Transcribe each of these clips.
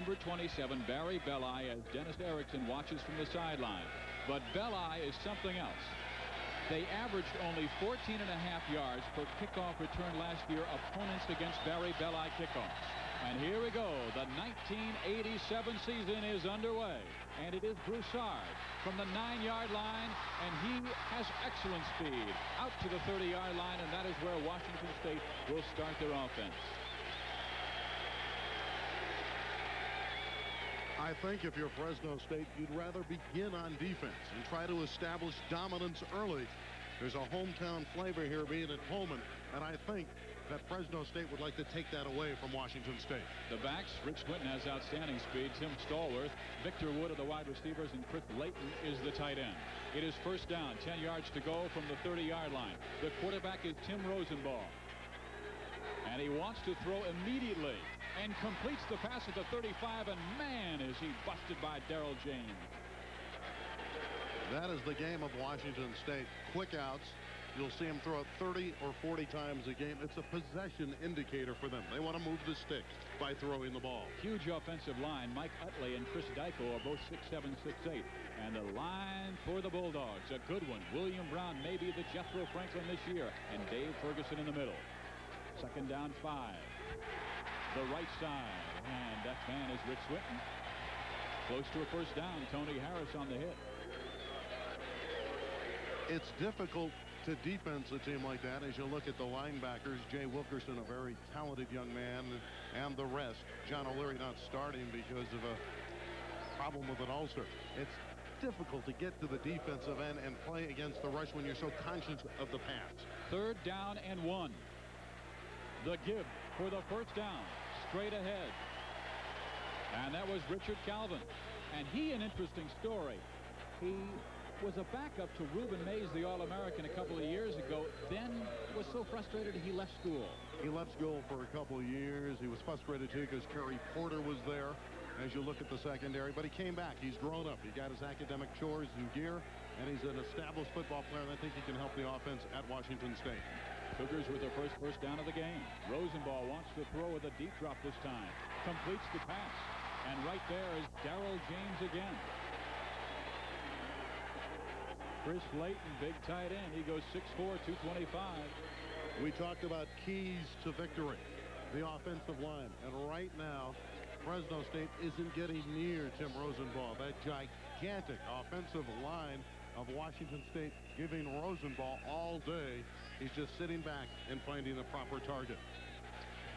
number 27, Barry Belli, as Dennis Erickson watches from the sideline. But Belli is something else. They averaged only 14.5 yards per kickoff return last year, opponents against Barry Belli kickoffs. And here we go. The 1987 season is underway. And it is Broussard from the 9-yard line. And he has excellent speed out to the 30-yard line. And that is where Washington State will start their offense. I think if you're Fresno State, you'd rather begin on defense and try to establish dominance early. There's a hometown flavor here being at Pullman, and I think that Fresno State would like to take that away from Washington State. The backs, Rich Swinton has outstanding speed. Tim Stallworth, Victor Wood are the wide receivers, and Chris Layton is the tight end. It is first down, 10 yards to go from the 30-yard line. The quarterback is Tim Rosenball. And he wants to throw immediately and completes the pass at the 35, and man, is he busted by Darrell James. That is the game of Washington State. Quick outs. You'll see him throw it 30 or 40 times a game. It's a possession indicator for them. They want to move the sticks by throwing the ball. Huge offensive line. Mike Utley and Chris Dyko are both 6'7", 6'8". And the line for the Bulldogs, a good one. William Brown may be the Jethro Franklin this year, and Dave Ferguson in the middle. Second down, 5. The right side, and that man is Rich Swinton. Close to a first down. Tony Harris on the hit. It's difficult to defense a team like that as you look at the linebackers. Jay Wilkerson, a very talented young man, and the rest. John O'Leary not starting because of a problem with an ulcer. It's difficult to get to the defensive end and play against the rush when you're so conscious of the pass. Third down and 1. The give for the first down, straight ahead. And that was Richard Calvin. And he, an interesting story. He was a backup to Reuben Mays, the All-American, a couple of years ago. Then was so frustrated he left school. He left school for a couple of years. He was frustrated too because Kerry Porter was there as you look at the secondary. But he came back. He's grown up. He got his academic chores in gear. And he's an established football player. And I think he can help the offense at Washington State. Cougars with their first down of the game. Rosenball wants to throw with a deep drop this time. Completes the pass. And right there is Darrell James again. Chris Layton, big tight end. He goes 6'4", 225. We talked about keys to victory, the offensive line. And right now, Fresno State isn't getting near Tim Rosenball. That gigantic offensive line of Washington State giving Rosenball all day. He's just sitting back and finding the proper target.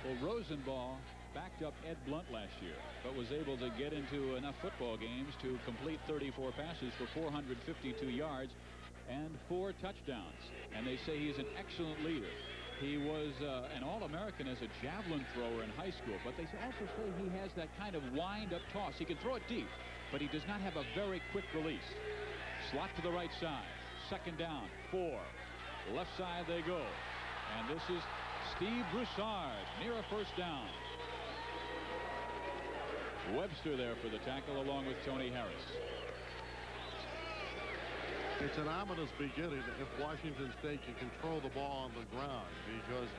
Well, Rosenball backed up Ed Blunt last year, but was able to get into enough football games to complete 34 passes for 452 yards and 4 touchdowns. And they say he's an excellent leader. He was an All-American as a javelin thrower in high school, but they also say he has that kind of wind-up toss. He can throw it deep, but he does not have a very quick release. Slot to the right side. Second down, 4. Left side they go. And this is Steve Broussard near a first down. Webster there for the tackle along with Tony Harris. It's an ominous beginning if Washington State can control the ball on the ground, because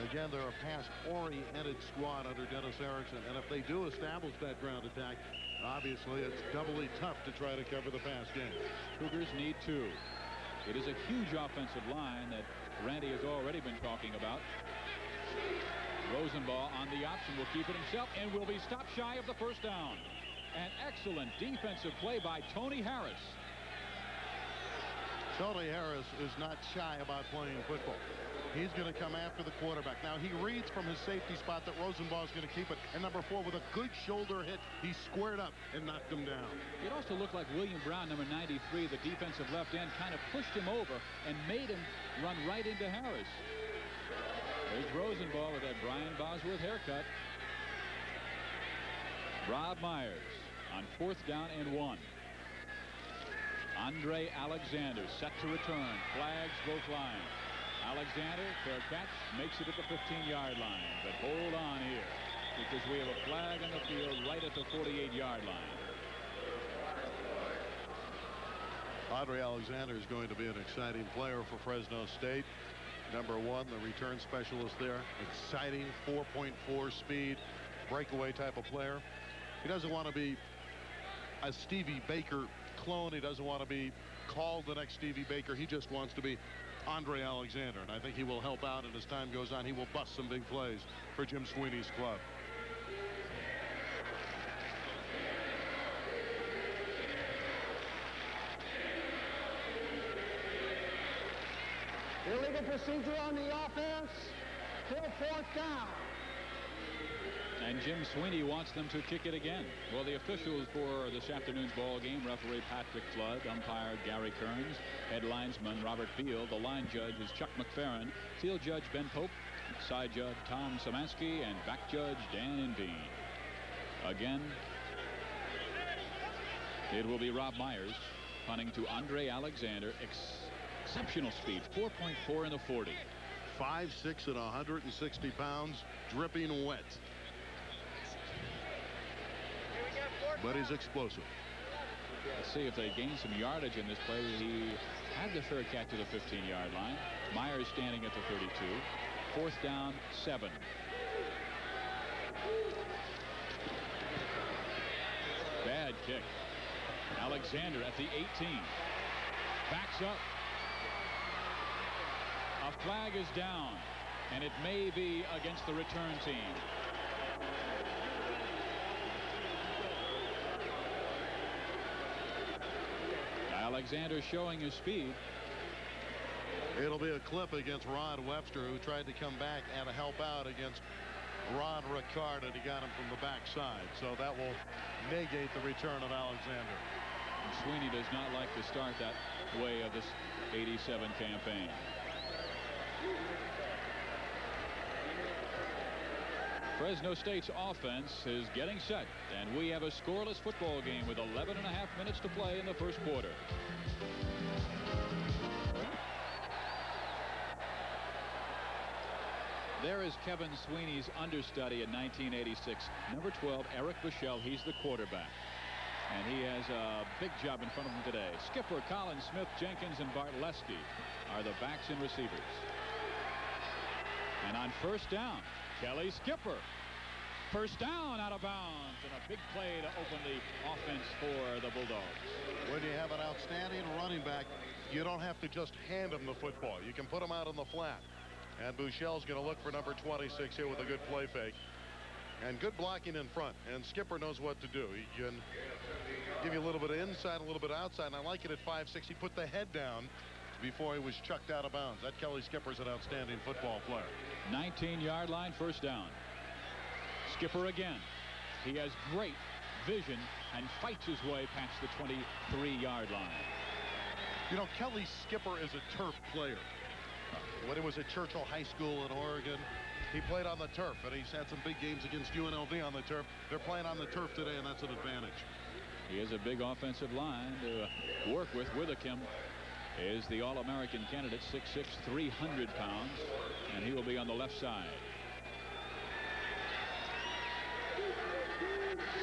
again they're a pass-oriented squad under Dennis Erickson, and if they do establish that ground attack, obviously it's doubly tough to try to cover the pass game. Cougars need 2. It is a huge offensive line that Randy has already been talking about. Rosenball on the option will keep it himself and will be stopped shy of the first down. An excellent defensive play by Tony Harris. Tony Harris is not shy about playing football. He's going to come after the quarterback. Now he reads from his safety spot that Rosenball is going to keep it. And number 4 with a good shoulder hit, he squared up and knocked him down. It also looked like William Brown, number 93, the defensive left end, kind of pushed him over and made him run right into Harris. There's Rosenball with that Brian Bosworth haircut. Rob Myers on 4th down and 1. Andre Alexander set to return. Flags both lines. Alexander, fair catch, makes it at the 15-yard line. But hold on here, because we have a flag on the field right at the 48-yard line. Andre Alexander is going to be an exciting player for Fresno State. Number 1, the return specialist there. Exciting 4.4 speed, breakaway type of player. He doesn't want to be a Stevie Baker clone. He doesn't want to be called the next Stevie Baker. He just wants to be Andre Alexander, and I think he will help out, and as time goes on, he will bust some big plays for Jim Sweeney's club. Illegal procedure on the offense. Still 4th down. And Jim Sweeney wants them to kick it again. Well, the officials for this afternoon's ball game, referee Patrick Flood, umpire Gary Kearns, head linesman Robert Field, the line judge is Chuck McFerrin, field judge Ben Pope, side judge Tom Samansky, and back judge Dan Inveen. Again, it will be Rob Myers punting to Andre Alexander. Exceptional speed, 4.4 in the 40. 5'6" and 160 pounds, dripping wet. But he's explosive. Let's see if they gain some yardage in this play. He had the fair catch to the 15-yard line. Myers standing at the 32. 4th down, 7. Bad kick. Alexander at the 18. Backs up. A flag is down, and it may be against the return team. Alexander showing his speed. It'll be a clip against Rod Webster, who tried to come back and help out against Ron Ricard, and he got him from the backside. So that will negate the return of Alexander. And Sweeney does not like to start that way of this 87 campaign. Fresno State's offense is getting set, and we have a scoreless football game with 11.5 minutes to play in the first quarter. There is Kevin Sweeney's understudy in 1986, number 12, Eric Bushell. He's the quarterback, and he has a big job in front of him today. Skipper, Collins, Smith, Jenkins, and Bartlesky are the backs and receivers. And on 1st down, Kelly Skipper. 1st down, out of bounds, and a big play to open the offense for the Bulldogs. When you have an outstanding running back, you don't have to just hand him the football. You can put him out on the flat. And Bushell's going to look for number 26 here with a good play fake. And good blocking in front. And Skipper knows what to do. He can give you a little bit of inside, a little bit of outside. And I like it at 5'6". He put the head down before he was chucked out of bounds. That Kelly Skipper's an outstanding football player. 19-yard line, 1st down. Skipper again. He has great vision and fights his way past the 23-yard line. You know, Kelly Skipper is a turf player. When he was at Churchill High School in Oregon, he played on the turf, and he's had some big games against UNLV on the turf. They're playing on the turf today, and that's an advantage. He has a big offensive line to work with. Withycombe is the All-American candidate, 6'6", 300 pounds, and he will be on the left side.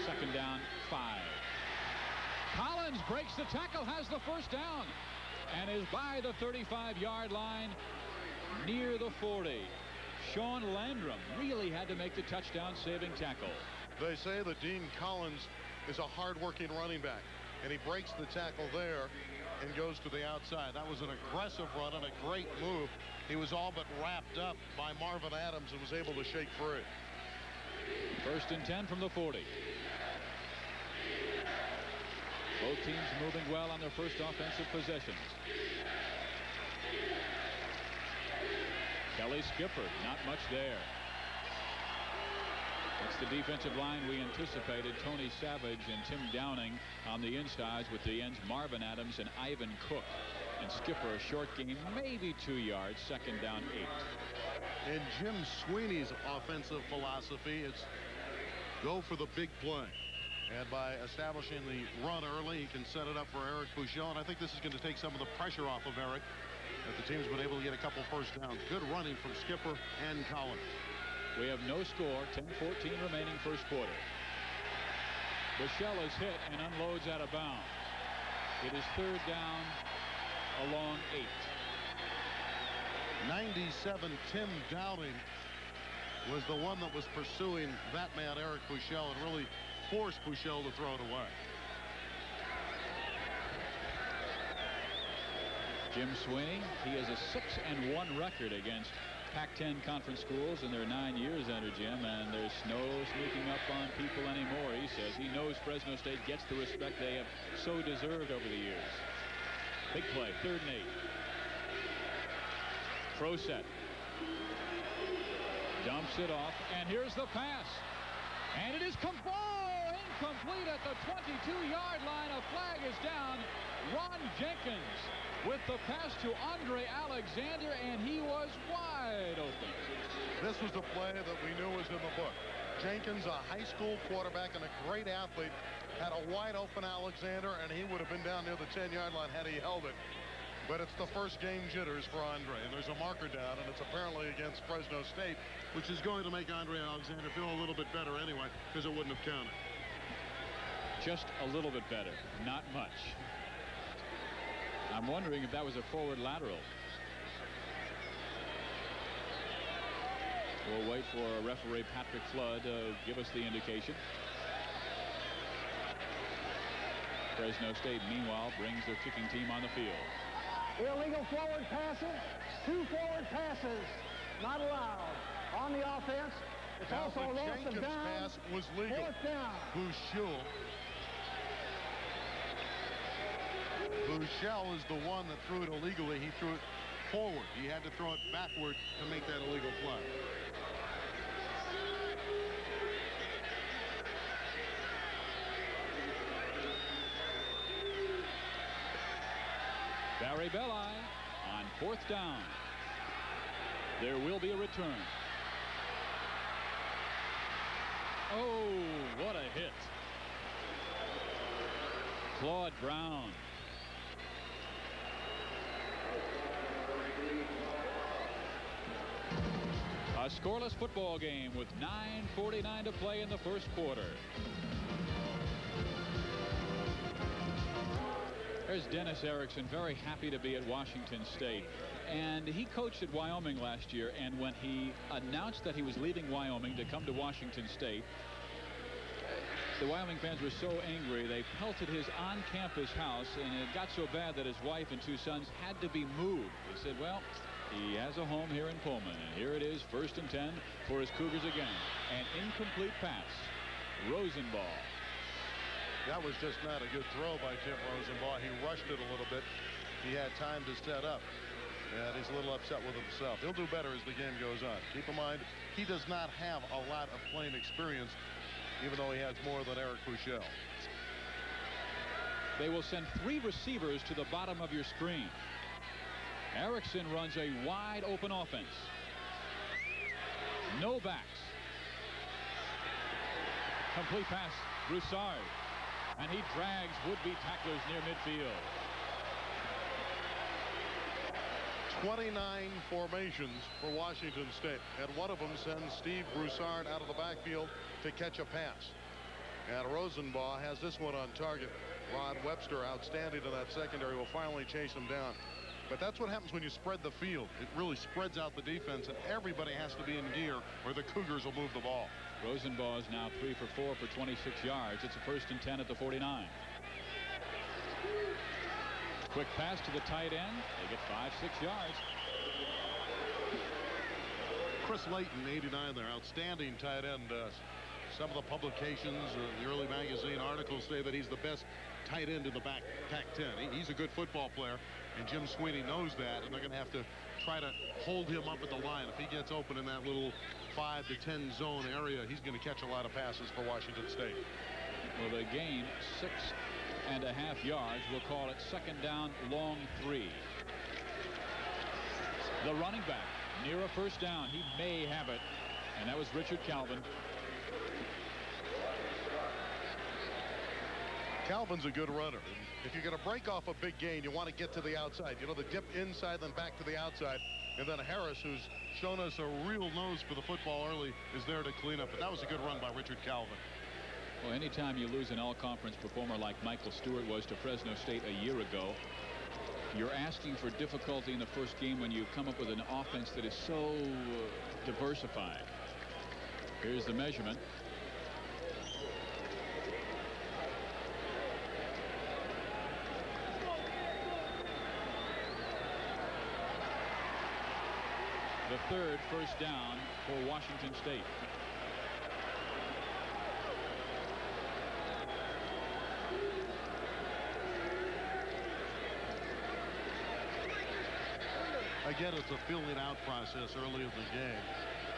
2nd down, 5. Collins breaks the tackle, has the 1st down, and is by the 35-yard line near the 40. Sean Landrum really had to make the touchdown-saving tackle. They say that Dean Collins is a hard-working running back, and he breaks the tackle there and goes to the outside. That was an aggressive run and a great move. He was all but wrapped up by Marvin Adams and was able to shake free. 1st and 10 from the 40. Both teams moving well on their first offensive possessions. Kelly Skipper, not much there. That's the defensive line we anticipated. Tony Savage and Tim Downing on the insides with the ends Marvin Adams and Ivan Cook. And Skipper, a short game, maybe 2 yards, 2nd down, 8. In Jim Sweeney's offensive philosophy, it's go for the big play. And by establishing the run early, he can set it up for Eric Bushell. And I think this is going to take some of the pressure off of Eric, that the team's been able to get a couple 1st downs. Good running from Skipper and Collins. We have no score, 10-14 remaining first quarter. Bushell is hit and unloads out of bounds. It is 3rd down along 8. 97 Tim Downing was the one that was pursuing that man Eric Bushell and really force Puchel to throw it away. Jim Sweeney, he has a 6-1 record against Pac-10 conference schools in their 9 years under Jim, and there's no sneaking up on people anymore. He says he knows Fresno State gets the respect they have so deserved over the years. Big play, 3rd and 8. Pro set. Dumps it off, and here's the pass. And it is incomplete at the 22-yard line. A flag is down. Ron Jenkins with the pass to Andre Alexander, and he was wide open. This was the play that we knew was in the book. Jenkins, a high school quarterback and a great athlete, had a wide open Alexander, and he would have been down near the 10-yard line had he held it. But it's the first game jitters for Andre, and there's a marker down, and it's apparently against Fresno State, which is going to make Andre Alexander feel a little bit better anyway, because it wouldn't have counted. Just a little bit better, not much. I'm wondering if that was a forward lateral. We'll wait for referee Patrick Flood to give us the indication. Fresno State, meanwhile, brings their kicking team on the field. Illegal forward passes. 2 forward passes not allowed on the offense. It's Now, also the loss Jenkins of down. pass was legal. 4th down. Puchel is the one that threw it illegally. He threw it forward. He had to throw it backward to make that illegal play. Barry Belli on 4th down. There will be a return. Oh, what a hit. Claude Brown. A scoreless football game with 9:49 to play in the first quarter. There's Dennis Erickson, very happy to be at Washington State. And he coached at Wyoming last year, and when he announced that he was leaving Wyoming to come to Washington State, the Wyoming fans were so angry they pelted his on-campus house, and it got so bad that his wife and 2 sons had to be moved. They said, well, he has a home here in Pullman, and here it is, 1st and 10 for his Cougars again. An incomplete pass. Rosenball. That was just not a good throw by Jim Rosenball. He rushed it a little bit. He had time to set up, and he's a little upset with himself. He'll do better as the game goes on. Keep in mind, he does not have a lot of playing experience, even though he has more than Eric Puchel. They will send 3 receivers to the bottom of your screen. Erickson runs a wide open offense. No backs. Complete pass, Broussard. And he drags would-be tacklers near midfield. 29 formations for Washington State, and one of them sends Steve Broussard out of the backfield to catch a pass. And Rosenball has this one on target. Rod Webster, outstanding in that secondary, will finally chase him down. But that's what happens when you spread the field. It really spreads out the defense, and everybody has to be in gear, or the Cougars will move the ball. Rosenball is now 3 for 4 for 26 yards. It's a 1st and 10 at the 49. Quick pass to the tight end. They get 5-6 yards. Chris Layton, 89 there, outstanding tight end. Some of the publications, the early magazine articles say that he's the best tight end in the Pac-10. He's a good football player, and Jim Sweeney knows that, and they're going to have to try to hold him up at the line. If he gets open in that little 5 to 10 zone area, he's going to catch a lot of passes for Washington State. Well, they gain 6.5 yards. We'll call it 2nd down, long 3. The running back near a 1st down. He may have it, and that was Richard Calvin. Calvin's a good runner. If you're going to break off a big gain, you want to get to the outside. You know, the dip inside, then back to the outside. And then Harris, who's shown us a real nose for the football early, is there to clean up. But that was a good run by Richard Calvin. Well, anytime you lose an all-conference performer like Michael Stewart was to Fresno State a year ago, you're asking for difficulty in the first game when you come up with an offense that is so diversified. Here's the measurement. The third first down for Washington State. Again, it's a filling out process early in the game.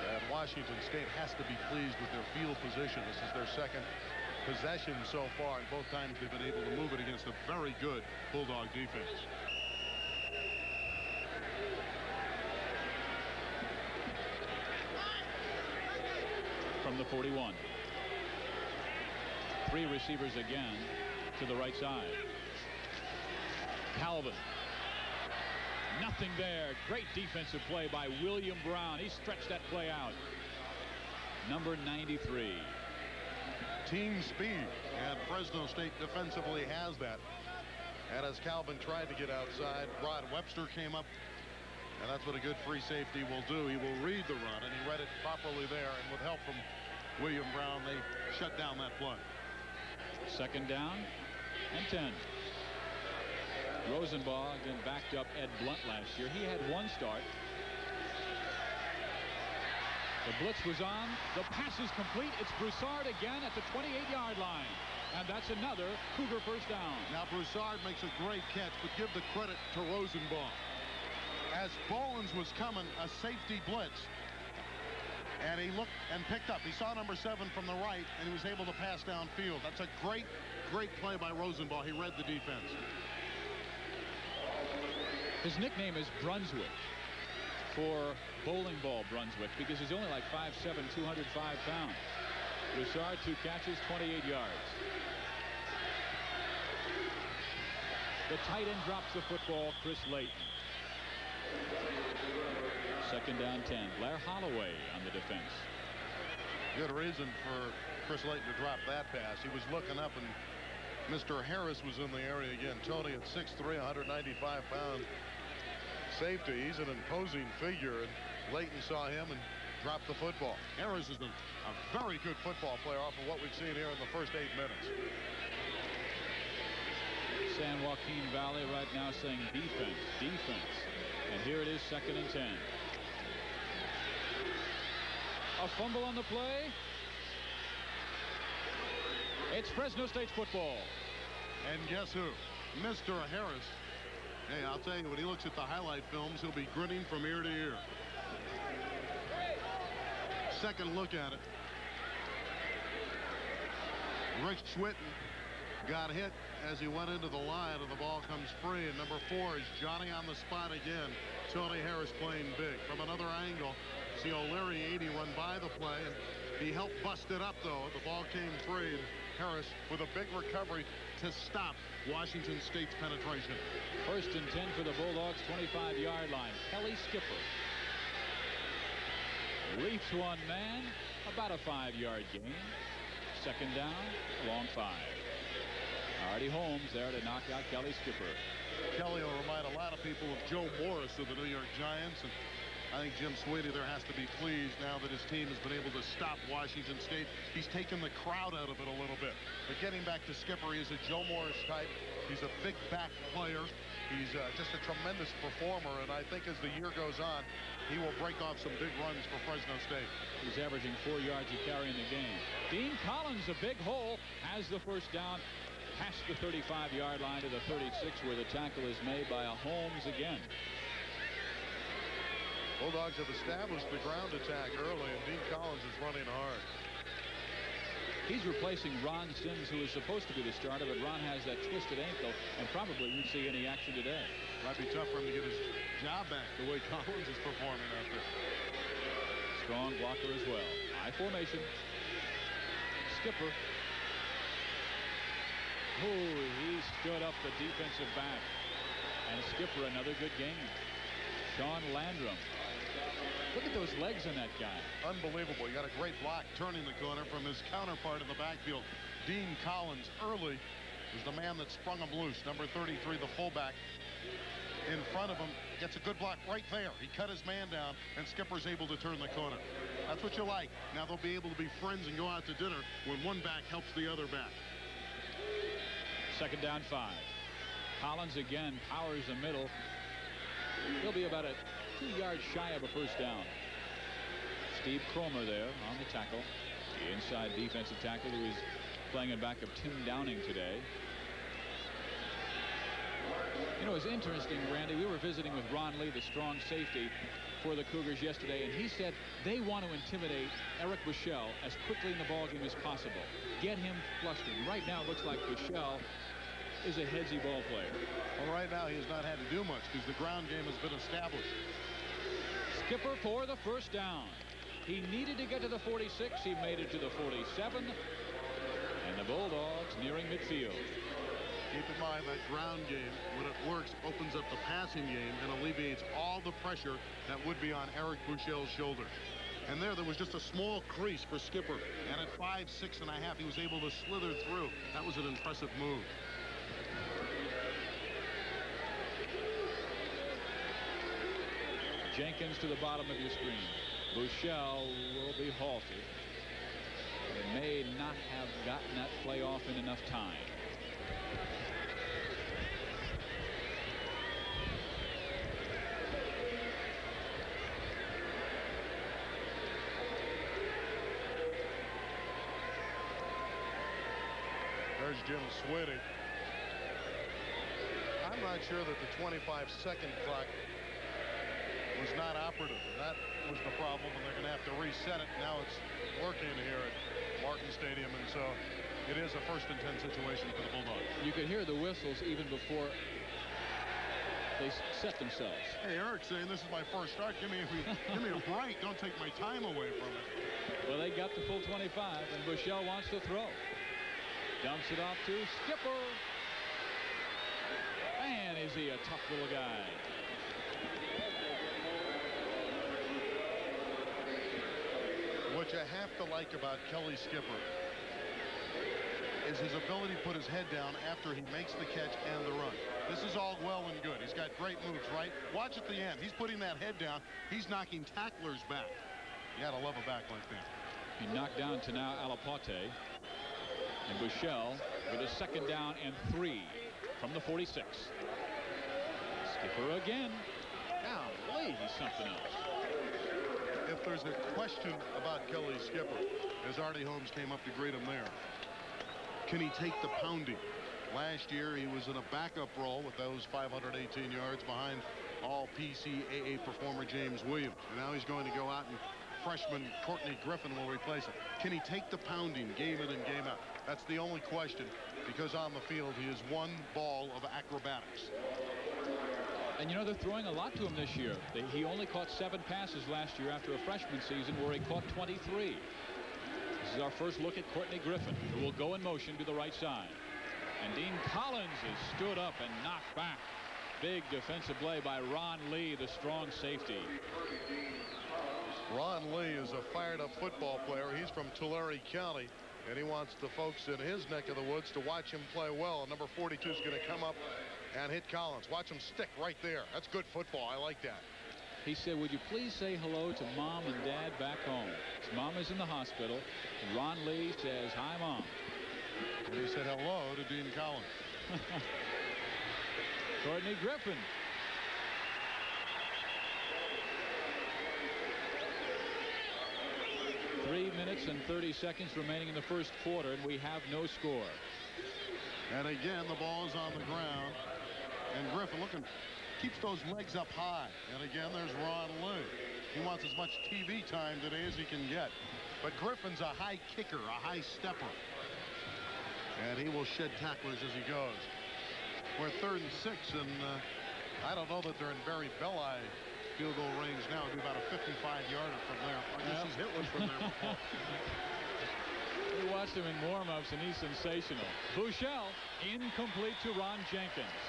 And Washington State has to be pleased with their field position. This is their second possession so far, and both times they've been able to move it against a very good Bulldog defense. From the 41. Three receivers again to the right side. Calvin. Nothing there. Great defensive play by William Brown. He stretched that play out. Number 93. Team speed, and Fresno State defensively has that. And as Calvin tried to get outside, Webster came up, and that's what a good free safety will do. He will read the run, and he read it properly there, and with help from William Brown, they shut down that play. Second down and 10. Rosenbaugh again backed up Ed Blunt last year. He had one start. The blitz was on. The pass is complete. It's Broussard again at the 28-yard line. And that's another Cougar first down. Now Broussard makes a great catch, but give the credit to Rosenbaugh. As Bollins was coming, a safety blitz. And he looked and picked up. He saw number 7 from the right, and he was able to pass downfield. That's a great, great play by Rosenbaugh. He read the defense. His nickname is Brunswick for bowling ball Brunswick because he's only like 5'7", 205 pounds. Broussard, 2 catches, 28 yards. The tight end drops the football, Chris Layton. Second down 10. Blair Holloway on the defense. Good reason for Chris Layton to drop that pass. He was looking up, and Mr. Harris was in the area again. Tony at 6'3", 195 pounds. Safety. He's an imposing figure, and Layton saw him and dropped the football. Harris is a very good football player off of what we've seen here in the first 8 minutes. San Joaquin Valley right now saying defense, defense. And here it is, second and 10. A fumble on the play. It's Fresno State's football. And guess who? Mr. Harris. Hey, I'll tell you, when he looks at the highlight films, he'll be grinning from ear to ear. Second look at it. Rick Schwitten got hit as he went into the line, and the ball comes free. And number 4 is Johnny on the spot again. Tony Harris playing big. From another angle, see O'Leary 80 run by the play, and he helped bust it up, though. The ball came free, and Harris with a big recovery to stop Washington State's penetration. First and 10 for the Bulldogs, 25-yard line. Kelly Skipper leaps one man, about a 5-yard gain. Second down, long 5. Artie Holmes there to knock out Kelly Skipper. Kelly will remind a lot of people of Joe Morris of the New York Giants, and I think Jim Sweeney there has to be pleased now that his team has been able to stop Washington State. He's taken the crowd out of it a little bit. But getting back to Skipper, he is a Joe Morris type. He's a big back player. He's just a tremendous performer, and I think as the year goes on, he will break off some big runs for Fresno State. He's averaging 4 yards a carry in the game. Dean Collins, a big hole, has the first down past the 35-yard line to the 36, where the tackle is made by a Holmes again. Bulldogs have established the ground attack early, and Dean Collins is running hard. He's replacing Ron Sims, who is supposed to be the starter, but Ron has that twisted ankle and probably won't see any action today. Might be tough for him to get his job back the way Collins is performing out there. Strong blocker as well. High formation. Skipper. Oh, he stood up the defensive back. And Skipper, another good game. Sean Landrum. Look at those legs on that guy. Unbelievable. You got a great block turning the corner from his counterpart in the backfield. Dean Collins early is the man that sprung him loose. Number 33, the fullback, in front of him, gets a good block right there. He cut his man down, and Skipper's able to turn the corner. That's what you like. Now they'll be able to be friends and go out to dinner when one back helps the other back. Second down 5. Collins again powers the middle. He'll be about a 2 yards shy of a first down. Steve Cromer there on the tackle. The inside defensive tackle who is playing in back of Tim Downing today. You know, it's interesting, Randy. We were visiting with Ron Lee, the strong safety for the Cougars yesterday, and he said they want to intimidate Eric Buechele as quickly in the ballgame as possible. Get him flustered. Right now, it looks like Buechele is a headsy ball player. Well, right now he has not had to do much because the ground game has been established. Skipper for the first down. He needed to get to the 46. He made it to the 47. And the Bulldogs nearing midfield. Keep in mind that ground game, when it works, opens up the passing game and alleviates all the pressure that would be on Eric Buechele's shoulder. And there was just a small crease for Skipper. And at 5'6½", he was able to slither through. That was an impressive move. Jenkins to the bottom of your screen. Buechele will be halted. They may not have gotten that play off in enough time. There's Jim Sweeney. I'm not sure that the 25-second clock was not operative. That was the problem, and they're going to have to reset it. Now it's working here at Martin Stadium, and so it is a 1st and 10 situation for the Bulldogs. You could hear the whistles even before they set themselves. Hey, Eric saying this is my first start. Give me a break. Don't take my time away from it. Well, they got the full 25, and Buechele wants to throw. Dumps it off to Skipper. Man, is he a tough little guy. What you have to like about Kelly Skipper is his ability to put his head down after he makes the catch and the run. This is all well and good. He's got great moves, right? Watch at the end. He's putting that head down. He's knocking tacklers back. You gotta love a back like that. He knocked down to now Alapate. And Buechele with a 2nd down and 3 from the 46. Skipper again. Golly, he's something else. If there's a question about Kelly Skipper, as Artie Holmes came up to greet him there, can he take the pounding? Last year he was in a backup role with those 518 yards behind all PCAA performer James Williams. And now he's going to go out and freshman Courtney Griffin will replace him. Can he take the pounding game in and game out? That's the only question, because on the field he is one ball of acrobatics. And you know, they're throwing a lot to him this year. He only caught 7 passes last year after a freshman season where he caught 23. This is our first look at Courtney Griffin, who will go in motion to the right side. And Dean Collins is stood up and knocked back. Big defensive play by Ron Lee, the strong safety. Ron Lee is a fired-up football player. He's from Tulare County, and he wants the folks in his neck of the woods to watch him play well. And number 42 is going to come up and hit Collins. Watch him stick right there. That's good football. I like that. He said, would you please say hello to Mom and Dad back home? His mom is in the hospital. And Ron Lee says, hi, Mom. And he said hello to Dean Collins. Courtney Griffin. Three minutes and 30 seconds remaining in the first quarter, and we have no score. And again, the ball is on the ground. And Griffin keeps those legs up high. And again, there's Ron Lee. He wants as much TV time today as he can get. But Griffin's a high kicker, a high stepper. And he will shed tacklers as he goes. We're 3rd and 6, and I don't know that they're in Barry Belli field goal range now. It'll be about a 55-yarder from there. I guess he's hit one from there before. We watched him in warm-ups, and he's sensational. Buechele incomplete to Ron Jenkins.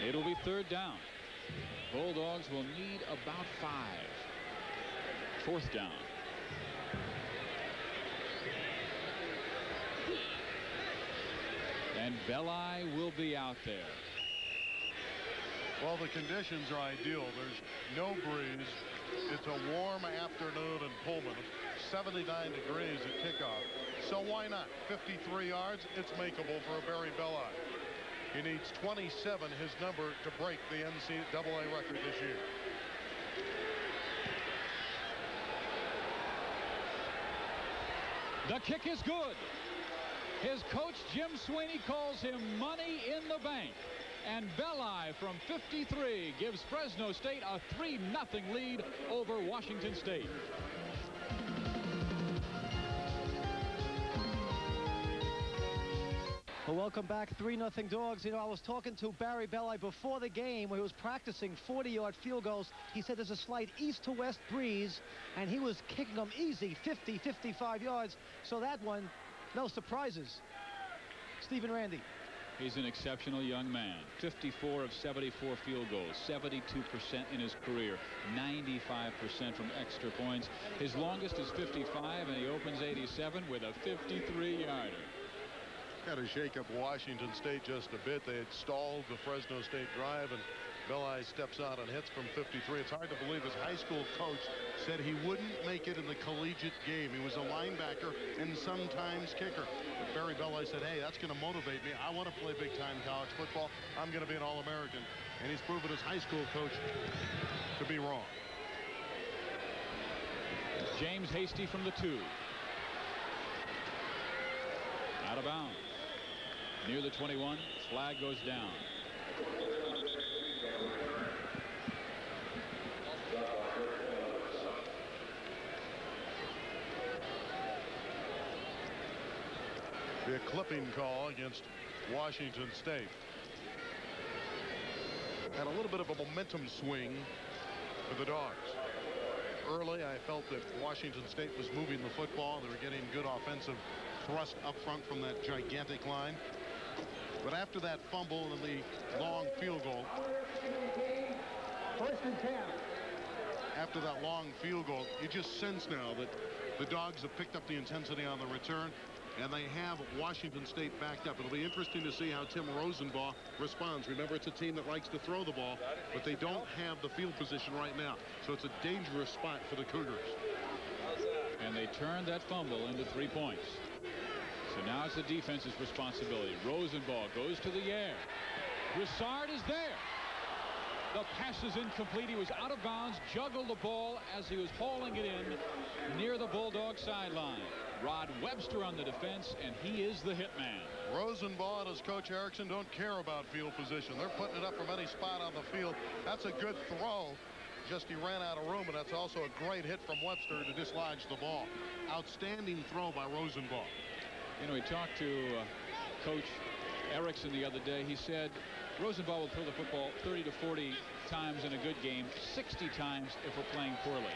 It'll be 3rd down. Bulldogs will need about 5. 4th down. And Belli will be out there. Well, the conditions are ideal. There's no breeze. It's a warm afternoon in Pullman. 79 degrees at kickoff. So why not? 53 yards, it's makeable for a Barry Belli. He needs 27, his number, to break the NCAA record this year. The kick is good. His coach, Jim Sweeney, calls him money in the bank. And Belli from 53 gives Fresno State a 3-0 lead over Washington State. Well, welcome back. 3-0 Dogs. You know, I was talking to Barry Belli before the game where he was practicing 40-yard field goals. He said there's a slight east to west breeze, and he was kicking them easy, 50, 55 yards. So that one, no surprises. Stephen Randy. He's an exceptional young man. 54 of 74 field goals, 72% in his career, 95% from extra points. His longest is 55, and he opens 87 with a 53-yarder. Got to shake up Washington State just a bit. They had stalled the Fresno State drive, and Belli steps out and hits from 53. It's hard to believe his high school coach said he wouldn't make it in the collegiate game. He was a linebacker and sometimes kicker. But Barry Belli said, hey, that's going to motivate me. I want to play big-time college football. I'm going to be an All-American. And he's proven his high school coach to be wrong. James Hasty from the 2. Out of bounds. Near the 21, flag goes down. Be a clipping call against Washington State. Had a little bit of a momentum swing for the Dogs. Early, I felt that Washington State was moving the football. They were getting good offensive thrust up front from that gigantic line. But after that fumble and the long field goal, First and 10. after that long field goal, you just sense now that the Dogs have picked up the intensity on the return, and they have Washington State backed up. It'll be interesting to see how Tim Rosenbaugh responds. Remember, it's a team that likes to throw the ball, but they don't have the field position right now. So it's a dangerous spot for the Cougars. And they turned that fumble into 3 points. So now it's the defense's responsibility. Rosenbaugh goes to the air. Broussard is there. The pass is incomplete. He was out of bounds, juggled the ball as he was hauling it in near the Bulldog sideline. Rod Webster on the defense, and he is the hit man. Rosenbaugh and his coach Erickson don't care about field position. They're putting it up from any spot on the field. That's a good throw. Just he ran out of room, and that's also a great hit from Webster to dislodge the ball. Outstanding throw by Rosenbaugh. You know, he talked to Coach Erickson the other day. He said Rosenbaugh will throw the football 30 to 40 times in a good game, 60 times if we're playing poorly.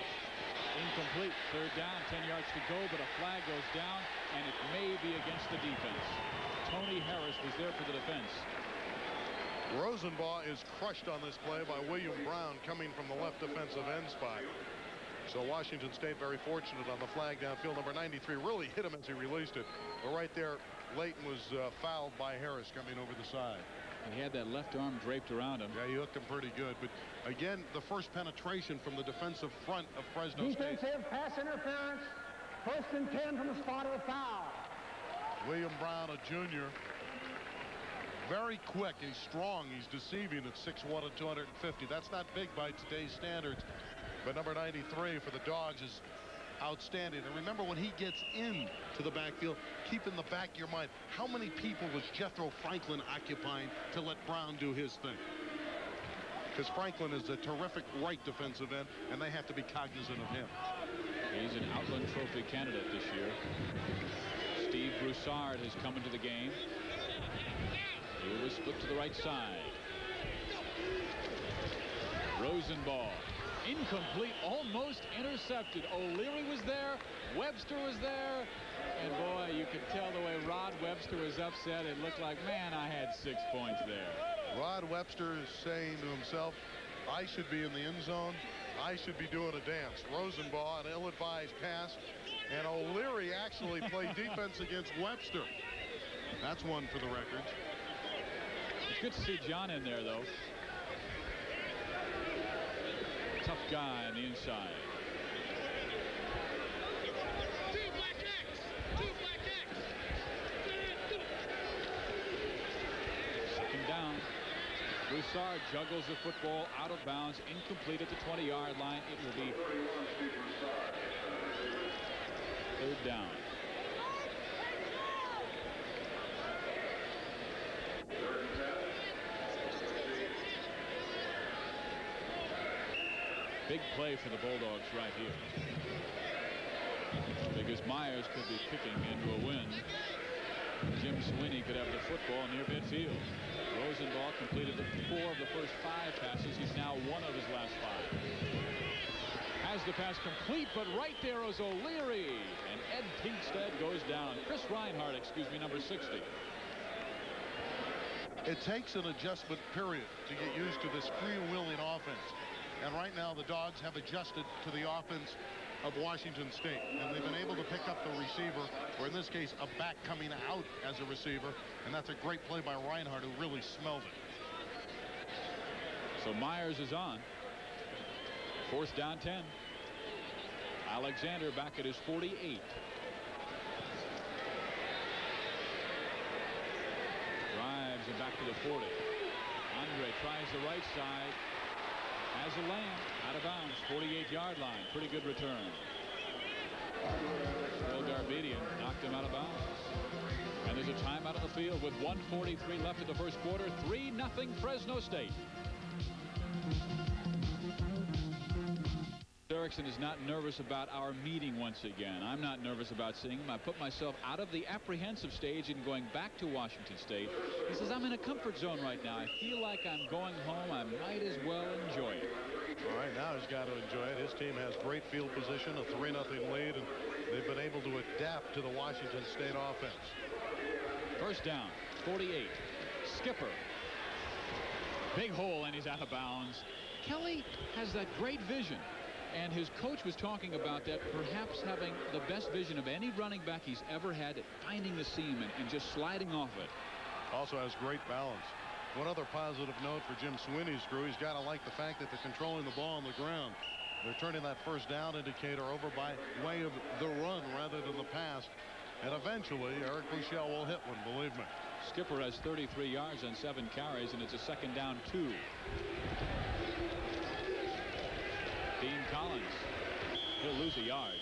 Incomplete. Third down, 10 yards to go, but a flag goes down, and it may be against the defense. Tony Harris was there for the defense. Rosenbaugh is crushed on this play by William Brown coming from the left defensive end spot. So Washington State very fortunate on the flag downfield. Number 93 really hit him as he released it. But right there, Layton was fouled by Harris coming over the side. And he had that left arm draped around him. Yeah, he hooked him pretty good. But again, the first penetration from the defensive front of Fresno State. Defensive pass interference. First and 10 from the spot of the foul. William Brown, a junior. Very quick. He's strong. He's deceiving at 6'1" and 250. That's not big by today's standards. But number 93 for the Dogs is outstanding. And remember, when he gets in to the backfield, keep in the back of your mind, how many people was Jethro Franklin occupying to let Brown do his thing? Because Franklin is a terrific right defensive end, and they have to be cognizant of him. He's an Outland Trophy candidate this year. Steve Broussard has come into the game. He was split to the right side. Rosenbaugh. Incomplete, almost intercepted. O'Leary was there. Webster was there. And boy, you could tell the way Rod Webster was upset. It looked like, man, I had 6 points there. Rod Webster is saying to himself, I should be in the end zone. I should be doing a dance. Rosenbaugh, an ill-advised pass. And O'Leary actually played defense against Webster. That's one for the record. It's good to see John in there, though. Tough guy on the inside. Second down. Broussard juggles the football out of bounds, incomplete at the 20-yard line. It will be third down. Big play for the Bulldogs right here, because Myers could be kicking into a win. Jim Sweeney could have the football near midfield. Rosenball completed 4 of the first 5 passes. He's now 1 of his last 5. Has the pass complete, but right there is O'Leary, and Ed Teamstead goes down. Chris Reinhardt, excuse me, number 60. It takes an adjustment period to get used to this freewheeling offense. And right now the Dogs have adjusted to the offense of Washington State, and they've been able to pick up the receiver, or in this case a back coming out as a receiver, and that's a great play by Reinhardt, who really smelled it. So Myers is on. 4th down 10. Alexander back at his 48. Drives and back to the 40. Andre tries the right side. Has a lane out of bounds, 48-yard line. Pretty good return. Bill Garbedian knocked him out of bounds. And there's a timeout on the field with 1:43 left in the first quarter. 3-0 Fresno State. Erickson is not nervous about our meeting once again. I'm not nervous about seeing him. I put myself out of the apprehensive stage and going back to Washington State. He says, I'm in a comfort zone right now. I feel like I'm going home. I might as well enjoy it. All right, now he's got to enjoy it. His team has great field position, a 3-0 lead, and they've been able to adapt to the Washington State offense. First down, 48. Skipper. Big hole, and he's out of bounds. Kelly has that great vision. And his coach was talking about that, perhaps having the best vision of any running back he's ever had at finding the seam and just sliding off it. Also has great balance. One other positive note for Jim Sweeney's crew, he's got to like the fact that they're controlling the ball on the ground. They're turning that first down indicator over by way of the run rather than the pass. And eventually, Eric Buechele will hit one, believe me. Skipper has 33 yards on 7 carries, and it's a 2nd down 2. Dean Collins, he'll lose a yard.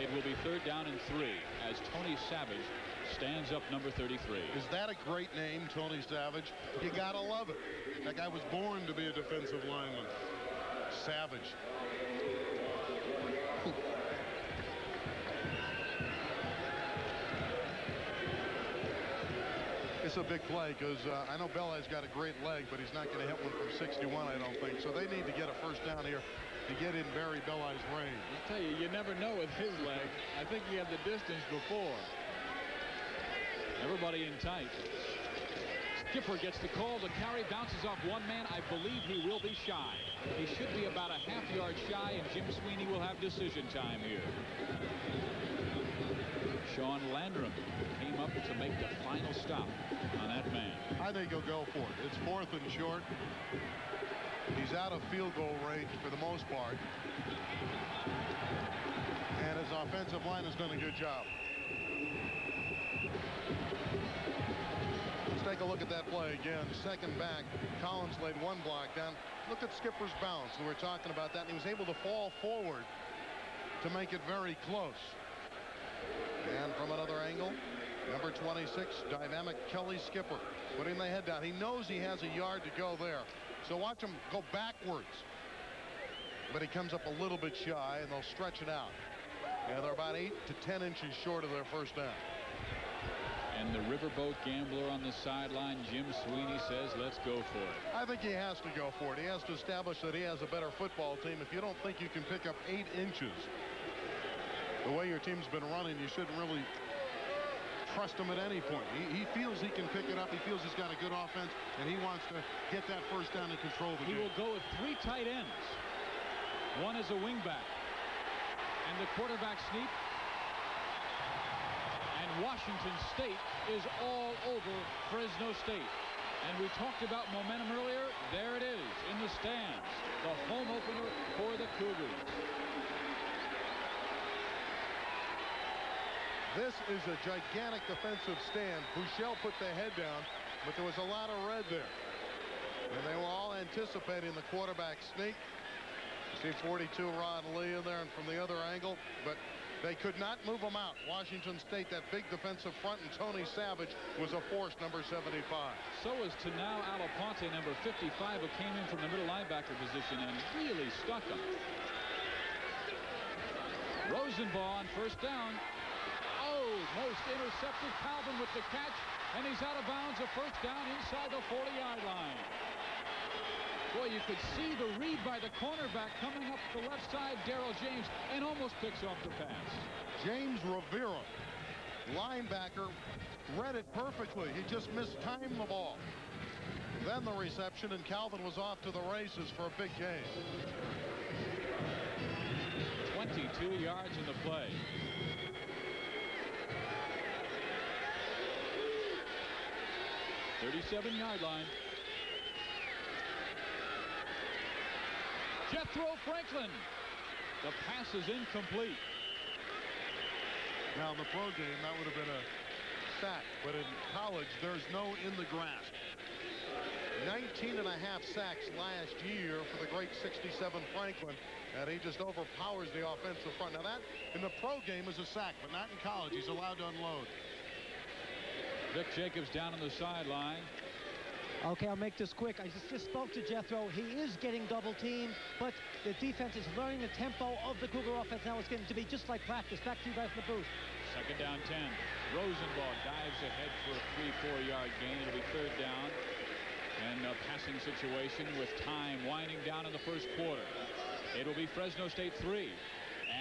It will be 3rd down and 3 as Tony Savage stands up number 33. Is that a great name, Tony Savage? You gotta love it. That guy was born to be a defensive lineman. Savage. It's a big play because I know Belli's got a great leg, but he's not going to hit one from 61, I don't think. So they need to get a first down here to get in Barry Belli's range. I'll tell you, you never know with his leg. I think he had the distance before. Everybody in tight. Skipper gets the call. The carry bounces off one man. I believe he will be shy. He should be about a half-yard shy, and Jim Sweeney will have decision time here. Sean Landrum came up to make the final stop on that man. I think he'll go for it. It's 4th and short. He's out of field goal range for the most part. And his offensive line has done a good job. Let's take a look at that play again. 2nd back. Collins laid 1 block down. Look at Skipper's bounce. We were talking about that. And he was able to fall forward to make it very close. And from another angle, number 26, dynamic Kelly Skipper, putting the head down. He knows he has a yard to go there. So watch him go backwards. But he comes up a little bit shy, and they'll stretch it out. And they're about 8 to 10 inches short of their first down. And the riverboat gambler on the sideline, Jim Sweeney, says, let's go for it. I think he has to go for it. He has to establish that he has a better football team. If you don't think you can pick up 8 inches, the way your team's been running, you shouldn't really trust him at any point. He feels he can pick it up. He feels he's got a good offense, and he wants to get that first down and control the game. He will go with 3 tight ends. One is a wingback. And the quarterback sneak. And Washington State is all over Fresno State. And we talked about momentum earlier. There it is in the stands. The home opener for the Cougars. This is a gigantic defensive stand. Buechele put the head down, but there was a lot of red there. And they will anticipating the quarterback sneak. You see 42 Ron Lee in there, and from the other angle, but they could not move him out. Washington State, that big defensive front, and Tony Savage was a force, number 75. So is Tanao Alaponte, number 55, who came in from the middle linebacker position and really stuck him. Rosenbaugh on first down. Oh, most intercepted. Calvin with the catch, and he's out of bounds. A first down inside the 40-yard line. Boy, you could see the read by the cornerback coming up the left side, Darrell James, and almost picks off the pass. James Rivera, linebacker, read it perfectly. He just mistimed the ball. Then the reception, and Calvin was off to the races for a big gain. 22 yards in the play. $37-yard line. Jethro Franklin. The pass is incomplete. Now, in the pro game, that would have been a sack, but in college, there's no in the grasp. 19.5 sacks last year for the great 67 Franklin, and he just overpowers the offensive front. Now, that in the pro game is a sack, but not in college. He's allowed to unload. Vic Jacobs down on the sideline. Okay, I'll make this quick. I just spoke to Jethro. He is getting double teamed, but the defense is learning the tempo of the Cougar offense. Now it's getting to be just like practice. Back to you guys in the booth. Second down 10. Rosenbaugh dives ahead for a 3-4 yard gain. It'll be third down. And a passing situation with time winding down in the first quarter. It'll be Fresno State 3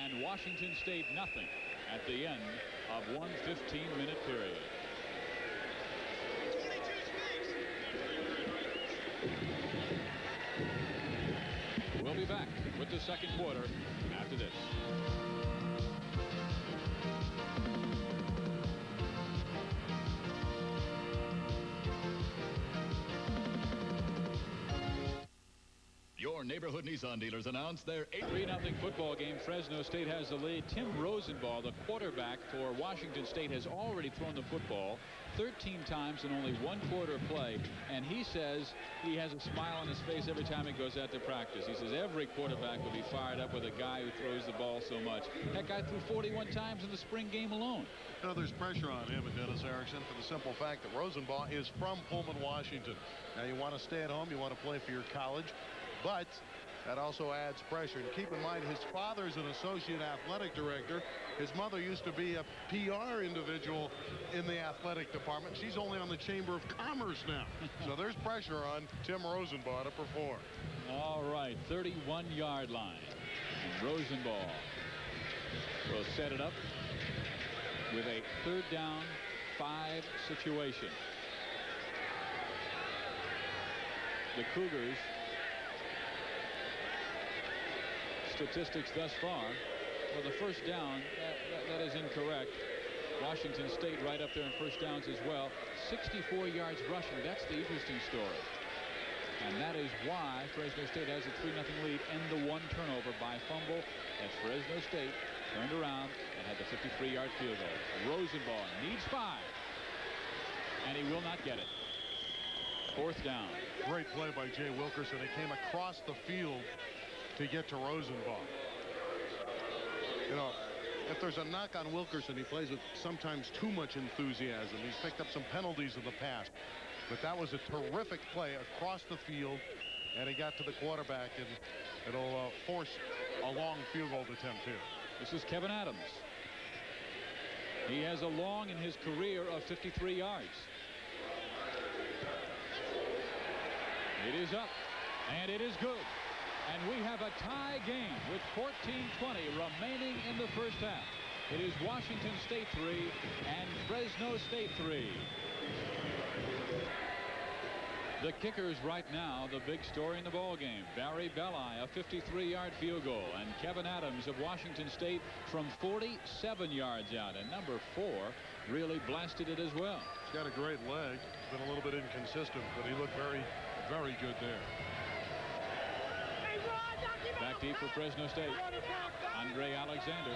and Washington State nothing at the end of one 15-minute period. We'll be back with the second quarter after this. Your neighborhood Nissan dealers announced their 3-0 football game. Fresno State has the lead. Tim Rosenbaugh, the quarterback for Washington State, has already thrown the football 13 times in only one quarter play, and he says he has a smile on his face every time he goes out to practice. He says every quarterback will be fired up with a guy who throws the ball so much. Heck, I threw 41 times in the spring game alone. You know, there's pressure on him and Dennis Erickson for the simple fact that Rosenbaugh is from Pullman, Washington. Now, you want to stay at home, you want to play for your college, but that also adds pressure. And keep in mind, his father's an associate athletic director. His mother used to be a PR individual in the athletic department. She's only on the Chamber of Commerce now. So there's pressure on Tim Rosenbaugh to perform. All right, 31-yard line. And Rosenbaugh will set it up with a third down 5 situation. The Cougars statistics thus far, well, the first down, that is incorrect. Washington State right up there in first downs as well. 64 yards rushing. That's the interesting story. And that is why Fresno State has a 3-0 lead and the one turnover by fumble as Fresno State turned around and had the 53-yard field goal. Rosenbaugh needs 5. And he will not get it. Fourth down. Great play by Jay Wilkerson. He came across the field to get to Rosenbaugh. You know, if there's a knock on Wilkerson, he plays with sometimes too much enthusiasm. He's picked up some penalties in the past, but that was a terrific play across the field, and he got to the quarterback, and it'll force a long field goal attempt here. This is Kevin Adams. He has a long in his career of 53 yards. It is up, and it is good. And we have a tie game with 14:20 remaining in the first half. It is Washington State 3 and Fresno State 3. The kickers right now, the big story in the ball game. Barry Belli, a 53-yard field goal, and Kevin Adams of Washington State from 47 yards out. And number 4 really blasted it as well. He's got a great leg. Been a little bit inconsistent, but he looked very, very good there. Back deep for Fresno State. Andre Alexander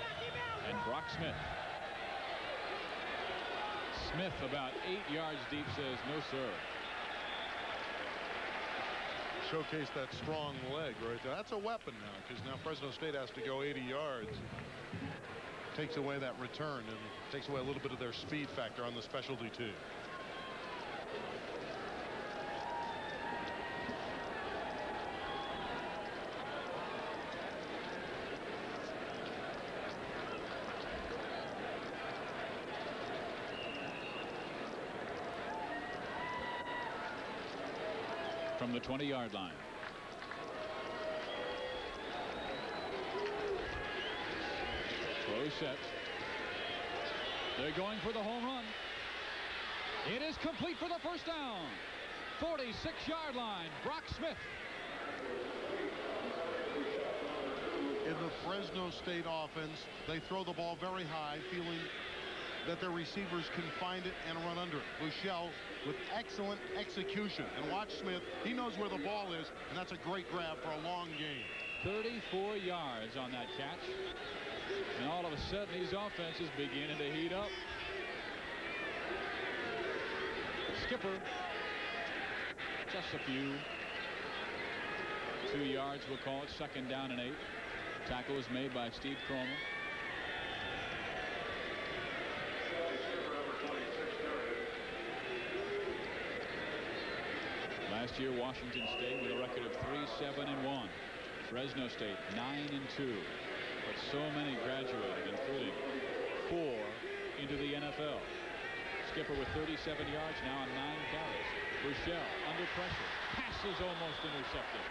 and Brock Smith. Smith about 8 yards deep says no, sir. showcase that strong leg right there. That's a weapon now, because now Fresno State has to go 80 yards. Takes away that return and takes away a little bit of their speed factor on the specialty too. From the 20-yard line. Close set. They're going for the home run. It is complete for the first down. 46-yard line. Brock Smith. In the Fresno State offense, they throw the ball very high, feeling that their receivers can find it and run under it. Buechele with excellent execution. And watch Smith. He knows where the ball is, and that's a great grab for a long gain. 34 yards on that catch. And all of a sudden, these offenses beginning to heat up. Skipper. Just a few. 2 yards, we'll call it. Second down and 8. Tackle was made by Steve Cromer. Last year, Washington State with a record of 3-7-1. Fresno State 9-2. But so many graduated, including 4 into the NFL. Skipper with 37 yards now on 9 carries. Buechele under pressure. Pass is almost intercepted.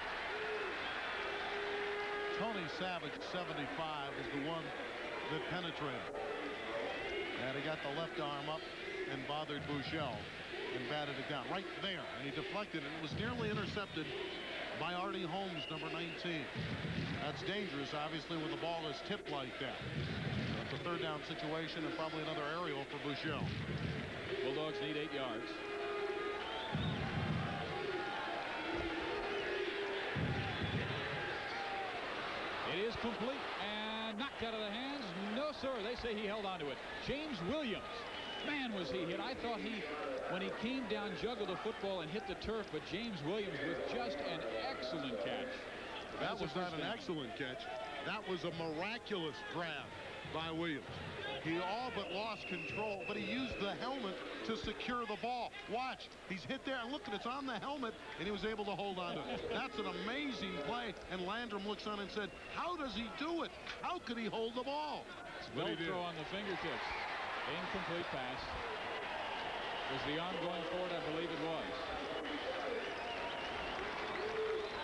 Tony Savage, 75, is the one that penetrated. And he got the left arm up and bothered Buechele and batted it down right there, and he deflected it. It was nearly intercepted by Artie Holmes, number 19. That's dangerous, obviously, when the ball is tipped like that. It's a third down situation and probably another aerial for Buechele. Bulldogs need 8 yards. It is complete and knocked out of the hands. No, sir. They say he held onto it. James Williams. Man, was he hit. I thought when he came down, juggled the football and hit the turf, but James Williams with just an excellent catch. That was not an excellent catch. That was a miraculous grab by Williams. He all but lost control, but he used the helmet to secure the ball. Watch, he's hit there, and look, it's on the helmet, and he was able to hold on to it. That's an amazing play, and Landrum looks on and said, how does he do it? How could he hold the ball? Velcro on the fingertips. Incomplete pass. Was the arm going forward? I believe it was.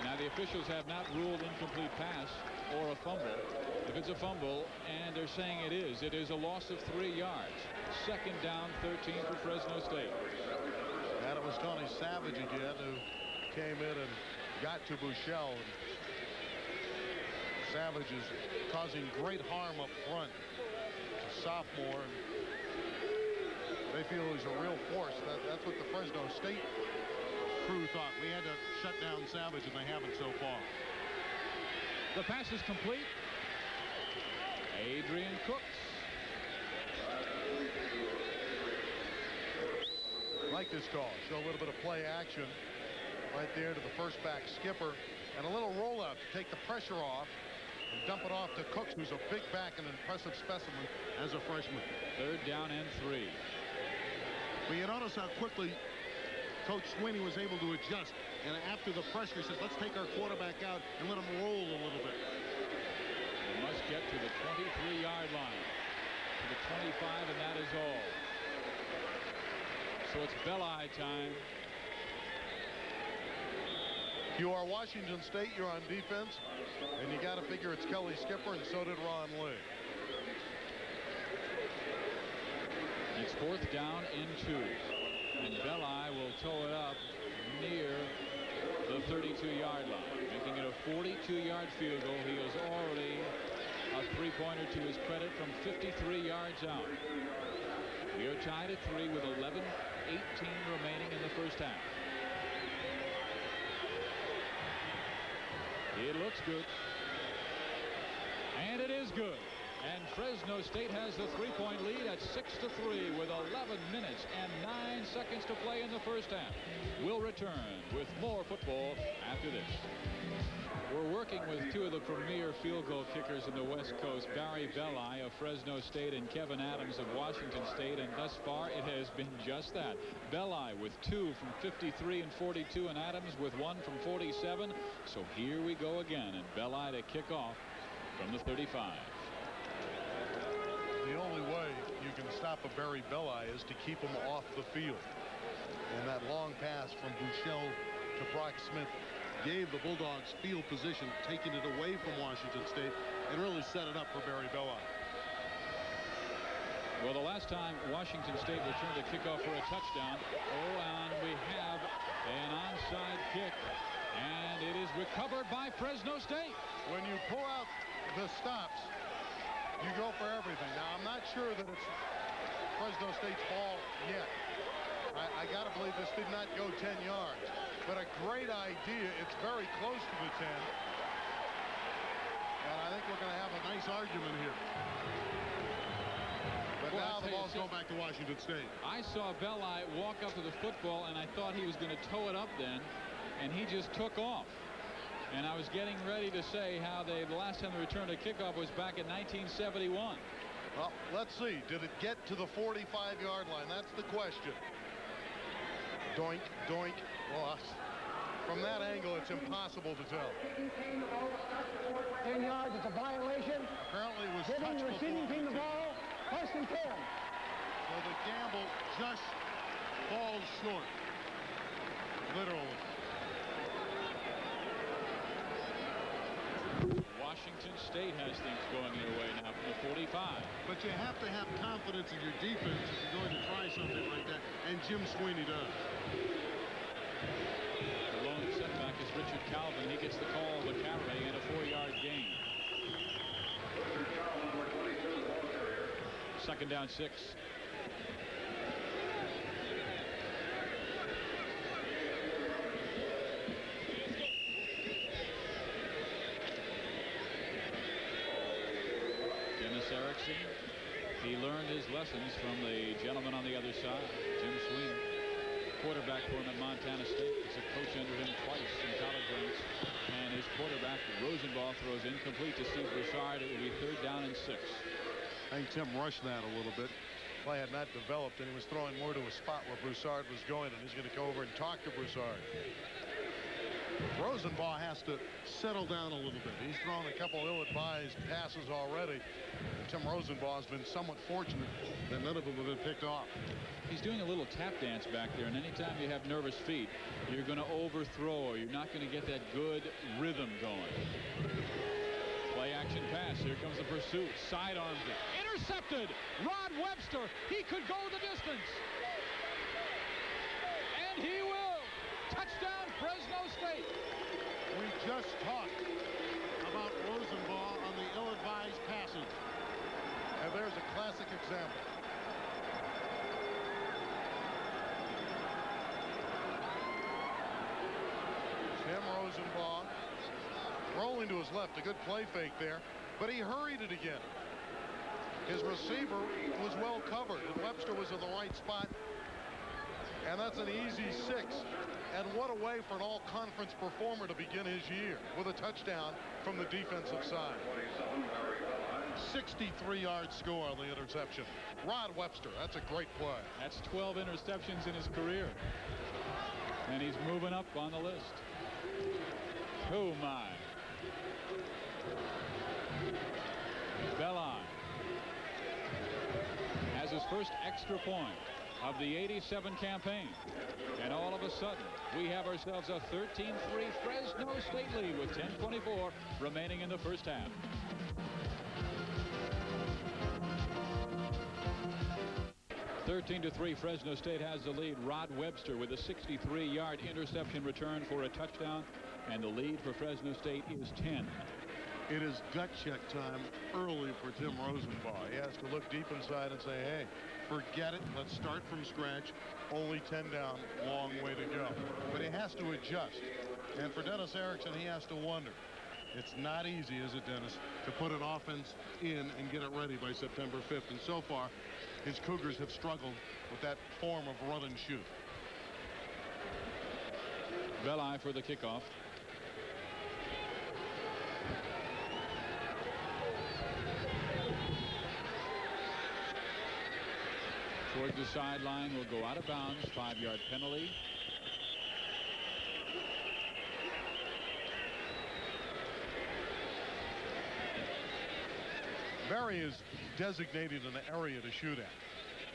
Now the officials have not ruled incomplete pass or a fumble. If it's a fumble, and they're saying it is a loss of 3 yards. Second down, 13 for Fresno State. And it was Tony Savage again who came in and got to Buechele. Savage is causing great harm up front. He's a sophomore. They feel he's a real force. That's what the Fresno State crew thought. We had to shut down Savage, and they haven't so far. The pass is complete. Adrian Cooks. Like this call. Show a little bit of play action right there to the first back Skipper, and a little rollout to take the pressure off and dump it off to Cooks, who's a big back and an impressive specimen as a freshman. Third down and 3. But you notice how quickly Coach Sweeney was able to adjust, and after the pressure, he said, let's take our quarterback out and let him roll a little bit. They must get to the 23-yard line, to the 25, and that is all. So it's Belli time. You are Washington State, you're on defense, and you got to figure it's Kelly Skipper, and so did Ron Lee. It's fourth down and 2. And Belli will tow it up near the 32-yard line, making it a 42-yard field goal. He is already a three-pointer to his credit from 53 yards out. We are tied at 3 with 11:18 remaining in the first half. It looks good. And it is good. And Fresno State has the 3-point lead at 6-3 with 11 minutes and 9 seconds to play in the first half. We'll return with more football after this. We're working with two of the premier field goal kickers in the West Coast, Barry Belli of Fresno State and Kevin Adams of Washington State, and thus far it has been just that. Belli with 2 from 53 and 42, and Adams with 1 from 47. So here we go again, and Belli to kick off from the 35. The only way you can stop a Barry Belli is to keep him off the field. And that long pass from Buechel to Brock Smith gave the Bulldogs field position, taking it away from Washington State, and really set it up for Barry Belli. Well, the last time Washington State returned a kickoff for a touchdown, and we have an onside kick, and it is recovered by Fresno State. When you pull out the stops, you go for everything. Now, I'm not sure that it's Fresno State's ball yet. I got to believe this did not go 10 yards. But a great idea. It's very close to the 10. And I think we're going to have a nice argument here. But now the ball's going back to Washington State. I saw Belli walk up to the football, and I thought he was going to toe it up then, and he just took off. And I was getting ready to say how the last time they returned a kickoff was back in 1971. Well, let's see. Did it get to the 45-yard line? That's the question. Doink, doink. Well, from that angle, it's impossible to tell. 10 yards, it's a violation. Apparently it was giving touched the receiving before. team the ball. First and 10. So the gamble just falls short. Literally. Washington State has things going their way now from the 45. But you have to have confidence in your defense if you're going to try something like that, and Jim Sweeney does. The lone setback is Richard Calvin. He gets the call, the carry, and a 4-yard gain. Second down 6. Erickson. He learned his lessons from the gentleman on the other side, Jim Sweeney, quarterback for him at Montana State. He's a coach under him twice in college ranks, and his quarterback Rosenball throws incomplete to Steve Broussard. It will be 3rd down and 6. I think Tim rushed that a little bit. Play had not developed, and he was throwing more to a spot where Broussard was going, and he's going to go over and talk to Broussard. Rosenball has to settle down a little bit. He's thrown a couple ill-advised passes already. Tim Rosenball has been somewhat fortunate that none of them have been picked off. He's doing a little tap dance back there, and anytime you have nervous feet, you're going to overthrow, or you're not going to get that good rhythm going. Play action pass. Here comes the pursuit. Sidearms it. Intercepted. Rod Webster. He could go the distance. And he will. Touchdown, Fresno State. We just talked about Rosenball on the ill-advised passes. And there's a classic example. Tim Rosenball rolling to his left. A good play fake there, but he hurried it again. His receiver was well covered, and Webster was in the right spot. And that's an easy 6. And what a way for an all-conference performer to begin his year with a touchdown from the defensive side. 63-yard score on the interception. Rod Webster, that's a great play. That's 12 interceptions in his career. And he's moving up on the list. Oh, my. Belli has his first extra point of the 87 campaign. And all of a sudden, we have ourselves a 13-3 Fresno State lead with 10:24 remaining in the first half. (13-3) Fresno State has the lead. Rod Webster with a 63-yard interception return for a touchdown, and the lead for Fresno State is 10. It is gut check time early for Tim Rosenball. He has to look deep inside and say, hey, forget it. Let's start from scratch. Only 10 down. Long way to go. But he has to adjust. And for Dennis Erickson, he has to wonder, It's not easy, is it, Dennis, to put an offense in and get it ready by September 5th. And so far, his Cougars have struggled with that form of run and shoot. Belli for the kickoff. Towards the sideline, will go out of bounds. 5-yard penalty. Barry is designated an area to shoot at.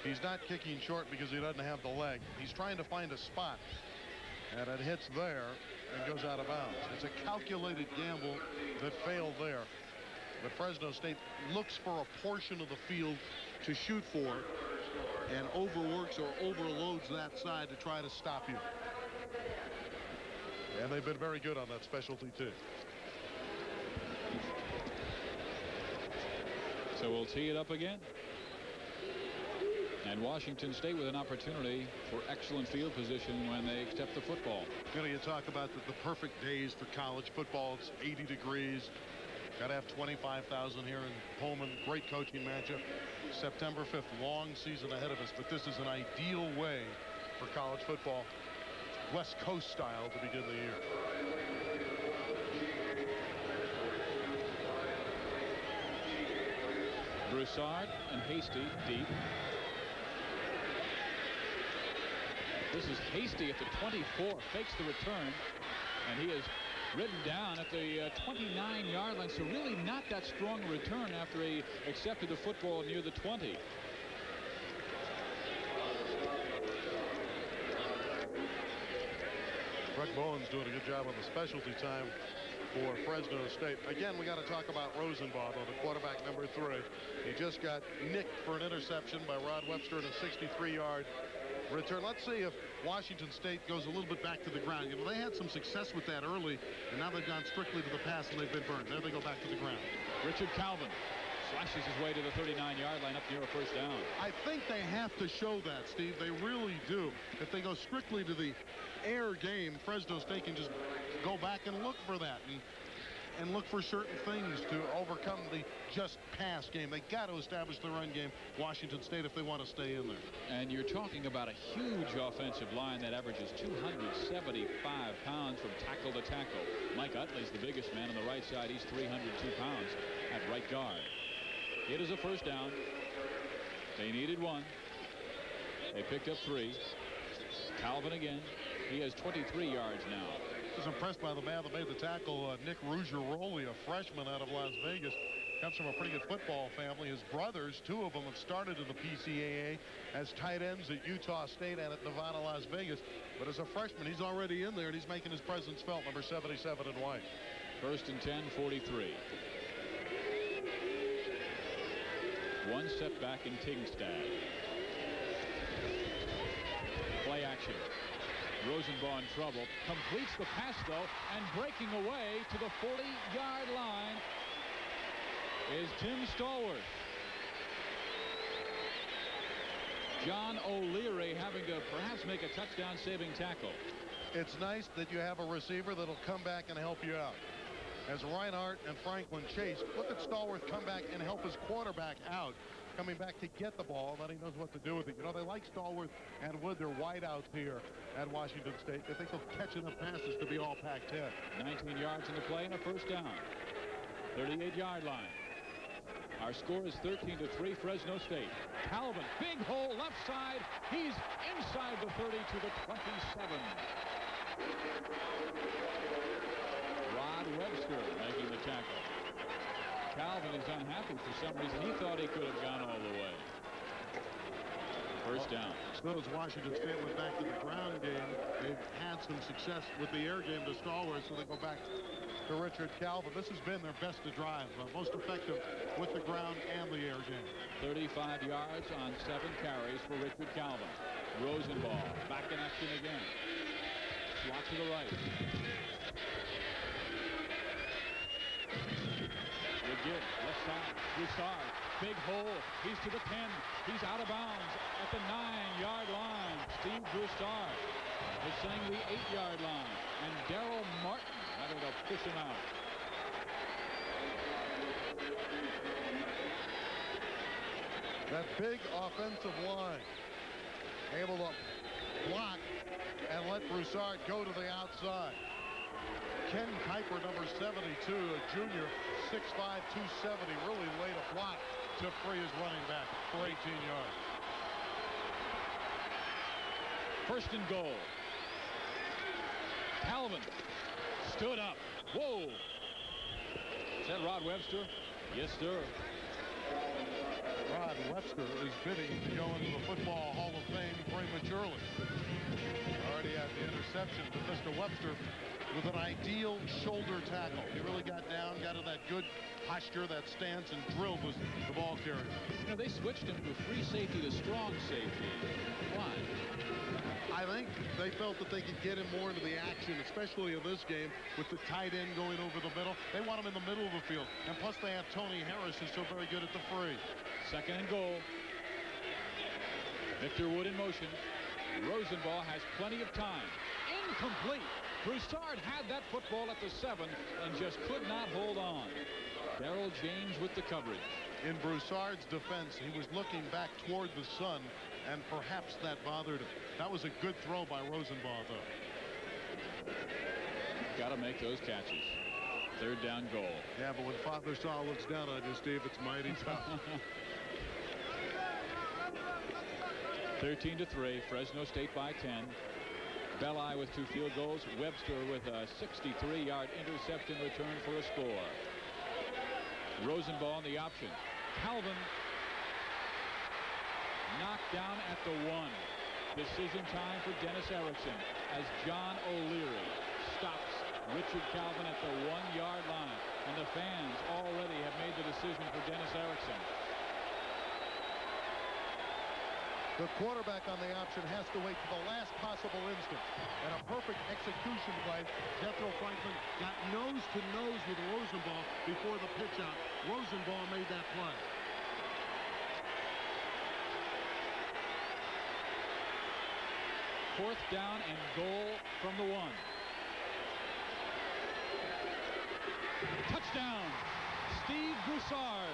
He's not kicking short because he doesn't have the leg. He's trying to find a spot, and it hits there and goes out of bounds. It's a calculated gamble that failed there. But Fresno State looks for a portion of the field to shoot for and overworks or overloads that side to try to stop you. And they've been very good on that specialty too. So we'll tee it up again. And Washington State with an opportunity for excellent field position when they accept the football. You know, you talk about the perfect days for college football. It's 80 degrees. Got to have 25,000 here in Pullman. Great coaching matchup. September 5th, long season ahead of us, but this is an ideal way for college football, West Coast style, to begin the year. Broussard and Hasty deep. This is Hasty at the 24, fakes the return, and he is ridden down at the 29-yard line. So really not that strong a return after he accepted the football near the 20. Greg Bowen's doing a good job on the specialty time for Fresno State. Again, we got to talk about Rosenbaum, the quarterback number 3. He just got nicked for an interception by Rod Webster in a 63-yard return. Let's see if Washington State goes a little bit back to the ground. You know, they had some success with that early, and now they've gone strictly to the pass and they've been burned. There they go back to the ground. Richard Calvin slashes his way to the 39-yard line up near a first down. I think they have to show that, Steve. They really do. If they go strictly to the air game, Fresno State can just go back and look for that and look for certain things to overcome the just pass game. They got to establish the run game, Washington State, if they want to stay in there. And you're talking about a huge offensive line that averages 275 pounds from tackle to tackle. Mike Utley's the biggest man on the right side. He's 302 pounds at right guard. It is a first down. They needed 1. They picked up 3. Calvin again. He has 23 yards now. I was impressed by the man that made the tackle, Nick Ruggiero, a freshman out of Las Vegas. Comes from a pretty good football family. His brothers, 2 of them, have started in the PCAA as tight ends at Utah State and at Nevada, Las Vegas. But as a freshman, he's already in there, and he's making his presence felt, number 77 in white. First and 10, 43. One setback in Tingstad. Play action. Rosenbaum in trouble. Completes the pass, though, and breaking away to the 40-yard line is Tim Stallworth. John O'Leary having to perhaps make a touchdown-saving tackle. It's nice that you have a receiver that'll come back and help you out. As Reinhardt and Franklin chase, look at Stallworth come back and help his quarterback out, coming back to get the ball, and then he knows what to do with it. You know, they like Stallworth and Wood. They're wideouts here at Washington State. They think they'll catch enough passes to be all Pac-10. 19 yards in the play and a first down. 38-yard line. Our score is 13-3 Fresno State. Calvin, big hole left side. He's inside the 30 to the 27. Rod Webster making the tackle. Calvin is unhappy for some reason. He thought he could have gone all the way. First down. So as Washington State went back to the ground game, they've had some success with the air game to Stallworth, so they go back to Richard Calvin. This has been their best to drive, most effective with the ground and the air game. 35 yards on 7 carries for Richard Calvin. Rosenbaum back in action again. Slot to the right. Again, left side. Broussard, big hole. He's to the 10. He's out of bounds at the 9-yard line. Steve Broussard is saying the 8-yard line. And Darryl Martin having to push him out. That big offensive line able to block and let Broussard go to the outside. Ken Kuiper, number 72, a junior, 6'5", 270, really laid a block to free his running back for 18 yards. First and goal. Calvin stood up. Whoa. Is that Rod Webster? Yes, sir. Rod Webster is bidding to go into the Football Hall of Fame prematurely. Already had the interception, but Mr. Webster with an ideal shoulder tackle. He really got down, got in that good posture, that stance, and drilled the ball carrier. You know, they switched him from free safety to strong safety. Why? I think they felt that they could get him more into the action, especially in this game with the tight end going over the middle. They want him in the middle of the field. And plus they have Tony Harris, who's so very good at the free. Second and goal. Victor Wood in motion. Rosenball has plenty of time. Incomplete. Broussard had that football at the 7 and just could not hold on. Darrell James with the coverage. In Broussard's defense, he was looking back toward the sun, and perhaps that bothered him. That was a good throw by Rosenball, though. Got to make those catches. Third down goal. Yeah, but when Father Saul looks down on you, Steve, it's mighty tough. 13-3, Fresno State by 10. Belli with 2 field goals. Webster with a 63-yard interception return for a score. Rosenball in the option. Calvin knocked down at the 1. Decision time for Dennis Erickson as John O'Leary stops Richard Calvin at the 1-yard line. And the fans already have made the decision for Dennis Erickson. The quarterback on the option has to wait to the last possible instant. And a perfect execution play. Jethro Franklin got nose to nose with Rosenball before the pitch out. Rosenball made that play. Fourth down and goal from the 1. Touchdown, Steve Broussard.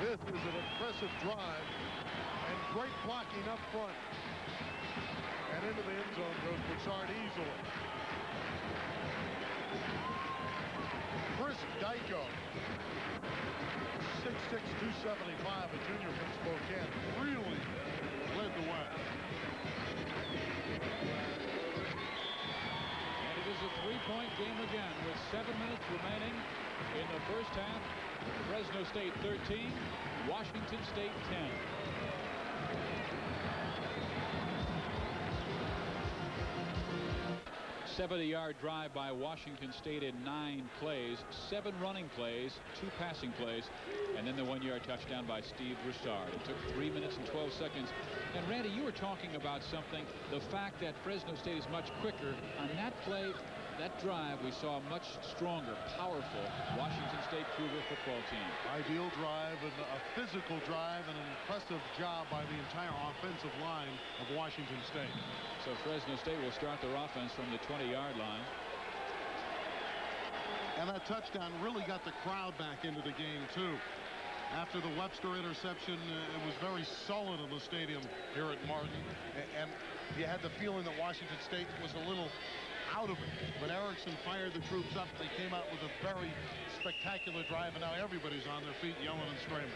This is an impressive drive and great blocking up front. And into the end zone goes Broussard easily. Chris Dyko, 6'6", 275, a junior from Spokane, really led the way. And it is a 3-point game again with 7 minutes remaining in the first half. Fresno State 13, Washington State 10. 70-yard drive by Washington State in 9 plays, 7 running plays, 2 passing plays, and then the 1-yard touchdown by Steve Broussard. It took 3 minutes and 12 seconds. And Randy, you were talking about something, the fact that Fresno State is much quicker. On that play, that drive, we saw a much stronger, powerful Washington State Cougar football team. Ideal drive and a physical drive and an impressive job by the entire offensive line of Washington State. So Fresno State will start their offense from the 20-yard line. And that touchdown really got the crowd back into the game, too. After the Webster interception, it was very sullen in the stadium here at Martin. And you had the feeling that Washington State was a little out of it. When Erickson fired the troops up, they came out with a very spectacular drive, and now everybody's on their feet yelling and screaming.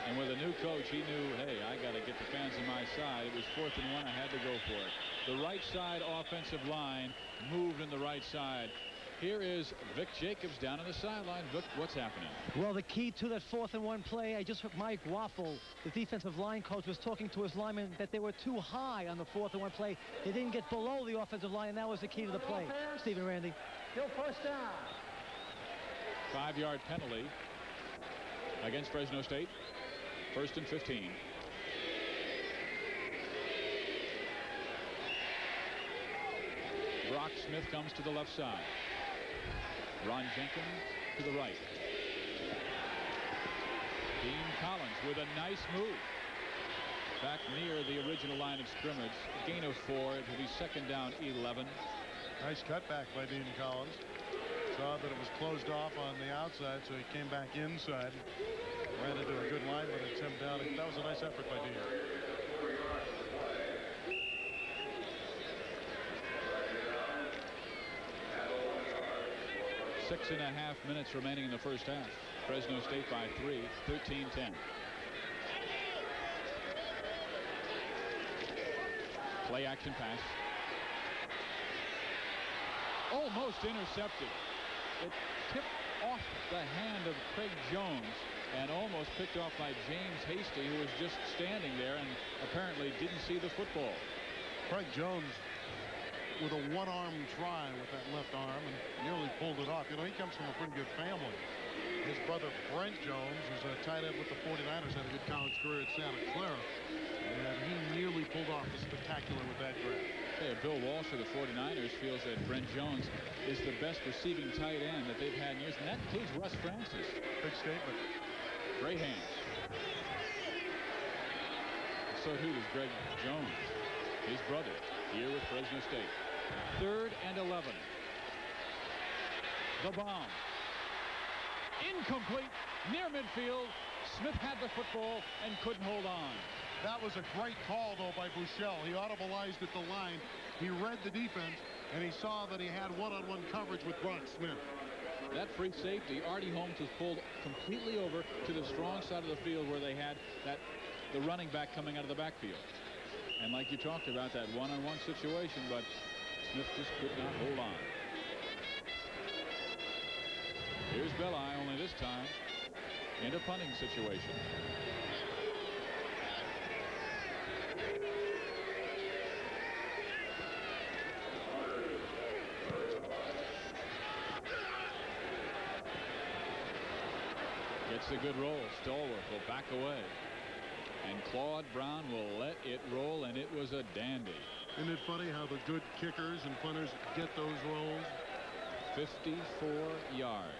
And with a new coach, he knew, hey, I got to get the fans on my side. It was 4th and 1. I had to go for it. The right side offensive line moved in the right side. Here is Vic Jacobs down on the sideline. Vic, what's happening? Well, the key to that 4th and 1 play, I just heard Mike Waffle, the defensive line coach, was talking to his linemen that they were too high on the 4th and 1 play. They didn't get below the offensive line, and that was the key to the play. Stephen Randy. Still first down. 5-yard penalty against Fresno State. 1st and 15. Brock Smith comes to the left side. Ron Jenkins to the right. Dean Collins with a nice move. back near the original line of scrimmage. Gain of 4. It will be second down 11. Nice cutback by Dean Collins. Saw that it was closed off on the outside, so he came back inside. Ran into a good lineman and Tim Downing. That was a nice effort by Dean. 6.5 minutes remaining in the first half. Fresno State by 3, 13-10. Play action pass. Almost intercepted. It tipped off the hand of Craig Jones and almost picked off by James Hasty, who was just standing there and apparently didn't see the football. Craig Jones with a one-arm try with that left arm and nearly pulled it off. You know, he comes from a pretty good family. His brother Brent Jones is a tight end with the 49ers, had a good college career at Santa Clara, and he nearly pulled off the spectacular with that grab. Hey, Bill Walsh of the 49ers feels that Brent Jones is the best receiving tight end that they've had in years, and that includes Russ Francis. Big statement. Great hands. So too does Greg Jones, his brother, here with Fresno State. 3rd and 11. The bomb. Incomplete. Near midfield. Smith had the football and couldn't hold on. That was a great call, though, by Buechele. He audibilized at the line. He read the defense, and he saw that he had one-on-one coverage with Brock Smith. That free safety, Artie Holmes, was pulled completely over to the strong side of the field where they had the running back coming out of the backfield. And like you talked about, that one-on-one situation, but Smith just could not hold on. Here's Belli, only this time in a punting situation. Gets a good roll. Stallworth will back away. And Claude Brown will let it roll, and it was a dandy. Isn't it funny how the good kickers and punters get those rolls? 54 yards.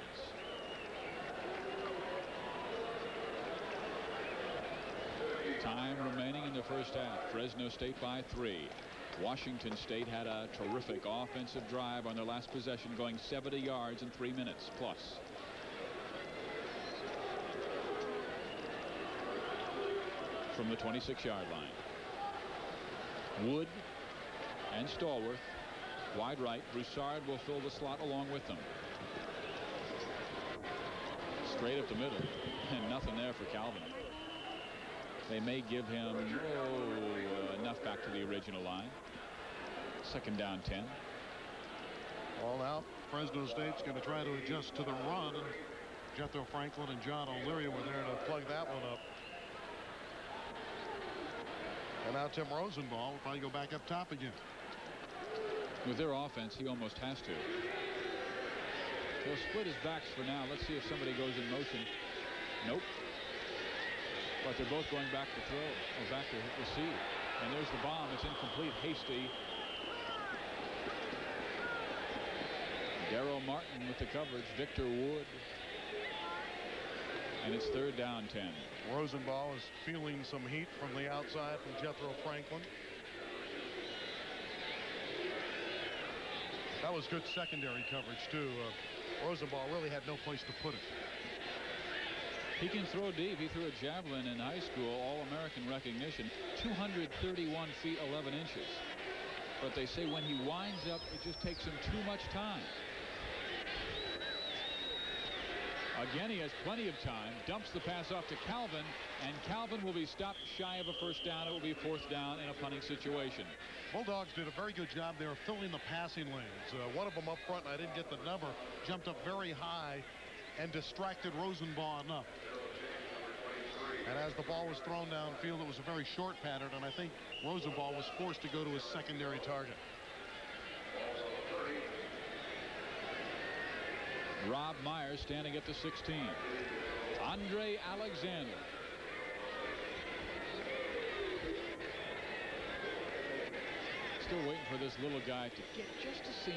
Time remaining in the first half. Fresno State by 3. Washington State had a terrific offensive drive on their last possession, going 70 yards in 3 minutes plus. From the 26-yard line. Wood and Stallworth wide right. Broussard will fill the slot along with them. Straight up the middle, and nothing there for Calvin. They may give him enough back to the original line. Second down 10. All out. Fresno State's going to try to adjust to the run. And Jethro Franklin and John O'Leary were there to plug that one up. And now Tim Rosenball will probably go back up top again. With their offense, he almost has to. He'll split his backs for now. Let's see if somebody goes in motion. Nope. But they're both going back to throw, or back to receive. And there's the bomb. It's incomplete. Hasty. Darrell Martin with the coverage. Victor Wood. And it's 3rd down 10. Rosenball is feeling some heat from the outside from Jethro Franklin. That was good secondary coverage, too. Rosenball really had no place to put it. He can throw deep. He threw a javelin in high school, All-American recognition, 231 feet 11 inches. But they say when he winds up, it just takes him too much time. Again, he has plenty of time. Dumps the pass off to Calvin, and Calvin will be stopped shy of a first down. It will be 4th down in a punting situation. Bulldogs did a very good job there filling the passing lanes. One of them up front, and I didn't get the number, jumped up very high and distracted Rosenball enough. And as the ball was thrown downfield, it was a very short pattern, and I think Rosenball was forced to go to his secondary target. Rob Myers standing at the 16. Andre Alexander. Still waiting for this little guy to get just a seam.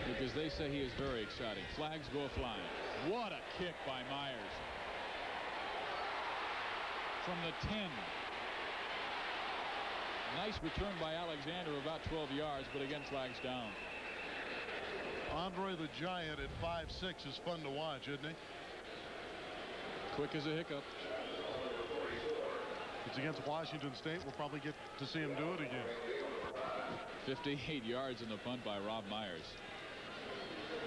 Because they say he is very exciting. Flags go flying. What a kick by Myers. from the 10. Nice return by Alexander, about 12 yards, but again flags down. Andre the Giant at 5'6" is fun to watch, isn't he? Quick as a hiccup. It's against Washington State. We'll probably get to see him do it again. 58 yards in the punt by Rob Myers.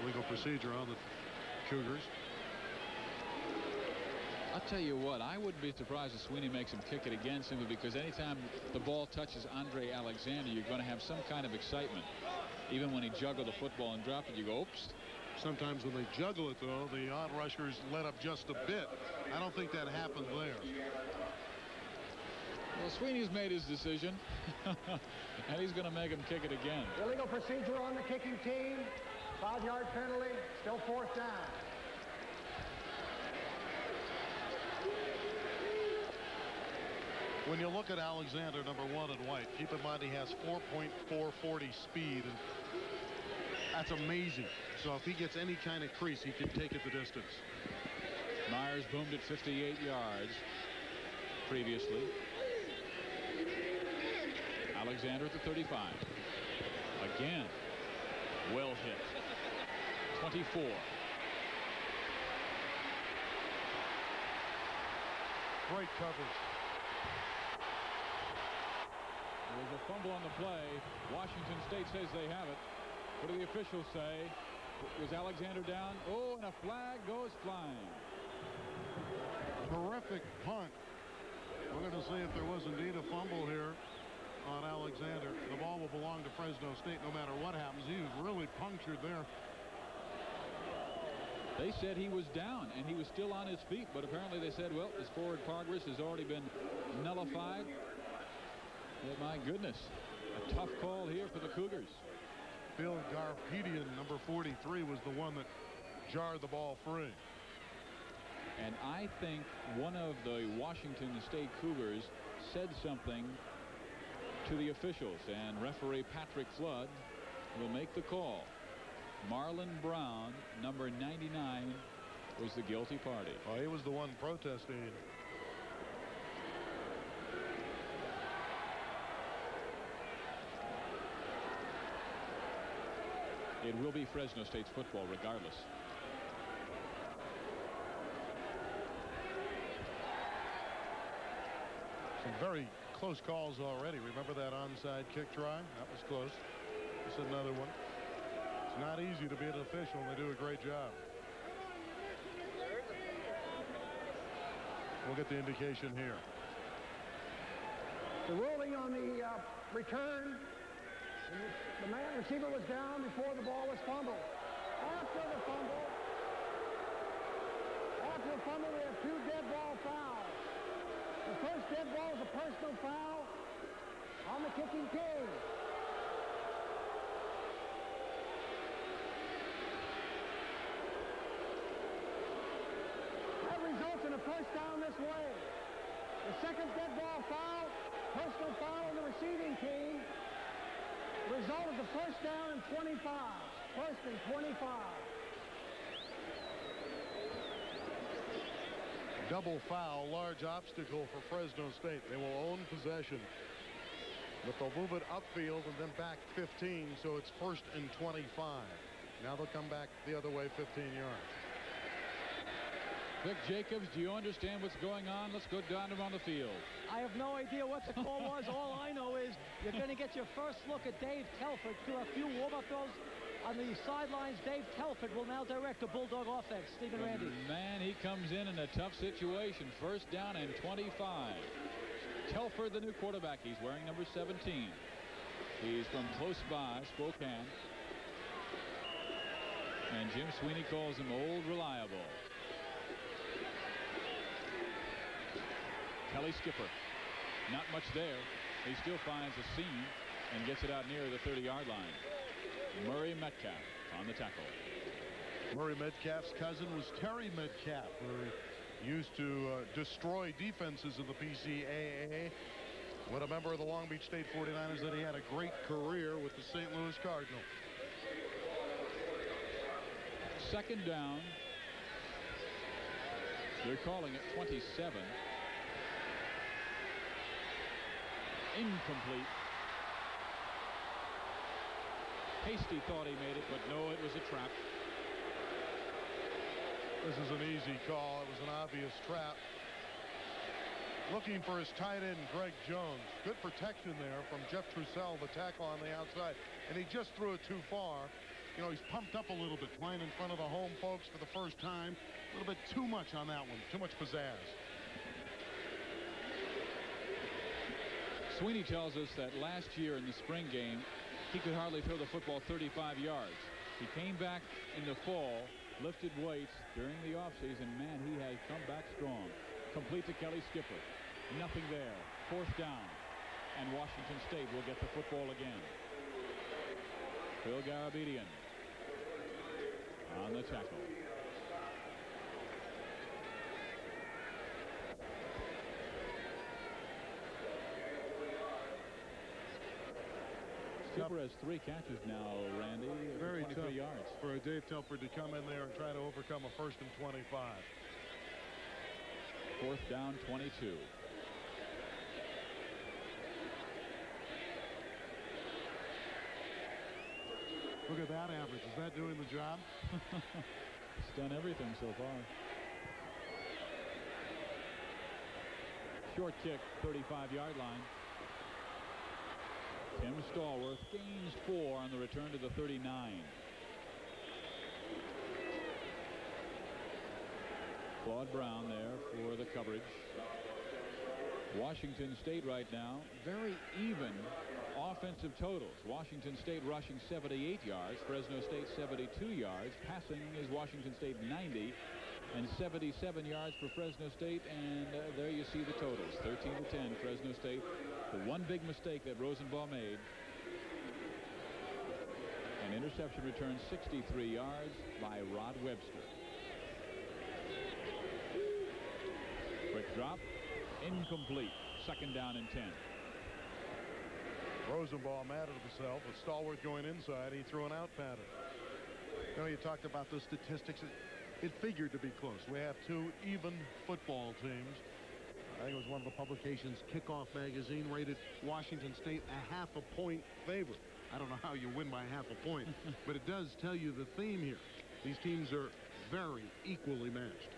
Legal procedure on the Cougars. I'll tell you what, I wouldn't be surprised if Sweeney makes him kick it again, simply because anytime the ball touches Andre Alexander, you're going to have some kind of excitement. Even when he juggled the football and dropped it, you go, oops. Sometimes when they juggle it, though, the odd rushers let up just a bit. I don't think that happened there. Well, Sweeney's made his decision, and he's going to make him kick it again. Illegal procedure on the kicking team. 5-yard penalty. Still 4th down. When you look at Alexander, number 1 in white, keep in mind he has 4.440 speed, and that's amazing. So if he gets any kind of crease, he can take it the distance. Myers boomed at 58 yards previously. Alexander at the 35. Again. Well hit. 24. Great coverage. There's a fumble on the play. Washington State says they have it. What do the officials say? Was Alexander down? Oh, and a flag goes flying. Terrific punt. We're going to see if there was indeed a fumble here on Alexander. The ball will belong to Fresno State no matter what happens. He was really punctured there. They said he was down and he was still on his feet, but apparently they said, well, his forward progress has already been nullified. Well, my goodness, a tough call here for the Cougars. Bill Garpedian, number 43, was the one that jarred the ball free. And I think one of the Washington State Cougars said something to the officials, and referee Patrick Flood will make the call. Marlon Brown, number 99, was the guilty party. Oh, he was the one protesting. It will be Fresno State's football regardless. Some very close calls already. Remember that onside kick try? That was close. This is another one. It's not easy to be an official, and they do a great job. We'll get the indication here. The ruling on the return. The receiver was down before the ball was fumbled. After the fumble, we have 2 dead ball fouls. The first dead ball is a personal foul on the kicking team. That results in a first down this way. The second dead ball foul, personal foul on the receiving team. The result is a first down and 25. First and 25. Double foul, large obstacle for Fresno State. They will own possession, but they'll move it upfield and then back 15, so it's first and 25. Now they'll come back the other way 15 yards. Vic Jacobs, do you understand what's going on? Let's go down on the field. I have no idea what the call was. All I know is you're going to get your first look at Dave Telford. Do a few warm-up throws on the sidelines. Dave Telford will now direct the Bulldog offense. Stephen Randy. Man, he comes in a tough situation. First down and 25. Telford, the new quarterback. He's wearing number 17. He's from close by Spokane. And Jim Sweeney calls him Old Reliable. Kelly Skipper, not much there. He still finds a seam and gets it out near the 30-yard line. Murray Metcalf on the tackle. Murray Metcalf's cousin was Terry Metcalf, who used to destroy defenses in the PCAA. When a member of the Long Beach State 49ers, that he had a great career with the St. Louis Cardinals. Second down. They're calling it 27. Incomplete. Hasty thought he made it, but no, it was a trap. This is an easy call. It was an obvious trap. Looking for his tight end, Greg Jones. Good protection there from Jeff Trussell, the tackle on the outside. And he just threw it too far. You know, he's pumped up a little bit, playing in front of the home folks for the first time. A little bit too much on that one. Too much pizzazz. Sweeney tells us that last year in the spring game, he could hardly throw the football 35 yards. He came back in the fall, lifted weights during the offseason. Man, he has come back strong. Complete to Kelly Skipper. Nothing there. 4th down. And Washington State will get the football again. Phil Garabedian on the tackle. Skipper has 3 catches now, Randy. Very 23 tough yards. for Dave Telford to come in there and try to overcome a 1st and 25. 4th down, 22. Look at that average. Is that doing the job? It's done everything so far. Short kick, 35-yard line. Tim Stallworth gains 4 on the return to the 39. Claude Brown there for the coverage. Washington State right now very even offensive totals. Washington State rushing 78 yards, Fresno State 72 yards. Passing is Washington State 90 and 77 yards for Fresno State. And there you see the totals. 13-10 Fresno State. The one big mistake that Rosenball made. An interception return 63 yards by Rod Webster. Quick drop. Incomplete. 2nd down and 10. Rosenball mad at himself with Stallworth going inside. He threw an out pattern. You know, you talked about the statistics. It figured to be close. We have 2 even football teams. I think it was one of the publications, Kickoff Magazine, rated Washington State a ½ point favorite. I don't know how you win by ½ point, but it does tell you the theme here. These teams are very equally matched.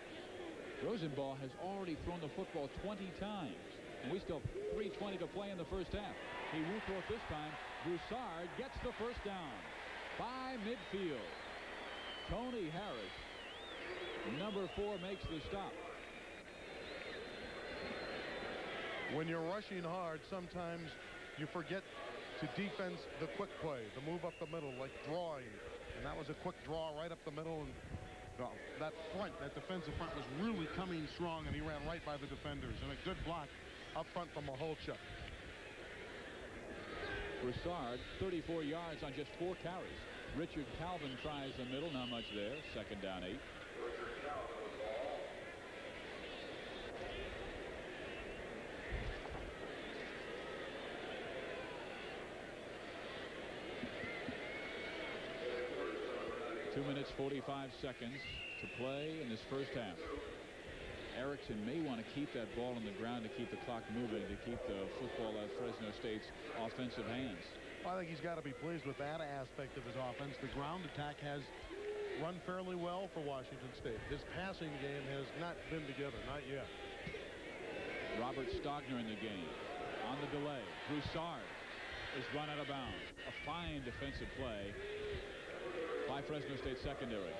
Rosenball has already thrown the football 20 times, and we still have 3:20 to play in the first half. He won't throw it this time. Broussard gets the 1st down by midfield. Tony Harris, number 4, makes the stop. When you're rushing hard, sometimes you forget to defense the quick play, the move up the middle, like drawing. And that was a quick draw right up the middle. And that front, that defensive front was really coming strong, and he ran right by the defenders. And a good block up front from Maholchuk. Broussard, 34 yards on just 4 carries. Richard Calvin tries the middle, not much there. 2nd down 8. Two minutes, 45 seconds to play in this first half. Erickson may want to keep that ball on the ground to keep the clock moving, to keep the football at Fresno State's offensive hands. I think he's got to be pleased with that aspect of his offense. The ground attack has run fairly well for Washington State. His passing game has not been together, not yet. Robert Stogner in the game. On the delay, Broussard is run out of bounds. A fine defensive play by Fresno State secondary.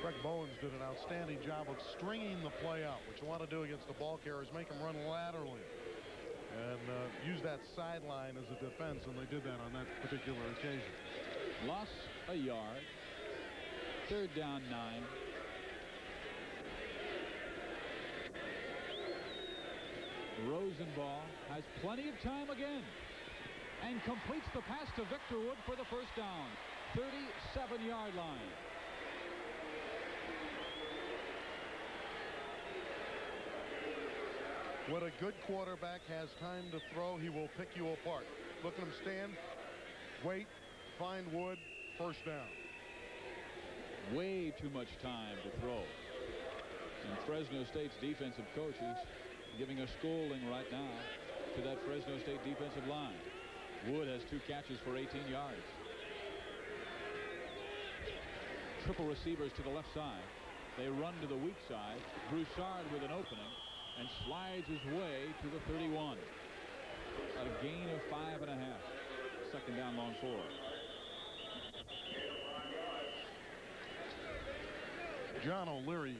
Greg Bowens did an outstanding job of stringing the play out. What you want to do against the ball carriers, make them run laterally and use that sideline as a defense, and they did that on that particular occasion. Loss a yard. 3rd down 9. Rosenball has plenty of time again and completes the pass to Victor Wood for the 1st down. 37-yard line. When a good quarterback has time to throw, he will pick you apart. Look at him stand, wait, find Wood, 1st down. Way too much time to throw. And Fresno State's defensive coach is giving a scolding right now to that Fresno State defensive line. Wood has 2 catches for 18 yards. Triple receivers to the left side. They run to the weak side. Broussard with an opening and slides his way to the 31. At a gain of 5.5. Second down, long 4. John O'Leary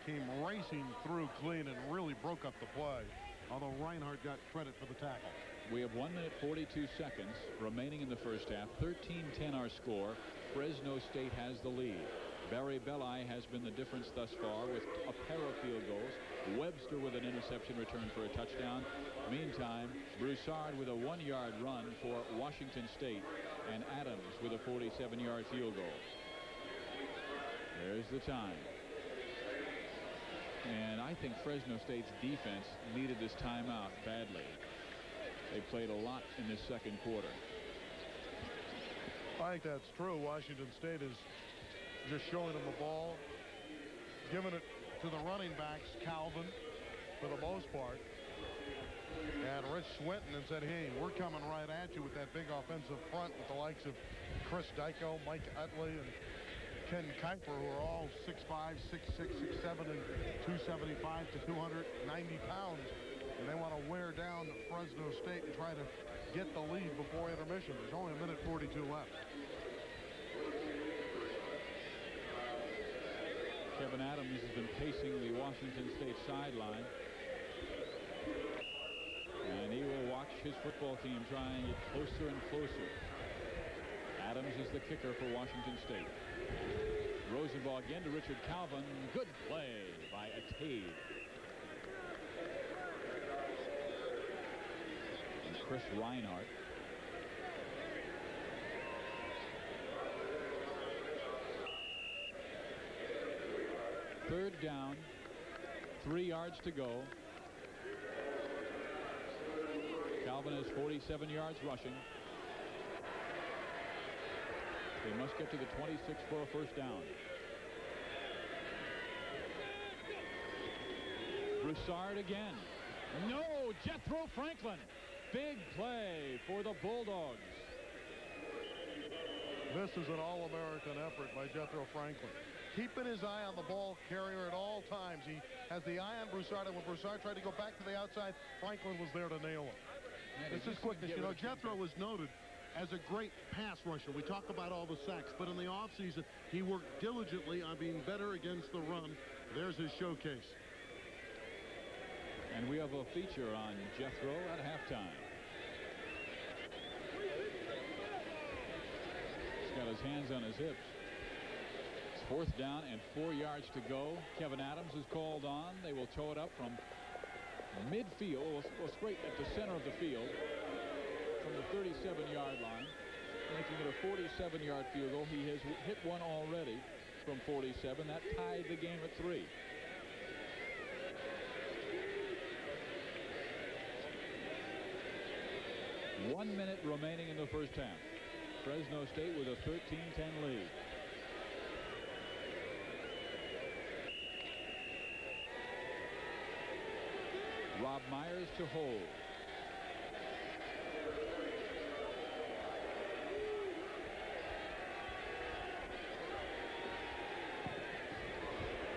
came racing through clean and really broke up the play, although Reinhardt got credit for the tackle. We have 1 minute 42 seconds remaining in the first half. 13-10 our score. Fresno State has the lead. Barry Belli has been the difference thus far with a pair of field goals. Webster with an interception return for a touchdown. Meantime, Broussard with a 1-yard run for Washington State, and Adams with a 47-yard field goal. There's the time. And I think Fresno State's defense needed this timeout badly. They played a lot in this second quarter. I think that's true. Washington State is just showing them the ball, giving it to the running backs, Calvin, for the most part. And Rich Swinton and said, hey, we're coming right at you with that big offensive front with the likes of Chris Dyko, Mike Utley, and Ken Kuiper, who are all 6'5", 6'6", 6'7", and 275 to 290 pounds. And they want to wear down Fresno State and try to get the lead before intermission. There's only 1 minute 42 left. Kevin Adams has been pacing the Washington State sideline. And he will watch his football team try and get closer and closer. Adams is the kicker for Washington State. Rosenball again to Richard Calvin. Good play by Atade. And Chris Reinhardt. Third down, 3 yards to go. Calvin has 47 yards rushing. They must get to the 26 for a first down. Broussard again. No, Jethro Franklin. Big play for the Bulldogs. This is an all-American effort by Jethro Franklin. Keeping his eye on the ball carrier at all times. He has the eye on Broussard, and when Broussard tried to go back to the outside, Franklin was there to nail him. This is quickness. You know, Jethro was noted as a great pass rusher. We talk about all the sacks, but in the offseason, he worked diligently on being better against the run. There's his showcase. And we have a feature on Jethro at halftime. He's got his hands on his hips. It's 4th down and 4 yards to go. Kevin Adams is called on. They will tow it up from midfield, well, straight at the center of the field from the 37-yard line, making it a 47-yard field goal. He has hit one already from 47. That tied the game at 3. One minute remaining in the first half. Fresno State with a 13-10 lead. Rob Myers to hold.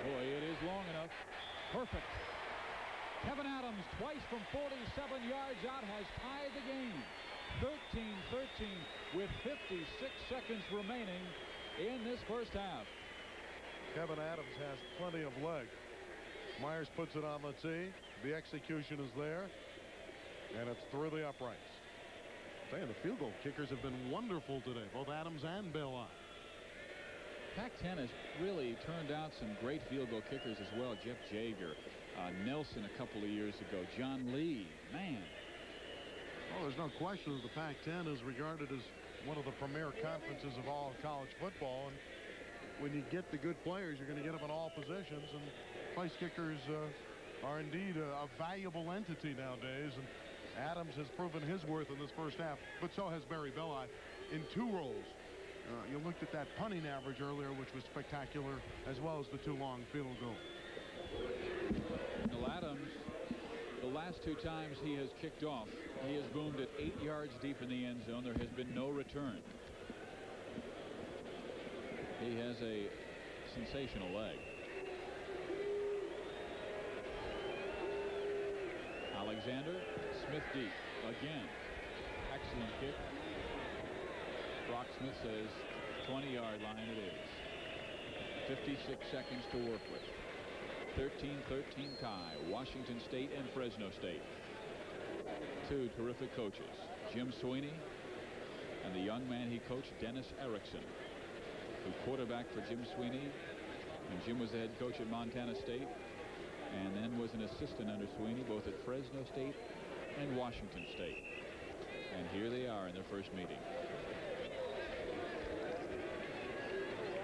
Boy, it is long enough. Perfect. Kevin Adams, twice from 47 yards out, has tied the game. 13-13 with 56 seconds remaining in this first half. Kevin Adams has plenty of leg. Myers puts it on the tee. The execution is there, and it's through the uprights. Man, the field goal kickers have been wonderful today, both Adams and Belli. Pac-10 has really turned out some great field goal kickers as well. Jeff Jager, Nelson a couple of years ago, John Lee, man. Well, there's no question that the Pac-10 is regarded as one of the premier conferences of all college football, and when you get the good players, you're going to get them in all positions, and place kickers are indeed a valuable entity nowadays, and Adams has proven his worth in this first half, but so has Barry Belli in 2 roles. You looked at that punting average earlier, which was spectacular, as well as the 2 long field goals. Well, Adams, the last 2 times he has kicked off, he has boomed it 8 yards deep in the end zone. There has been no return. He has a sensational leg. Alexander, Smith deep again. Excellent kick. Brock Smith says 20-yard line it is. 56 seconds to work with. 13-13 tie. Washington State and Fresno State. 2 terrific coaches. Jim Sweeney and the young man he coached, Dennis Erickson, who quarterbacked for Jim Sweeney. And Jim was the head coach at Montana State and then was an assistant under Sweeney both at Fresno State and Washington State. And here they are in their first meeting.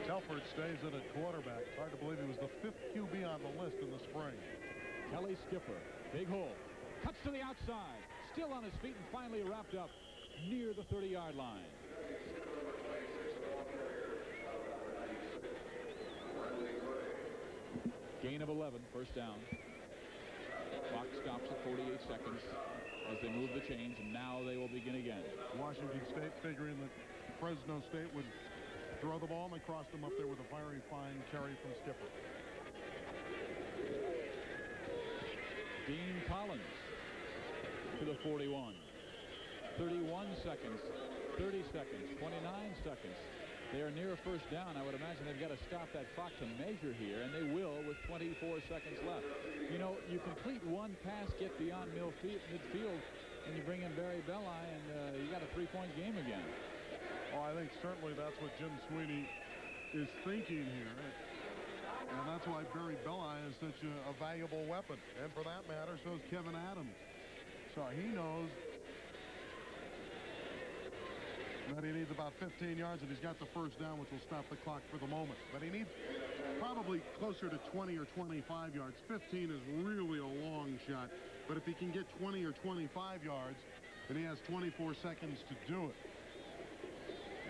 Telford stays in at quarterback. It's hard to believe he was the 5th QB on the list in the spring. Kelly Skipper, big hole, cuts to the outside, still on his feet and finally wrapped up near the 30-yard line. Gain of 11, first down. Clock stops at 48 seconds as they move the chains, and now they will begin again. Washington State figuring that Fresno State would throw the ball, and they crossed him up there with a very fine carry from Skipper. Dean Collins to the 41. 31 seconds, 30 seconds, 29 seconds. They are near a first down. I would imagine they've got to stop that clock to measure here, and they will with 24 seconds left. You know, you complete one pass, get beyond midfield, and you bring in Barry Belli, and you got a 3-point game again. Oh, I think certainly that's what Jim Sweeney is thinking here. And that's why Barry Belli is such a valuable weapon. And for that matter, so is Kevin Adams. So he knows that he needs about 15 yards, and he's got the first down, which will stop the clock for the moment. But he needs probably closer to 20 or 25 yards. 15 is really a long shot. But if he can get 20 or 25 yards, then he has 24 seconds to do it.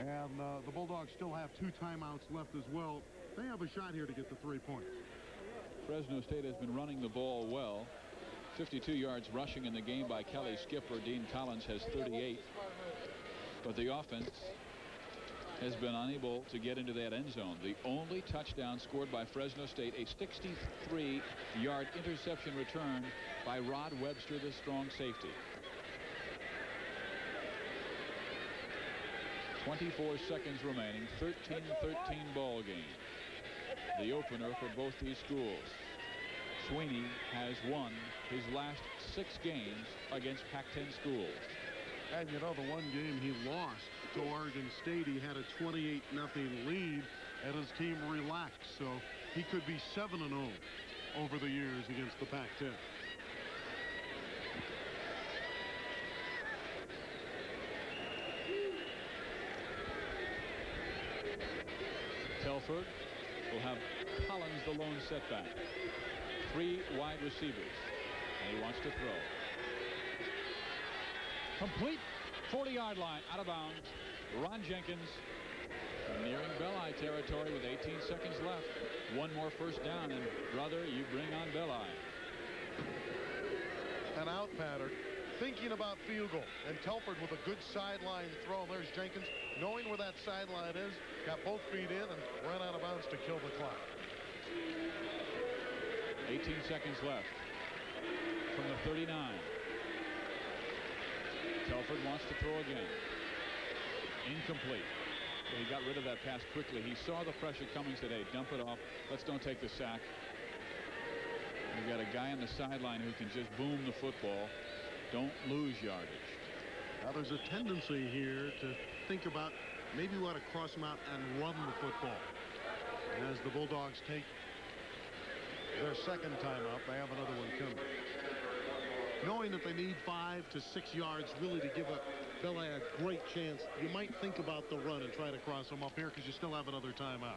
And the Bulldogs still have 2 timeouts left as well. They have a shot here to get the 3 points. Fresno State has been running the ball well. 52 yards rushing in the game by Kelly Skipper. Dean Collins has 38. But the offense has been unable to get into that end zone. The only touchdown scored by Fresno State, a 63-yard interception return by Rod Webster, the strong safety. 24 seconds remaining, 13-13 ball game. The opener for both these schools. Sweeney has won his last 6 games against Pac-10 schools. And you know, the one game he lost to Oregon State, he had a 28-0 lead, and his team relaxed. So he could be 7-0 over the years against the Pac-10. Telford will have Collins the lone setback. 3 wide receivers, and he wants to throw. Complete 40-yard line, out of bounds. Ron Jenkins nearing Belli territory with 18 seconds left. One more first down, and brother, you bring on Belli. An out pattern, thinking about field goal, and Telford with a good sideline throw. There's Jenkins, knowing where that sideline is, got both feet in and ran out of bounds to kill the clock. 18 seconds left from the 39. Telford wants to throw again. Incomplete. He got rid of that pass quickly. He saw the pressure coming, said, hey, dump it off. Let's don't take the sack. You've got a guy on the sideline who can just boom the football. Don't lose yardage. Now there's a tendency here to think about maybe we ought to cross him out and run the football. And as the Bulldogs take their second time out, they have another one coming. Knowing that they need 5 to 6 yards really to give Belli a great chance, you might think about the run and try to cross them up here because you still have another timeout.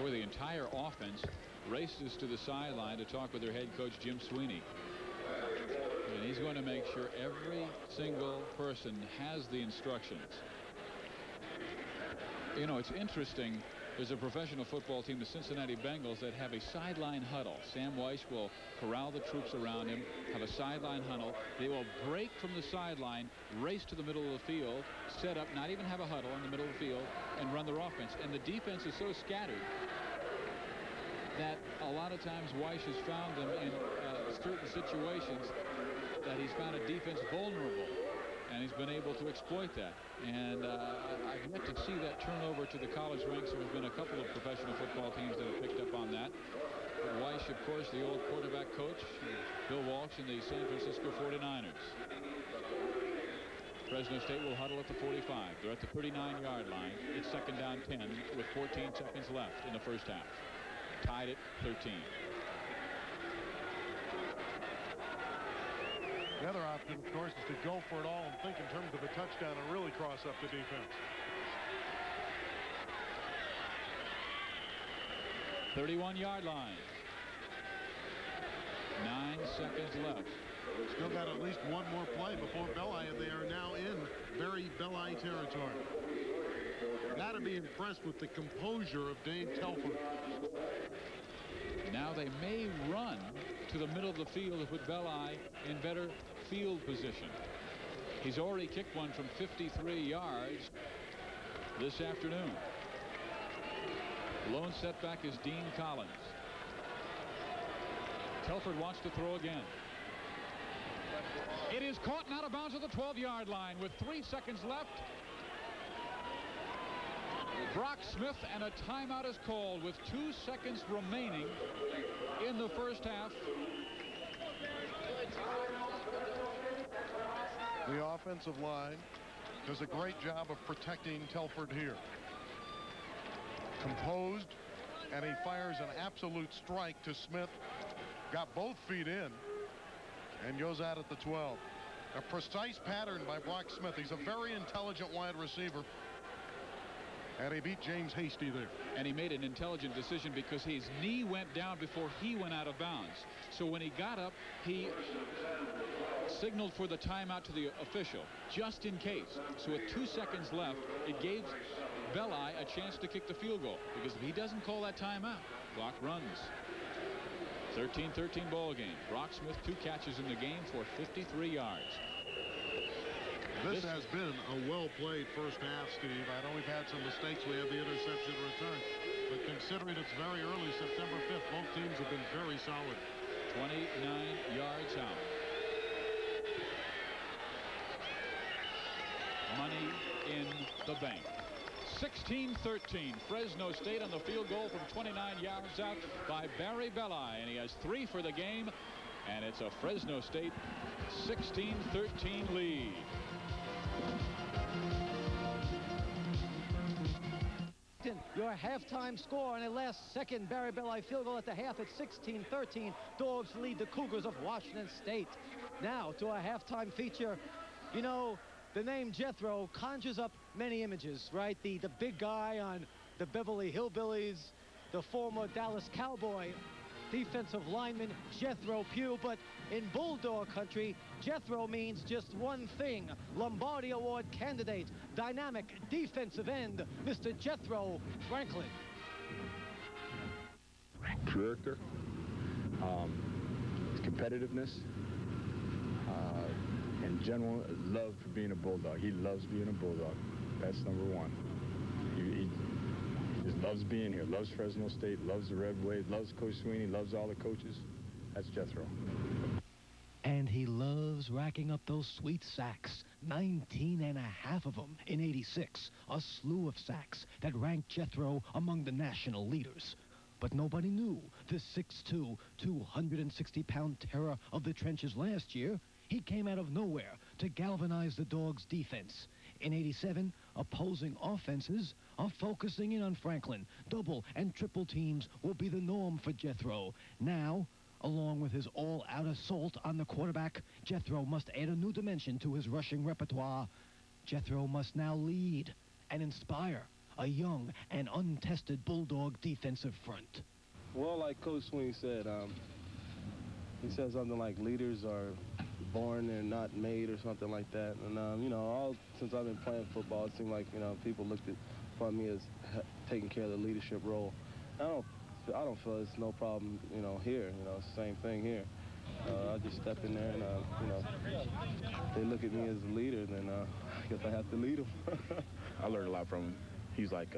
Boy, the entire offense races to the sideline to talk with their head coach, Jim Sweeney. And he's going to make sure every single person has the instructions. You know, it's interesting There's a professional football team, the Cincinnati Bengals, that have a sideline huddle. Sam Weiss will corral the troops around him, have a sideline huddle. They will break from the sideline, race to the middle of the field, set up, not even have a huddle in the middle of the field, and run their offense. And the defense is so scattered that a lot of times Weiss has found them in certain situations that he's found a defense vulnerable, and he's been able to exploit that. And I've yet to see that turn over to the college ranks. There's been a couple of professional football teams that have picked up on that. But Weiss, of course, the old quarterback coach, Bill Walsh in the San Francisco 49ers. Fresno State will huddle at the 45. They're at the 39-yard line. It's second down 10 with 14 seconds left in the first half. Tied at 13. The other option, of course, is to go for it all and think in terms of a touchdown and really cross up the defense. 31-yard line. 9 seconds left. Still got at least one more play before Belli, and they are now in very Belli territory. Got to be impressed with the composure of Dave Telford. Now they may run to the middle of the field to put Belli in better field position. He's already kicked one from 53 yards this afternoon. Lone setback is Dean Collins. Telford wants to throw again. It is caught and out of bounds at the 12-yard line with 3 seconds left. Brock Smith, and a timeout is called with 2 seconds remaining in the first half. The offensive line does a great job of protecting Telford here. Composed, and he fires an absolute strike to Smith. Got both feet in and goes out at the 12. A precise pattern by Brock Smith. He's a very intelligent wide receiver. And he beat James Hasty there. And he made an intelligent decision because his knee went down before he went out of bounds. So when he got up, he signaled for the timeout to the official, just in case. So with 2 seconds left, it gave Belli a chance to kick the field goal. Because if he doesn't call that timeout, clock runs. 13-13 ball game. Brock Smith 2 catches in the game for 53 yards. This has been a well-played first half, Steve. I know we've had some mistakes. We have the interception return. But considering it's very early, September 5th, both teams have been very solid. 29 yards out. Money in the bank. 16-13. Fresno State on the field goal from 29 yards out by Barry Belli. And he has 3 for the game. And it's a Fresno State 16-13 lead. Your halftime score on a last-second Barry Belli field goal at the half at 16-13. Dogs lead the Cougars of Washington State. Now to our halftime feature. You know, the name Jethro conjures up many images, right? The big guy on the Beverly Hillbillies, the former Dallas Cowboy defensive lineman Jethro Pugh. But in Bulldog country, Jethro means just one thing: Lombardi Award candidate, dynamic defensive end, Mr. Jethro Franklin. Character, competitiveness, and general love for being a Bulldog. He loves being a Bulldog. That's number one. He just loves being here, loves Fresno State, loves the Red Wave, loves Coach Sweeney, loves all the coaches. That's Jethro. And he loves racking up those sweet sacks. 19 and a half of them in '86. A slew of sacks that ranked Jethro among the national leaders. But nobody knew this 6'2", 260-pound terror of the trenches last year. He came out of nowhere to galvanize the Dogs' defense. In '87, opposing offenses are focusing in on Franklin. Double and triple teams will be the norm for Jethro. Now, along with his all-out assault on the quarterback, Jethro must add a new dimension to his rushing repertoire. Jethro must now lead and inspire a young and untested Bulldog defensive front. Well, like Coach Sweeney said, he said something like leaders are born and not made or something like that. And, you know, since I've been playing football, it seemed like, you know, people looked upon me as taking care of the leadership role. I don't feel it's no problem, you know, here. You know, it's the same thing here. I just step in there and, you know, they look at me as a leader, then I guess I have to lead them. I learned a lot from him. He's like,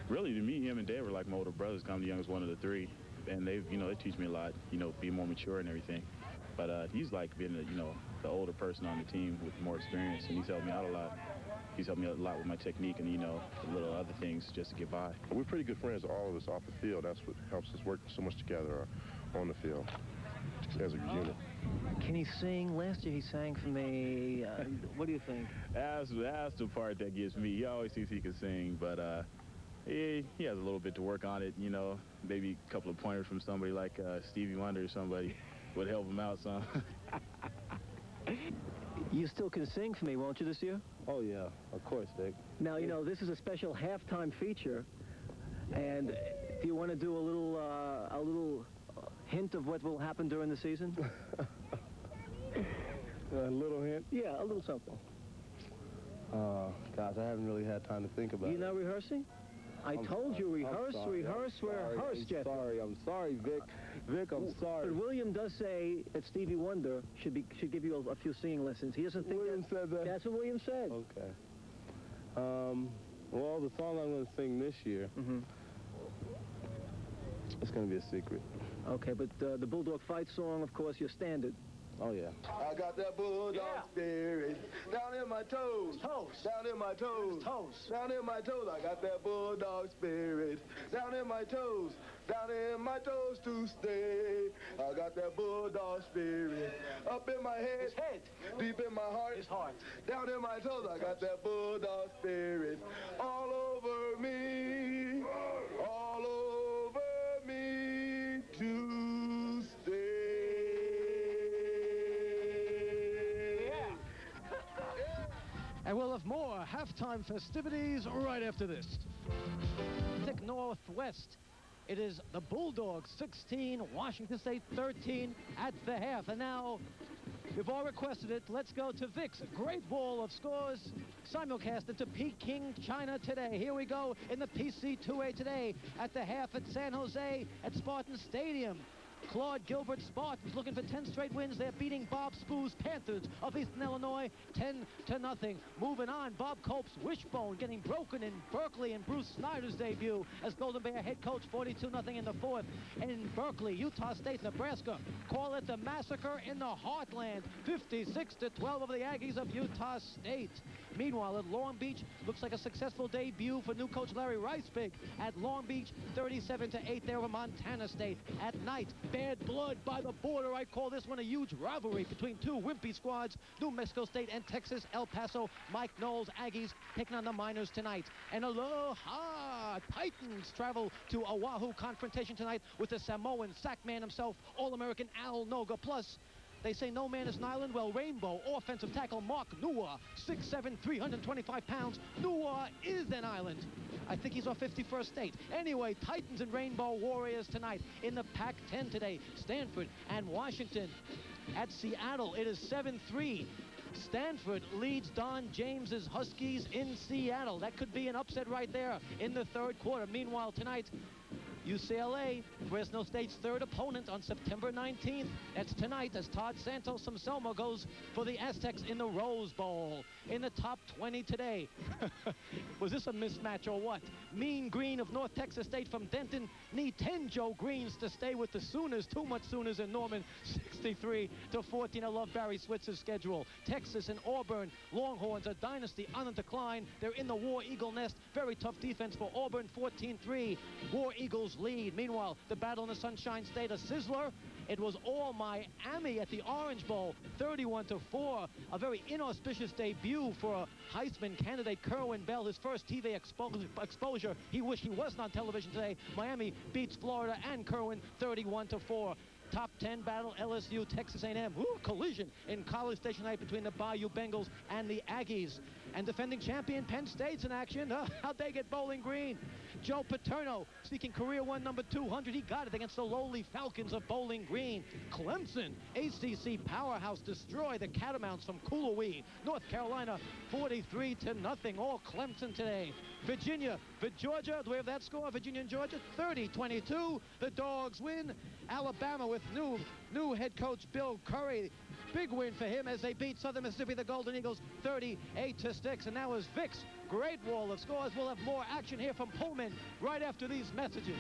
really to me, him and Dave were like my older brothers. I'm the youngest one of the three. And they teach me a lot, you know, being more mature and everything. But he's like being, you know, the older person on the team with more experience, and he's helped me out a lot. He's helped me a lot with my technique and, you know, the little other things just to get by. We're pretty good friends, all of us, off the field. That's what helps us work so much together on the field as a unit. Can he sing? Last year he sang for me. What do you think? That's the part that gets me. He always thinks he can sing, but he has a little bit to work on it, you know. Maybe a couple of pointers from somebody like Stevie Wonder or somebody would help him out some. You still can sing for me, won't you, this year? Oh, yeah, of course, Dick. Now, you know, this is a special halftime feature, and do you want to do a little hint of what will happen during the season? A little hint? Yeah, a little something. Gosh, I haven't really had time to think about it. You're not rehearsing? I told you, rehearse, Jeff. I'm sorry, Vic. Vic, I'm sorry. But William does say that Stevie Wonder should give you a few singing lessons. He doesn't think William said that? That's what William said. Okay. Well, the song I'm going to sing this year, it's going to be a secret. Okay, but the Bulldog Fight song, of course, your standard. Oh, yeah. I got that bulldog spirit down in my toes. Down in my toes. Down in my toes. I got that bulldog spirit down in my toes. Down in my toes to stay. I got that bulldog spirit up in my head. Deep in my heart. His heart. Down in my toes. I got that bulldog spirit all over me. All over me to stay. And we'll have more halftime festivities right after this. Pick Northwest. It is the Bulldogs 16, Washington State 13 at the half. And now, we've all requested it. Let's go to Vic's great wall of scores, simulcast into Peking, China today. Here we go in the PC2A today at the half at San Jose at Spartan Stadium. Claude Gilbert Spartans looking for 10 straight wins. They're beating Bob Spoo's Panthers of Eastern Illinois 10-0. Moving on, Bob Cope's wishbone getting broken in Berkeley in Bruce Snyder's debut as Golden Bear head coach 42-0 in the fourth. And in Berkeley, Utah State, Nebraska call it the massacre in the heartland. 56-12 over the Aggies of Utah State. Meanwhile, at Long Beach, looks like a successful debut for new coach Larry Ricebeck at Long Beach, 37-8 there over Montana State. At night, bad blood by the border. I call this one a huge rivalry between two wimpy squads, New Mexico State and Texas. El Paso, Mike Knowles, Aggies taking on the Miners tonight. And aloha, Titans travel to Oahu confrontation tonight with the Samoan sack man himself, All-American Al Noga. Plus, they say no man is an island. Well, Rainbow offensive tackle Mark Nua, 6'7", 325 pounds. Nua is an island. I think he's our 51st state. Anyway, Titans and Rainbow Warriors tonight in the Pac-10 today. Stanford and Washington at Seattle. It is 7-3. Stanford leads Don James's Huskies in Seattle. That could be an upset right there in the third quarter. Meanwhile, tonight, UCLA, Fresno State's third opponent on September 19th. That's tonight as Todd Santos from Selma goes for the Aztecs in the Rose Bowl. In the top 20 today. Was this a mismatch or what? Mean Green of North Texas State from Denton need 10 Joe Greens to stay with the Sooners. Too much Sooners in Norman, 63-14. I love Barry Switzer's schedule. Texas and Auburn, Longhorns, a dynasty on the decline. They're in the War Eagle nest. Very tough defense for Auburn, 14-3. War Eagles lead. Meanwhile, the battle in the Sunshine State, a sizzler. It was all Miami at the Orange Bowl, 31-4. A very inauspicious debut for Heisman candidate Kerwin Bell, his first TV exposure. He wished he wasn't on television today. Miami beats Florida and Kerwin 31-4. Top 10 battle, LSU, Texas A&M. Ooh, collision in College Station night between the Bayou Bengals and the Aggies. And defending champion Penn State's in action. How'd they get Bowling Green? Joe Paterno, seeking career one, number 200. He got it against the lowly Falcons of Bowling Green. Clemson, ACC powerhouse, destroy the Catamounts from Coolowee. North Carolina, 43-0. All Clemson today. Virginia, Georgia, do we have that score? Virginia and Georgia, 30-22. The Dogs win. Alabama with new head coach Bill Curry. Big win for him as they beat Southern Mississippi, the Golden Eagles, 38-6. And now is Vic's great wall of scores. We'll have more action here from Pullman right after these messages.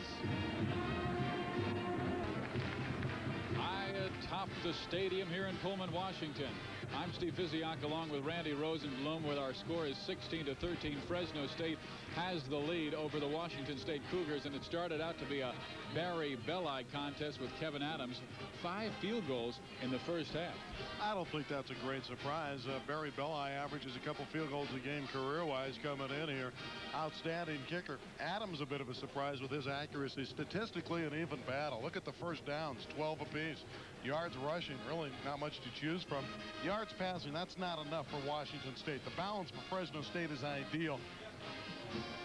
High atop the stadium here in Pullman, Washington. I'm Steve Physiak along with Randy Rosenblum with our score is 16-13. Fresno State has the lead over the Washington State Cougars, and it started out to be a Barry Belli contest with Kevin Adams. 5 field goals in the first half. I don't think that's a great surprise. Barry Belli averages a couple field goals a game career-wise coming in here. Outstanding kicker. Adams a bit of a surprise with his accuracy. Statistically an even battle. Look at the first downs, 12 apiece. Yards rushing, really not much to choose from. Yards passing, that's not enough for Washington State. The balance for Fresno State is ideal.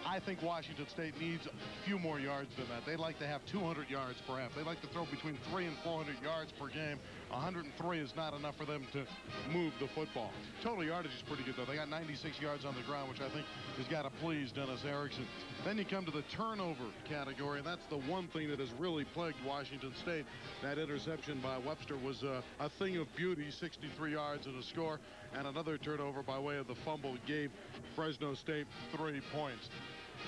I think Washington State needs a few more yards than that. They'd like to have 200 yards per half. They like to throw between 300 and 400 yards per game. 103 is not enough for them to move the football. Total yardage is pretty good, though. They got 96 yards on the ground, which I think has got to please Dennis Erickson. Then you come to the turnover category, and that's the one thing that has really plagued Washington State. That interception by Webster was a thing of beauty, 63 yards and a score, and another turnover by way of the fumble gave Fresno State 3 points.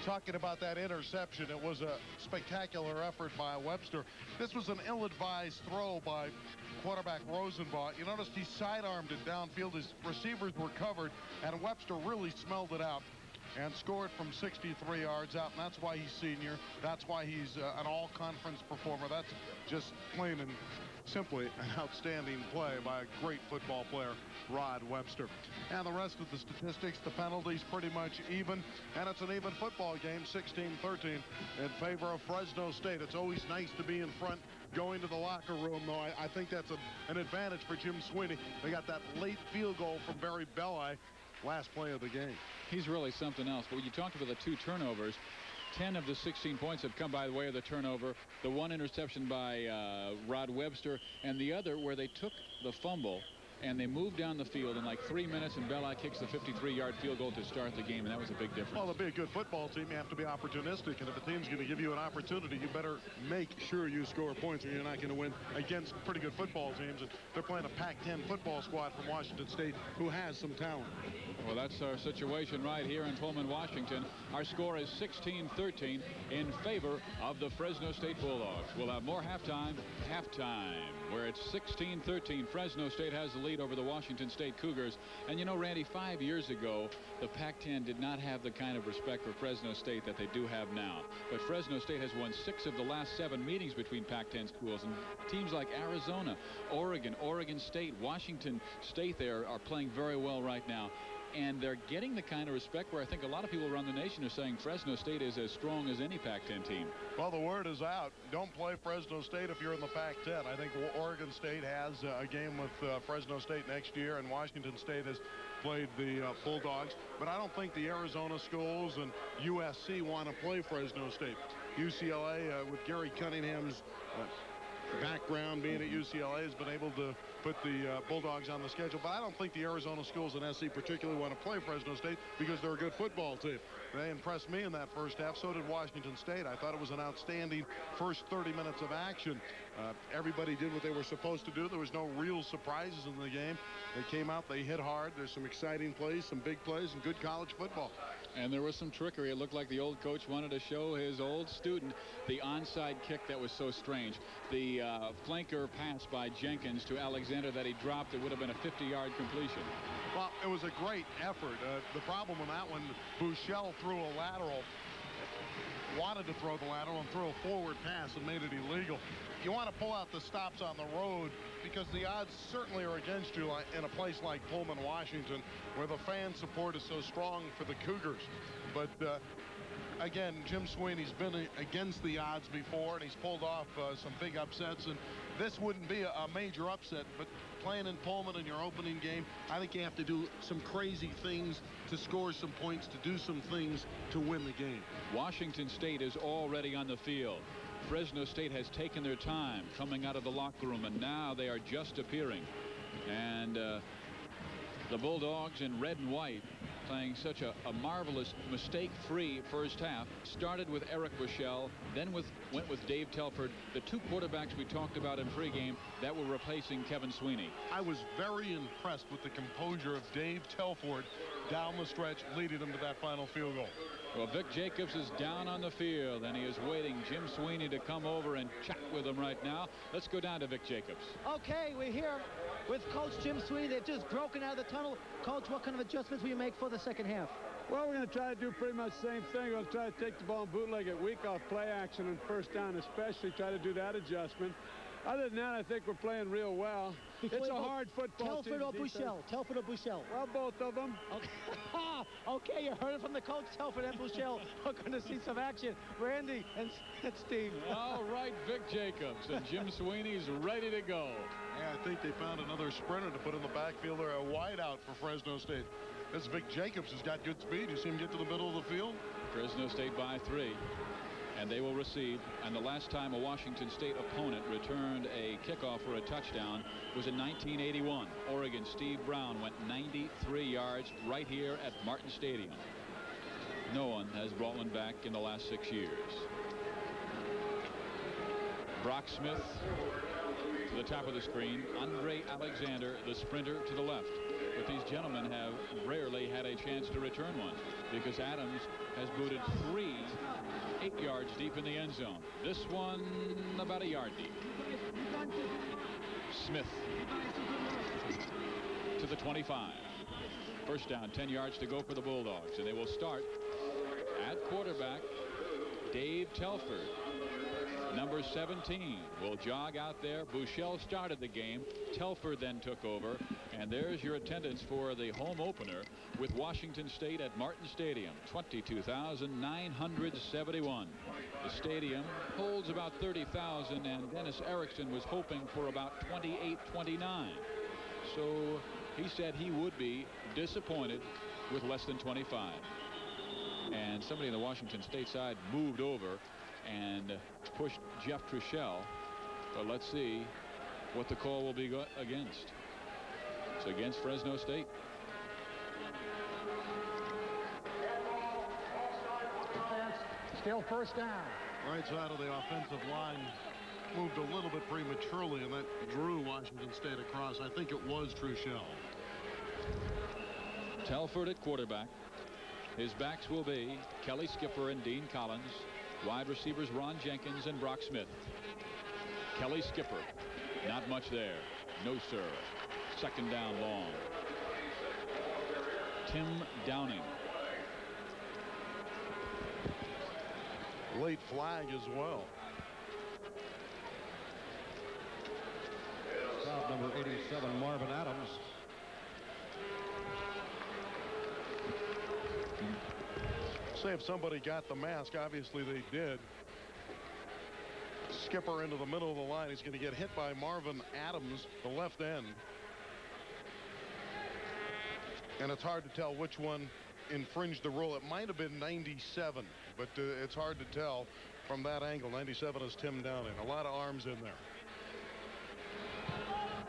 Talking about that interception, it was a spectacular effort by Webster. This was an ill-advised throw by quarterback Rosenbaugh. You noticed he sidearmed it downfield. His receivers were covered, and Webster really smelled it out and scored from 63 yards out, and that's why he's senior. That's why he's an all-conference performer. That's just plain and simply an outstanding play by a great football player, Rod Webster. And the rest of the statistics, the penalties pretty much even, and it's an even football game, 16-13 in favor of Fresno State. It's always nice to be in front going to the locker room, though. I think that's an advantage for Jim Sweeney. They got that late field goal from Barry Belli, last play of the game. He's really something else. But when you talked about the 2 turnovers, 10 of the 16 points have come by the way of the turnover. The 1 interception by Rod Webster, and the other where they took the fumble and they moved down the field in like 3 minutes, and Belli kicks the 53-yard field goal to start the game, and that was a big difference. Well, to be a good football team, you have to be opportunistic, and if a team's going to give you an opportunity, you better make sure you score points, or you're not going to win against pretty good football teams. And they're playing a Pac-10 football squad from Washington State who has some talent. Well, that's our situation right here in Pullman, Washington. Our score is 16-13 in favor of the Fresno State Bulldogs. We'll have more halftime, where it's 16-13. Fresno State has the lead over the Washington State Cougars. And you know, Randy, 5 years ago, the Pac-10 did not have the kind of respect for Fresno State that they do have now. But Fresno State has won 6 of the last 7 meetings between Pac-10 schools, and teams like Arizona, Oregon State, Washington State there are playing very well right now. And they're getting the kind of respect where I think a lot of people around the nation are saying Fresno State is as strong as any Pac-10 team. Well, the word is out. Don't play Fresno State if you're in the Pac-10. I think Oregon State has a game with Fresno State next year, and Washington State has played the Bulldogs. But I don't think the Arizona schools and USC want to play Fresno State. UCLA, with Gary Cunningham's background being at UCLA, has been able to put the Bulldogs on the schedule. But I don't think the Arizona schools and SC particularly want to play Fresno State because they're a good football team. They impressed me in that first half. So did Washington State. I thought it was an outstanding first 30 minutes of action. Everybody did what they were supposed to do. There was no real surprises in the game. They came out, they hit hard. There's some exciting plays, some big plays, and good college football. And there was some trickery. It looked like the old coach wanted to show his old student the onside kick that was so strange. The flanker pass by Jenkins to Alexander that he dropped, it would have been a 50-yard completion. Well, it was a great effort. The problem with that one, Buechele threw a lateral, wanted to throw the lateral and threw a forward pass and made it illegal. You want to pull out the stops on the road because the odds certainly are against you in a place like Pullman, Washington, where the fan support is so strong for the Cougars. But again, Jim Sweeney's been against the odds before, and he's pulled off some big upsets. And this wouldn't be a major upset, but playing in Pullman in your opening game, I think you have to do some crazy things to score some points, to do some things to win the game. Washington State is already on the field. Fresno State has taken their time coming out of the locker room, and now they are just appearing. And the Bulldogs in red and white, playing such a marvelous mistake-free first half, started with Eric Bushell, then went with Dave Telford, the two quarterbacks we talked about in pregame that were replacing Kevin Sweeney. I was very impressed with the composure of Dave Telford down the stretch, leading them to that final field goal. Well, Vic Jacobs is down on the field, and he is waiting Jim Sweeney to come over and chat with him right now. Let's go down to Vic Jacobs. Okay, we're here with Coach Jim Sweeney. They've just broken out of the tunnel. Coach, what kind of adjustments will you make for the second half? Well, we're going to try to do pretty much the same thing. We're going to try to take the ball and bootleg it weak off play action and first down especially. Try to do that adjustment. Other than that, I think we're playing real well. It's a hard football team. Telford or Bushell? Telford or Bushell? Well, both of them. Okay. Okay, you heard it from the coach. Telford and Bushell are going to see some action. Randy and Steve. All right, Vic Jacobs and Jim Sweeney's ready to go. Yeah, I think they found another sprinter to put in the backfield there, a wideout for Fresno State. This Vic Jacobs has got good speed. You see him get to the middle of the field? Fresno State by 3. And they will receive. And the last time a Washington State opponent returned a kickoff for a touchdown was in 1981. Oregon Steve Brown went 93 yards right here at Martin Stadium. No one has brought one back in the last 6 years. Brock Smith to the top of the screen. Andre Alexander, the sprinter, to the left. But these gentlemen have rarely had a chance to return one because Adams has booted 3 8 yards deep in the end zone. This one about a yard deep. Smith to the 25. First down, 10 yards to go for the Bulldogs, and they will start at quarterback. Dave Telford, number 17, will jog out there. Bushell started the game. Telford then took over. And there's your attendance for the home opener with Washington State at Martin Stadium. 22,971. The stadium holds about 30,000, and Dennis Erickson was hoping for about 28-29. So he said he would be disappointed with less than 25. And somebody on the Washington State side moved over and pushed Jeff Trushell. But let's see what the call will be against. It's against Fresno State. Still first down. Right side of the offensive line moved a little bit prematurely, and that drew Washington State across. I think it was Trushell. Telford at quarterback. His backs will be Kelly Skipper and Dean Collins. Wide receivers Ron Jenkins and Brock Smith. Kelly Skipper, not much there. No, sir. Second down long. Tim Downing. Late flag as well. Stop number 87, Marvin Adams. Say if somebody got the mask, obviously they did. Skipper into the middle of the line. He's going to get hit by Marvin Adams, the left end. And it's hard to tell which one infringed the rule. It might have been 97, but it's hard to tell from that angle. 97 is Tim Downing. A lot of arms in there.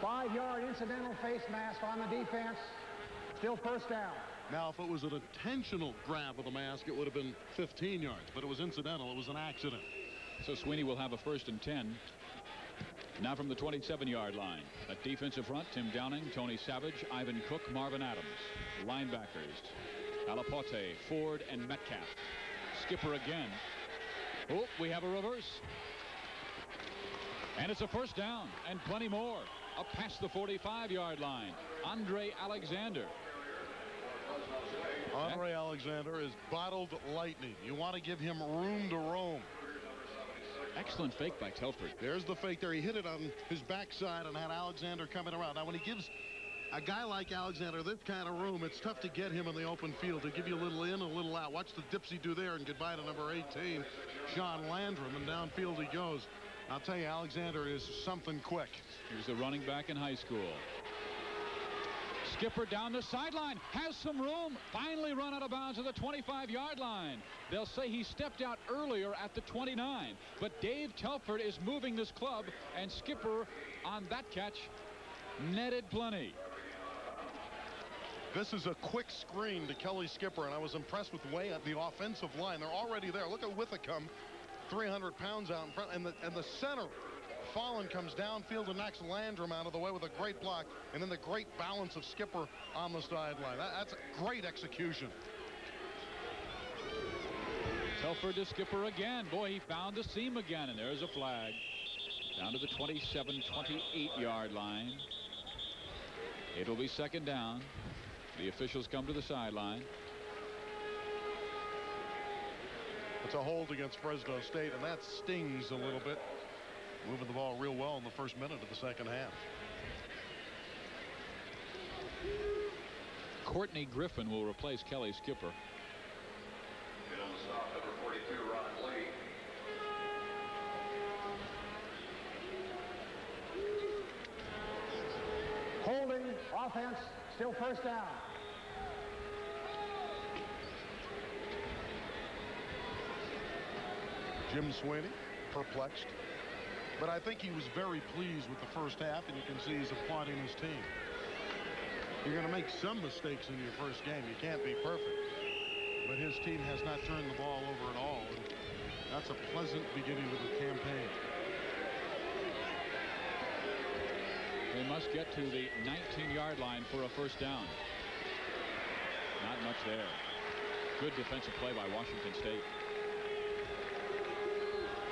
5-yard incidental face mask on the defense. Still first down. Now, if it was an intentional grab of the mask, it would have been 15 yards, but it was incidental. It was an accident. So Sweeney will have a 1st and 10. Now from the 27-yard line. At defensive front, Tim Downing, Tony Savage, Ivan Cook, Marvin Adams. Linebackers, Alapote, Ford, and Metcalf. Skipper again. Oh, we have a reverse. And it's a first down and plenty more. Up past the 45-yard line. Andre Alexander. Andre Alexander is bottled lightning. You want to give him room to roam. Excellent fake by Telford. There's the fake there. He hit it on his backside and had Alexander coming around. Now, when he gives a guy like Alexander this kind of room, it's tough to get him in the open field. To give you a little in, a little out. Watch the dips he do there, and goodbye to number 18, Sean Landrum, and downfield he goes. I'll tell you, Alexander is something quick. He was a running back in high school. Skipper down the sideline, has some room, finally run out of bounds at the 25-yard line. They'll say he stepped out earlier at the 29, but Dave Telford is moving this club, and Skipper on that catch netted plenty. This is a quick screen to Kelly Skipper, and I was impressed with the way at the offensive line. They're already there. Look at Withicum, 300 pounds out in front, and the center. Fallon comes downfield and knocks Landrum out of the way with a great block, and then the great balance of Skipper on the sideline. That's a great execution. Telford to Skipper again. Boy, he found the seam again, and there's a flag. Down to the 27, 28-yard line. It'll be second down. The officials come to the sideline. It's a hold against Fresno State, and that stings a little bit. Moving the ball real well in the first minute of the second half. Courtney Griffin will replace Kelly Skipper. And on the stop, number 42, Ron Lee. Holding, offense, still first down. Jim Sweeney, perplexed. But I think he was very pleased with the first half, and you can see he's applauding his team. You're going to make some mistakes in your first game. You can't be perfect. But his team has not turned the ball over at all. And that's a pleasant beginning to the campaign. They must get to the 19-yard line for a first down. Not much there. Good defensive play by Washington State.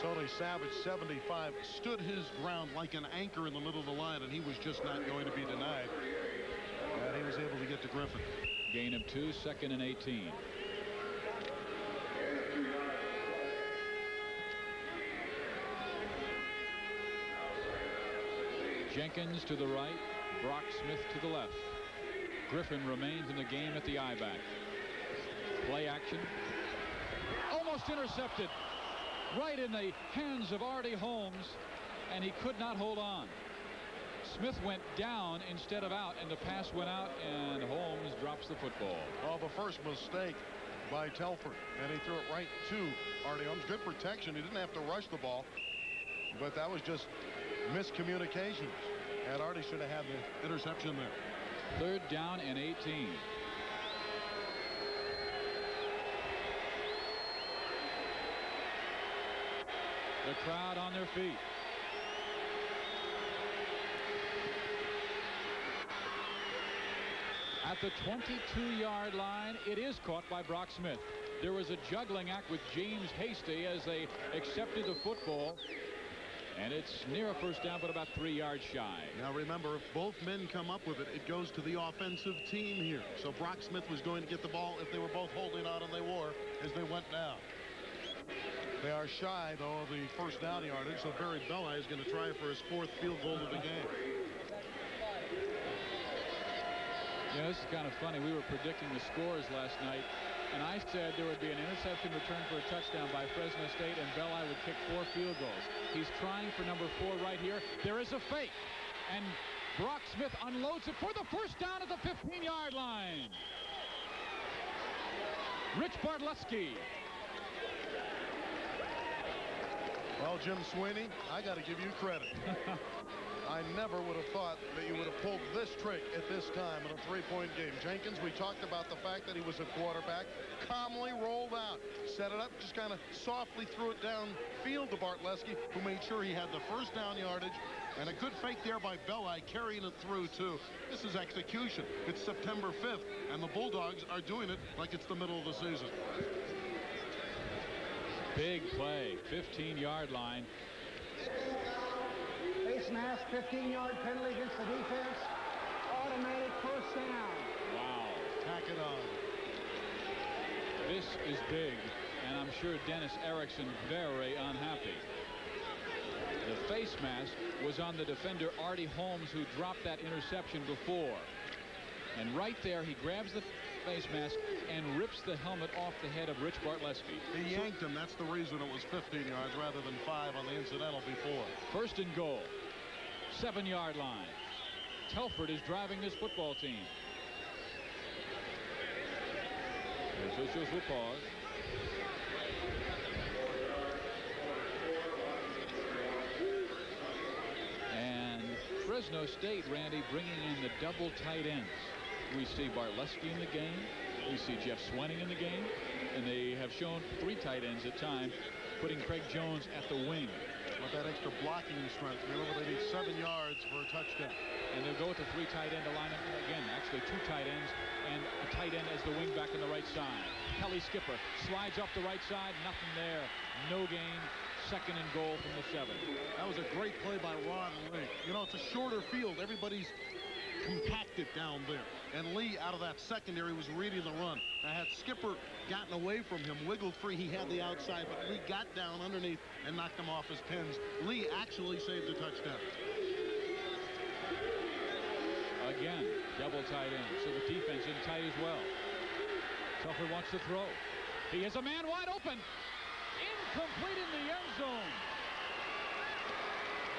Tony Savage, 75, stood his ground like an anchor in the middle of the line, and he was just not going to be denied. And he was able to get to Griffin. Gain of 2, second and 18. Jenkins to the right, Brock Smith to the left. Griffin remains in the game at the I-back. Play action. Almost intercepted. Right in the hands of Artie Holmes, and he could not hold on. Smith went down instead of out, and the pass went out, and Holmes drops the football. Well, the first mistake by Telford, and he threw it right to Artie Holmes. Good protection. He didn't have to rush the ball, but that was just miscommunications, and Artie should have had the interception there. Third down and 18. The crowd on their feet. At the 22-yard line, it is caught by Brock Smith. There was a juggling act with James Hasty as they accepted the football. And it's near a first down, but about 3 yards shy. Now remember, if both men come up with it, it goes to the offensive team here. So Brock Smith was going to get the ball if they were both holding on, and they were, as they went down. They are shy, though, of the first down yardage, so Barry Belli is going to try for his 4th field goal of the game. Yeah, this is kind of funny. We were predicting the scores last night, and I said there would be an interception return for a touchdown by Fresno State, and Belli would kick 4 field goals. He's trying for number 4 right here. There is a fake, and Brock Smith unloads it for the first down at the 15-yard line. Rich Bartlesky. Well, Jim Sweeney, I got to give you credit. I never would have thought that you would have pulled this trick at this time in a 3-point game. Jenkins, we talked about the fact that he was a quarterback, calmly rolled out, set it up, just kind of softly threw it downfield to Bartlesky, who made sure he had the first down yardage, and a good fake there by Belli, carrying it through, too. This is execution. It's September 5th, and the Bulldogs are doing it like it's the middle of the season. Big play, 15-yard line. Face mask, 15-yard penalty against the defense. Automatic first down. Wow. Tack it on. This is big, and I'm sure Dennis Erickson very unhappy. The face mask was on the defender Artie Holmes, who dropped that interception before. And right there, he grabs the face mask and rips the helmet off the head of Rich Bartlesky. He yanked him. That's the reason it was 15 yards rather than 5 on the incidental before. First and goal. 7-yard line. Telford is driving this football team. The officials will pause. And Fresno State, Randy, bringing in the double tight ends. We see Bartlesky in the game. We see Jeff Swenning in the game. And they have shown 3 tight ends at times, putting Craig Jones at the wing. With that extra blocking strength, remember they need 7 yards for a touchdown. And they'll go with the 3 tight end alignment again. Actually 2 tight ends and a tight end as the wing back on the right side. Kelly Skipper slides up the right side. Nothing there. No gain. Second and goal from the 7. That was a great play by Ron Lee. You know, it's a shorter field. Everybody's compacted down there. And Lee, out of that secondary, was reading the run. Now, had Skipper gotten away from him, wiggled free, he had the outside, but Lee got down underneath and knocked him off his pins. Lee actually saved the touchdown. Again, double tight end, so the defense in tight as well. Telford wants to throw. He has a man wide open. Incomplete in the end zone.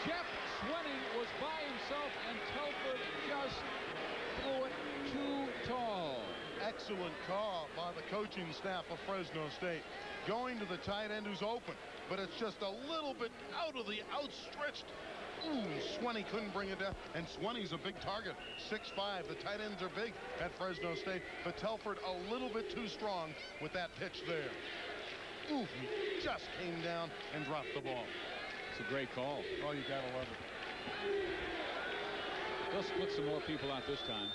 Jeff Swenning was by himself, and Telford just threw it too tall. Excellent call by the coaching staff of Fresno State. Going to the tight end who's open, but it's just a little bit out of the outstretched. Ooh, Swenning couldn't bring it down, and Swenning's a big target, 6'5". The tight ends are big at Fresno State, but Telford a little bit too strong with that pitch there. Ooh, he just came down and dropped the ball. It's a great call. Oh, you gotta love it. They'll split some more people out this time.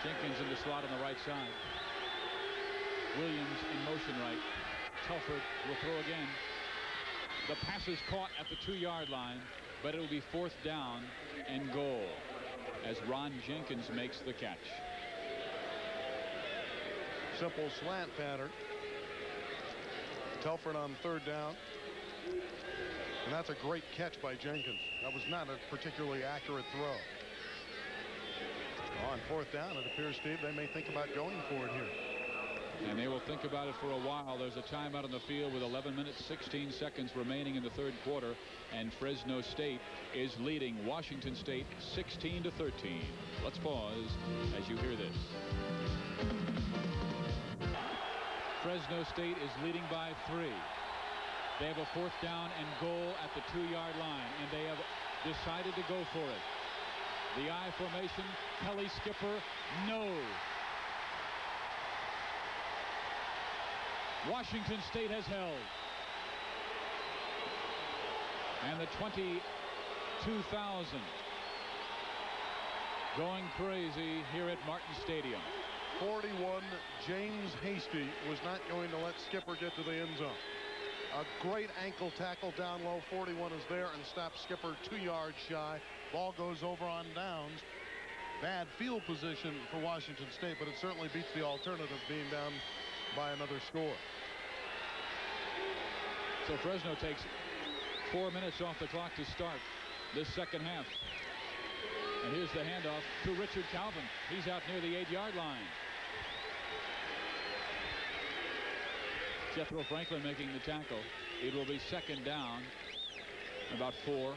Jenkins in the slot on the right side. Williams in motion right. Telford will throw again. The pass is caught at the 2-yard line, but it'll be 4th down and goal as Ron Jenkins makes the catch. Simple slant pattern. Telford on 3rd down. And that's a great catch by Jenkins. That was not a particularly accurate throw. On 4th down, it appears, Steve, they may think about going for it here. And they will think about it for a while. There's a timeout on the field with 11 minutes, 16 seconds remaining in the 3rd quarter. And Fresno State is leading Washington State 16-13. Let's pause as you hear this. Fresno State is leading by 3. They have a 4th down and goal at the 2-yard line, and they have decided to go for it. The I formation, Kelly Skipper, no. Washington State has held. And the 22,000 going crazy here at Martin Stadium. 41, James Hasty was not going to let Skipper get to the end zone. A great ankle tackle down low. 41 is there and stops Skipper 2 yards shy. Ball goes over on downs. Bad field position for Washington State, but it certainly beats the alternative, being down by another score. So Fresno takes 4 minutes off the clock to start this second half. And here's the handoff to Richard Calvin. He's out near the 8-yard line. Jethro Franklin making the tackle. It will be 2nd down, about 4.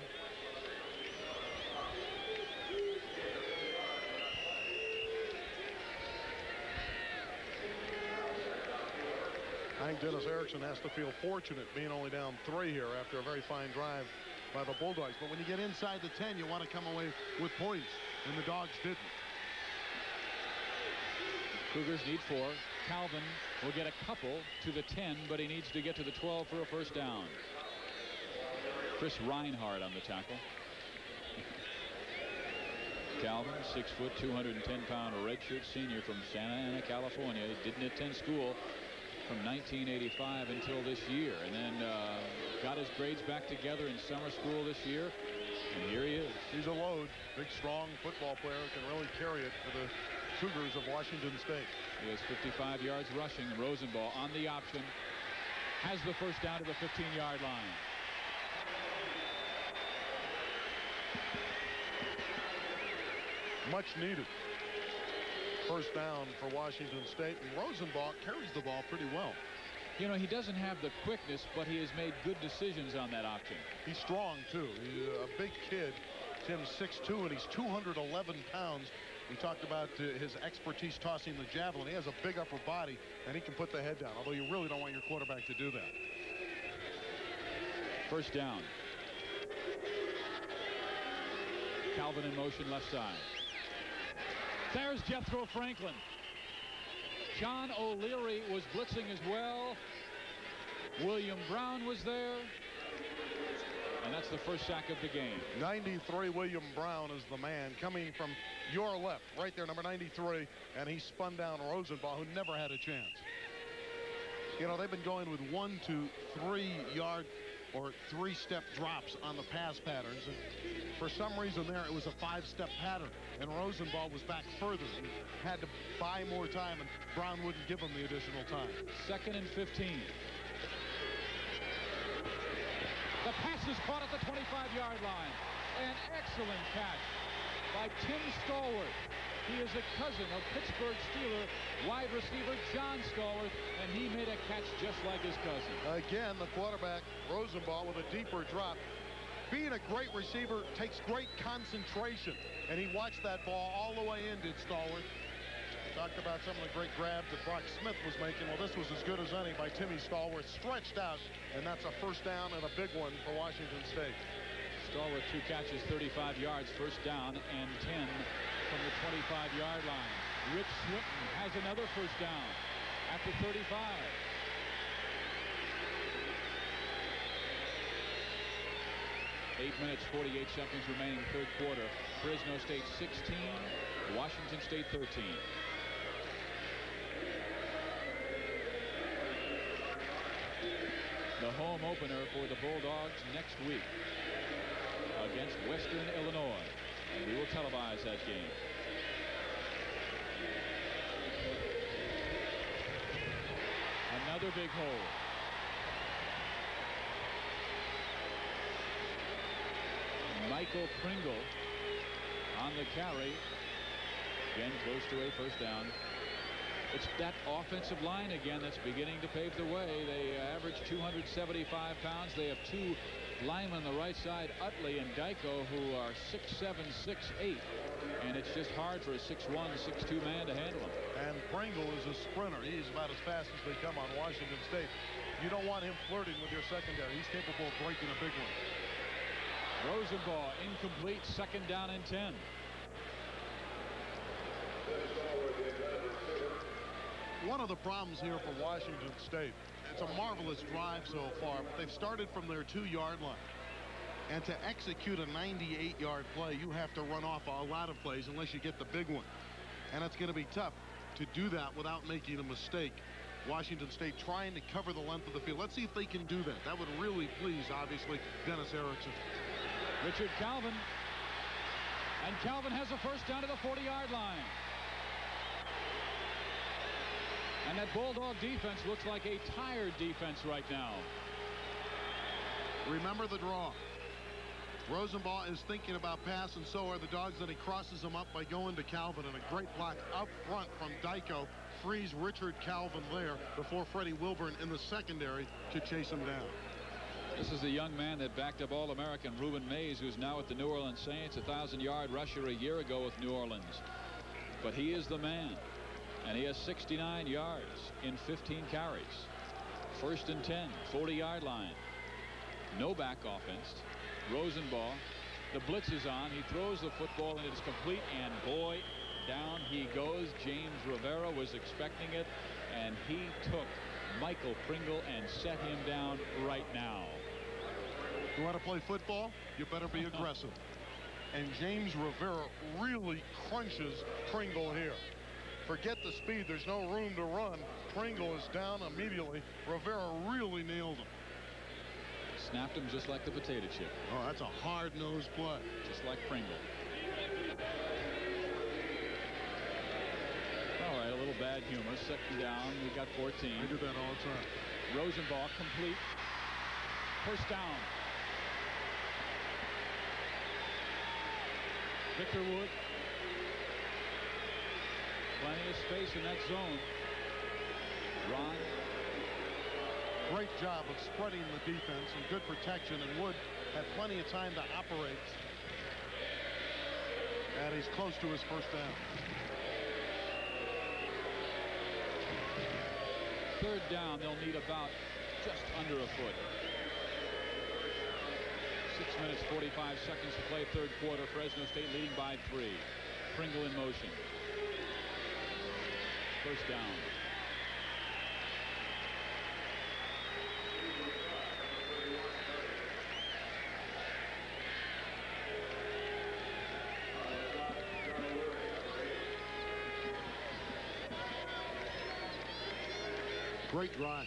I think Dennis Erickson has to feel fortunate being only down 3 here after a very fine drive by the Bulldogs. But when you get inside the 10, you want to come away with points, and the Dogs didn't. Cougars need 4. Calvin will get a couple to the 10, but he needs to get to the 12 for a 1st down. Chris Reinhardt on the tackle. Calvin, 6 foot, 210-pound redshirt senior from Santa Ana, California. He didn't attend school from 1985 until this year, and then got his grades back together in summer school this year, and here he is. He's a load. Big, strong football player who can really carry it for the Cougars of Washington State. He has 55 yards rushing. Rosenball on the option. Has the 1st down to the 15-yard line. Much needed. first down for Washington State, and Rosenbach carries the ball pretty well. You know, he doesn't have the quickness, but he has made good decisions on that option. He's strong, too. He's a big kid. Tim's 6'2", and he's 211 pounds. We talked about his expertise tossing the javelin. He has a big upper body, and he can put the head down, although you really don't want your quarterback to do that. First down. Calvin in motion left side. There's Jethro Franklin. John O'Leary was blitzing as well. William Brown was there. And that's the first sack of the game. 93, William Brown is the man coming from your left, right there, number 93, and he spun down Rosenbach, who never had a chance. You know, they've been going with 1 to 3 yard or 3-step drops on the pass patterns, and for some reason there it was a 5-step pattern, and Rosenbach was back further and had to buy more time, and Brown wouldn't give him the additional time. 2nd and 15. The pass is caught at the 25-yard line. An excellent catch by Tim Stallworth. He is a cousin of Pittsburgh Steeler wide receiver John Stallworth, and he made a catch just like his cousin. Again, the quarterback, Rosenbach, with a deeper drop. Being a great receiver takes great concentration, and he watched that ball all the way in, did Stallworth. Talked about some of the great grabs that Brock Smith was making. Well, this was as good as any by Timmy Stallworth, stretched out, and that's a first down and a big one for Washington State. Stallworth 2 catches, 35 yards, first down and 10 from the 25-yard line. Rich Swinton has another first down at the 35. 8 minutes, 48 seconds remaining, third quarter. Fresno State 16, Washington State 13. The home opener for the Bulldogs next week against Western Illinois. And we will televise that game. Another big hole. Michael Pringle on the carry. Again, close to a first down. It's that offensive line again that's beginning to pave the way. They average 275 pounds. They have 2 linemen on the right side, Utley and Dyko, who are 6'7", 6'8", and it's just hard for a 6'1", 6'2" man to handle them. And Pringle is a sprinter. He's about as fast as they come on Washington State. You don't want him flirting with your secondary. He's capable of breaking a big one. Rosenbach incomplete, second down and 10. One of the problems here for Washington State, it's a marvelous drive so far, but they've started from their 2-yard line. And to execute a 98-yard play, you have to run off a lot of plays unless you get the big one. And it's going to be tough to do that without making a mistake. Washington State trying to cover the length of the field. Let's see if they can do that. That would really please, obviously, Dennis Erickson. Richard Calvin. And Calvin has a first down to the 40-yard line. And that Bulldog defense looks like a tired defense right now. Remember the draw. Rosenbach is thinking about pass, and so are the Dogs, and he crosses them up by going to Calvin, and a great block up front from Dyko frees Richard Calvin there before Freddie Wilburn in the secondary to chase him down. This is the young man that backed up All-American Reuben Mays, who's now at the New Orleans Saints, a 1,000-yard rusher a year ago with New Orleans. But he is the man, and he has 69 yards in 15 carries. First and 10, 40-yard line. No back offense. Rosenbach, the blitz is on. He throws the football, and it is complete, and boy, down he goes. James Rivera was expecting it, and he took Michael Pringle and set him down right now. You want to play football? You better be aggressive. And James Rivera really crunches Pringle here. Forget the speed. There's no room to run. Pringle is down immediately. Rivera really nailed him. Snapped him just like the potato chip. Oh, that's a hard-nosed play. Just like Pringle. All right, a little bad humor. Second down, we got 14. I do that all the time. Rosenbach complete. First down. Victor Wood. Plenty of space in that zone. Ron. Great job of spreading the defense and good protection, and Wood had plenty of time to operate. And he's close to his first down. Third down, they'll need about just under a foot. 6 minutes, 45 seconds to play third quarter. Fresno State leading by 3. Pringle in motion. First down. Great drive.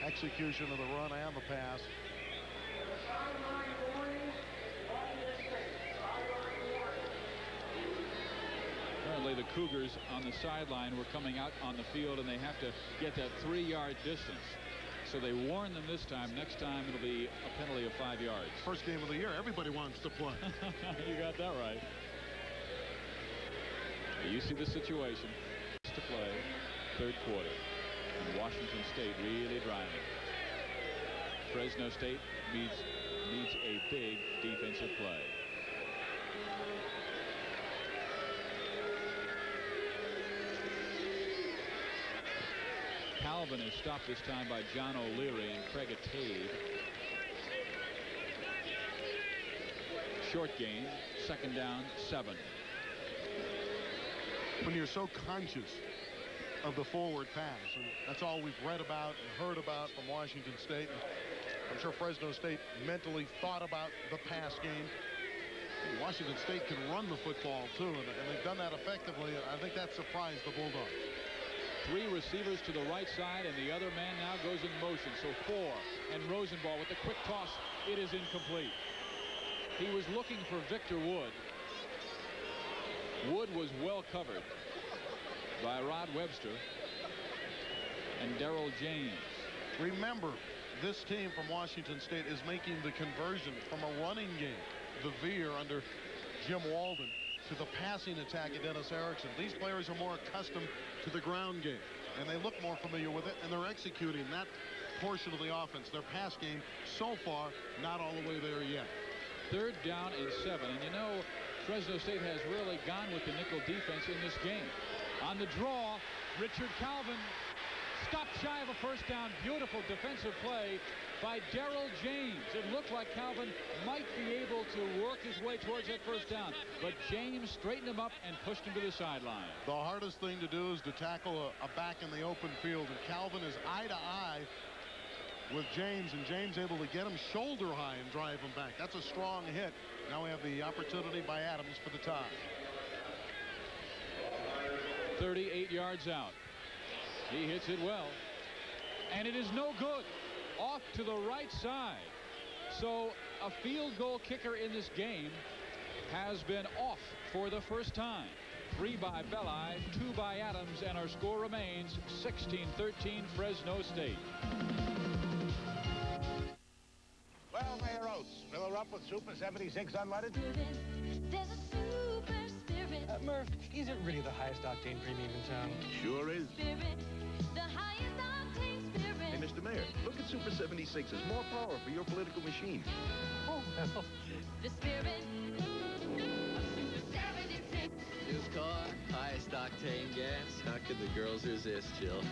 Execution of the run and the pass. Apparently the Cougars on the sideline were coming out on the field, and they have to get that 3-yard distance. So they warned them this time. Next time it'll be a penalty of 5 yards. First game of the year. Everybody wants to play. You got that right. You see the situation. To play third quarter. And Washington State really driving. Fresno State needs a big defensive play. Calvin is stopped this time by John O'Leary and Craig Atade. Short gain, second down, 7. When you're so conscious of the forward pass, and that's all we've read about and heard about from Washington State. And I'm sure Fresno State mentally thought about the pass game. Washington State can run the football too, and they've done that effectively. I think that surprised the Bulldogs. 3 receivers to the right side, and the other man now goes in motion. So 4, and Rosenball with the quick toss. It is incomplete. He was looking for Victor Wood. Wood was well covered by Rod Webster and Darrell James. Remember, this team from Washington State is making the conversion from a running game, the veer under Jim Walden, to the passing attack of Dennis Erickson. These players are more accustomed to the ground game, and they look more familiar with it, and they're executing that portion of the offense. Their pass game so far not all the way there yet. Third down and 7, and you know Fresno State has really gone with the nickel defense in this game. On the draw, Richard Calvin stopped shy of a first down. Beautiful defensive play by Darrell James. It looked like Calvin might be able to work his way towards that first down, but James straightened him up and pushed him to the sideline. The hardest thing to do is to tackle a back in the open field, and Calvin is eye to eye with James, and James able to get him shoulder high and drive him back. That's a strong hit. Now we have the opportunity by Adams for the tie. 38 yards out. He hits it well, and it is no good. Off to the right side. So a field goal kicker in this game has been off for the first time. 3 by Belli, 2 by Adams, and our score remains 16-13 Fresno State. Well, Mayor Oates, fill her up with Super 76 unleaded. There's a super spirit. Murph, is it really the highest octane premium in town? Sure is. Spirit, the highest octane spirit. Hey, Mr. Mayor, look at Super 76's more power for your political machine. Oh, well. The spirit of Super 76. New car, highest octane gas. How could the girls resist, Jill?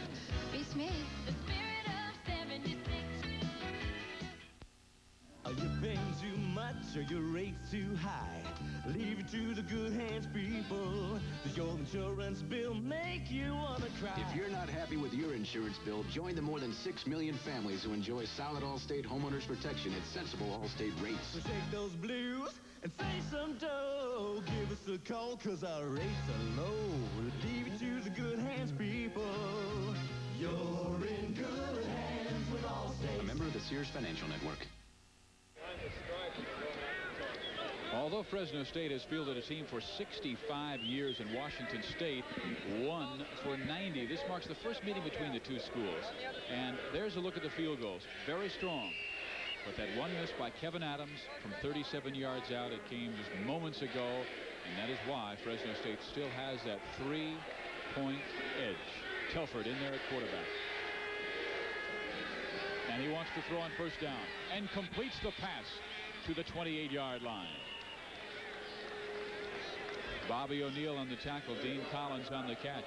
Beats me. The spirit of 76. Are you paying too much or your rates too high? Leave it to the good hands, people. Does your insurance bill make you want to cry? If you're not happy with your insurance bill, join the more than 6 million families who enjoy solid Allstate homeowners protection at sensible Allstate rates. So shake those blues and save some dough. Give us a call because our rates are low. Leave it to the good hands, people. You're in good hands with Allstate. A member of the Sears Financial Network. Although Fresno State has fielded a team for 65 years and Washington State won for 90, this marks the first meeting between the two schools. And there's a look at the field goals. Very strong. But that one miss by Kevin Adams from 37 yards out, it came just moments ago. And that is why Fresno State still has that 3-point edge. Telford in there at quarterback. And he wants to throw on first down and completes the pass to the 28-yard line. Bobby O'Neill on the tackle. Dean Collins on the catch.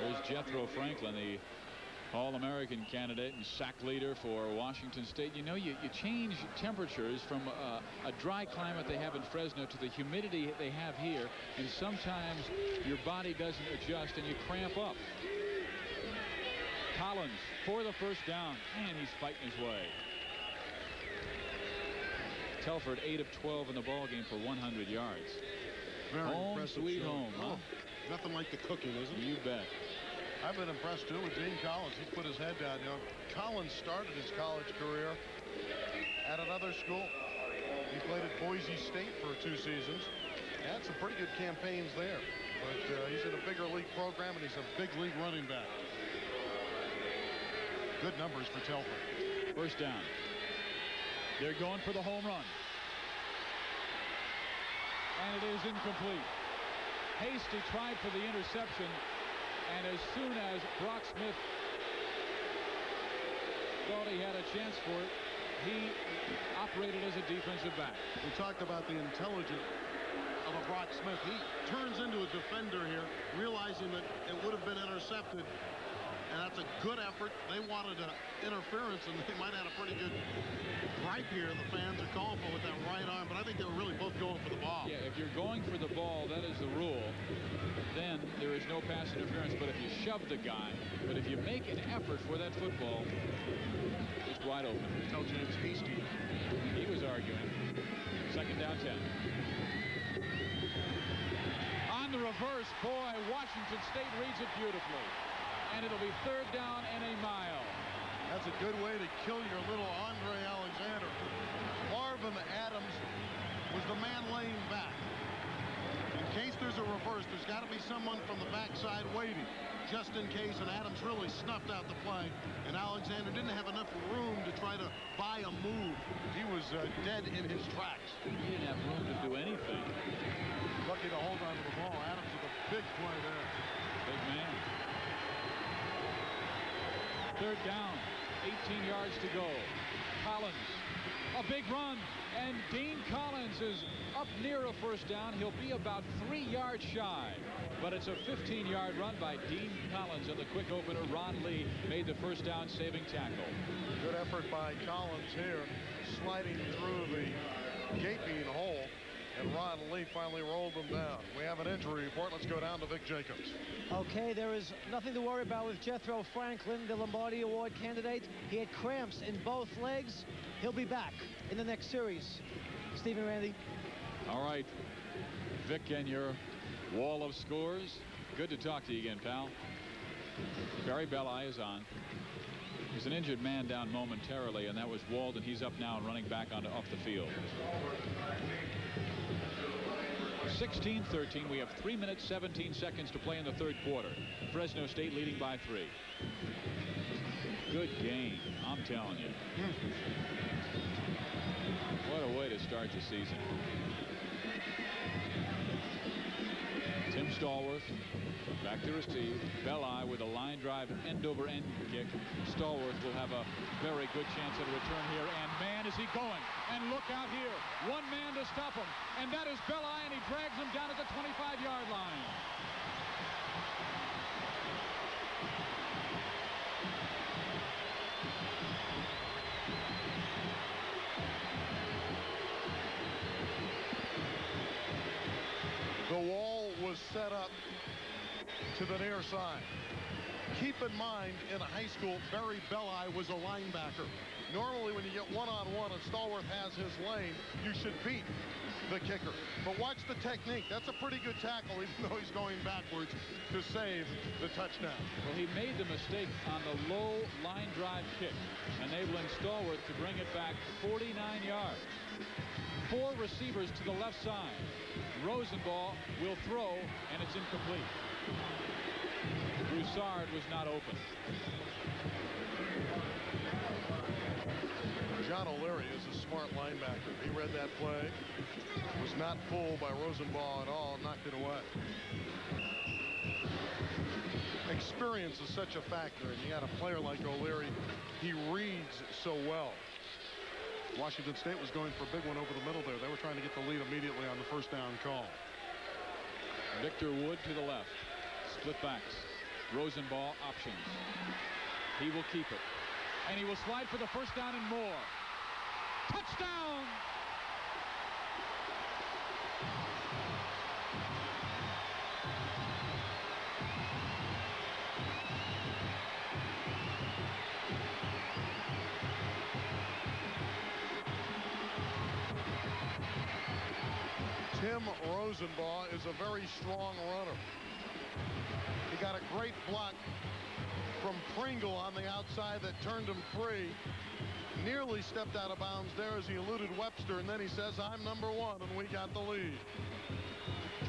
There's Jethro Franklin, the All-American candidate and sack leader for Washington State. You know, you change temperatures from a dry climate they have in Fresno to the humidity they have here, and sometimes your body doesn't adjust and you cramp up. Collins for the first down, and he's fighting his way. Telford 8 of 12 in the ball game for 100 yards. Very home impressive sweet show. home, huh? Nothing like the cooking, is it? You bet. I've been impressed too with Dean Collins. He's put his head down. You know, Collins started his college career at another school. He played at Boise State for 2 seasons. Had some pretty good campaigns there. But he's in a bigger league program, and he's a big league running back. Good numbers for Telford. First down. They're going for the home run. And it is incomplete. Hasty tried for the interception. And as soon as Brock Smith thought he had a chance for it, he operated as a defensive back. We talked about the intelligence of a Brock Smith. He turns into a defender here, realizing that it would have been intercepted. And that's a good effort. They wanted an interference, and they might have had a pretty good gripe here. The fans are calling for with that right arm, but I think they were really both going for the ball. Yeah, if you're going for the ball, that is the rule. Then there is no pass interference. But if you shove the guy, but if you make an effort for that football, it's wide open. Tell James Hasty. He was arguing. Second down 10. On the reverse, boy, Washington State reads it beautifully. And it'll be third down and a mile. That's a good way to kill your little Andre Alexander. Marvin Adams was the man laying back. In case there's a reverse, there's got to be someone from the backside waiting, just in case, and Adams really snuffed out the play, and Alexander didn't have enough room to try to buy a move. He was dead in his tracks. He didn't have room to do anything. Lucky to hold on to the ball. Adams with a big play there. Big man. Third down, 18 yards to go. Collins, a big run, and Dean Collins is up near a first down. He'll be about 3 yards shy, but it's a 15-yard run by Dean Collins. And the quick opener, Ron Lee, made the first down saving tackle. Good effort by Collins here, sliding through the gaping hole, and Ron Lee finally rolled them down. We have an injury report. Let's go down to Vic Jacobs. Okay, there is nothing to worry about with Jethro Franklin, the Lombardi Award candidate. He had cramps in both legs. He'll be back in the next series. Stephen, Randy. All right, Vic, and your wall of scores. Good to talk to you again, pal. Barry Belli is on. There's an injured man down momentarily, and that was Walden. He's up now and running back off the field. 16-13. We have 3 minutes, 17 seconds to play in the third quarter. Fresno State leading by 3. Good game, I'm telling you. What a way to start the season. Tim Stallworth back to receive. Belli with a line drive end-over-end kick. Stallworth will have a very good chance at a return here. And man, is he going. And look out here. One man to stop him. And that is Belli, and he drags him down at the 25-yard line. The wall was set up to the near side. Keep in mind, in high school, Barry Belli was a linebacker. Normally, when you get one-on-one and Stallworth has his lane, you should beat the kicker. But watch the technique. That's a pretty good tackle, even though he's going backwards to save the touchdown. Well, he made the mistake on the low line drive kick, enabling Stallworth to bring it back 49 yards. 4 receivers to the left side. Rosenball will throw, and it's incomplete. Broussard was not open. John O'Leary is a smart linebacker. He read that play, was not fooled by Rosenbaugh at all, and knocked it away. Experience is such a factor, and you got a player like O'Leary. He reads so well. Washington State was going for a big one over the middle there. They were trying to get the lead immediately on the first down call. Victor Wood to the left. Split backs. Rosenbaugh options. He will keep it. And he will slide for the first down and more. Touchdown! Tim Rosenbaugh is a very strong runner. He got a great block from Pringle on the outside that turned him free. Nearly stepped out of bounds there as he eluded Webster, and then he says, I'm number one, and we got the lead.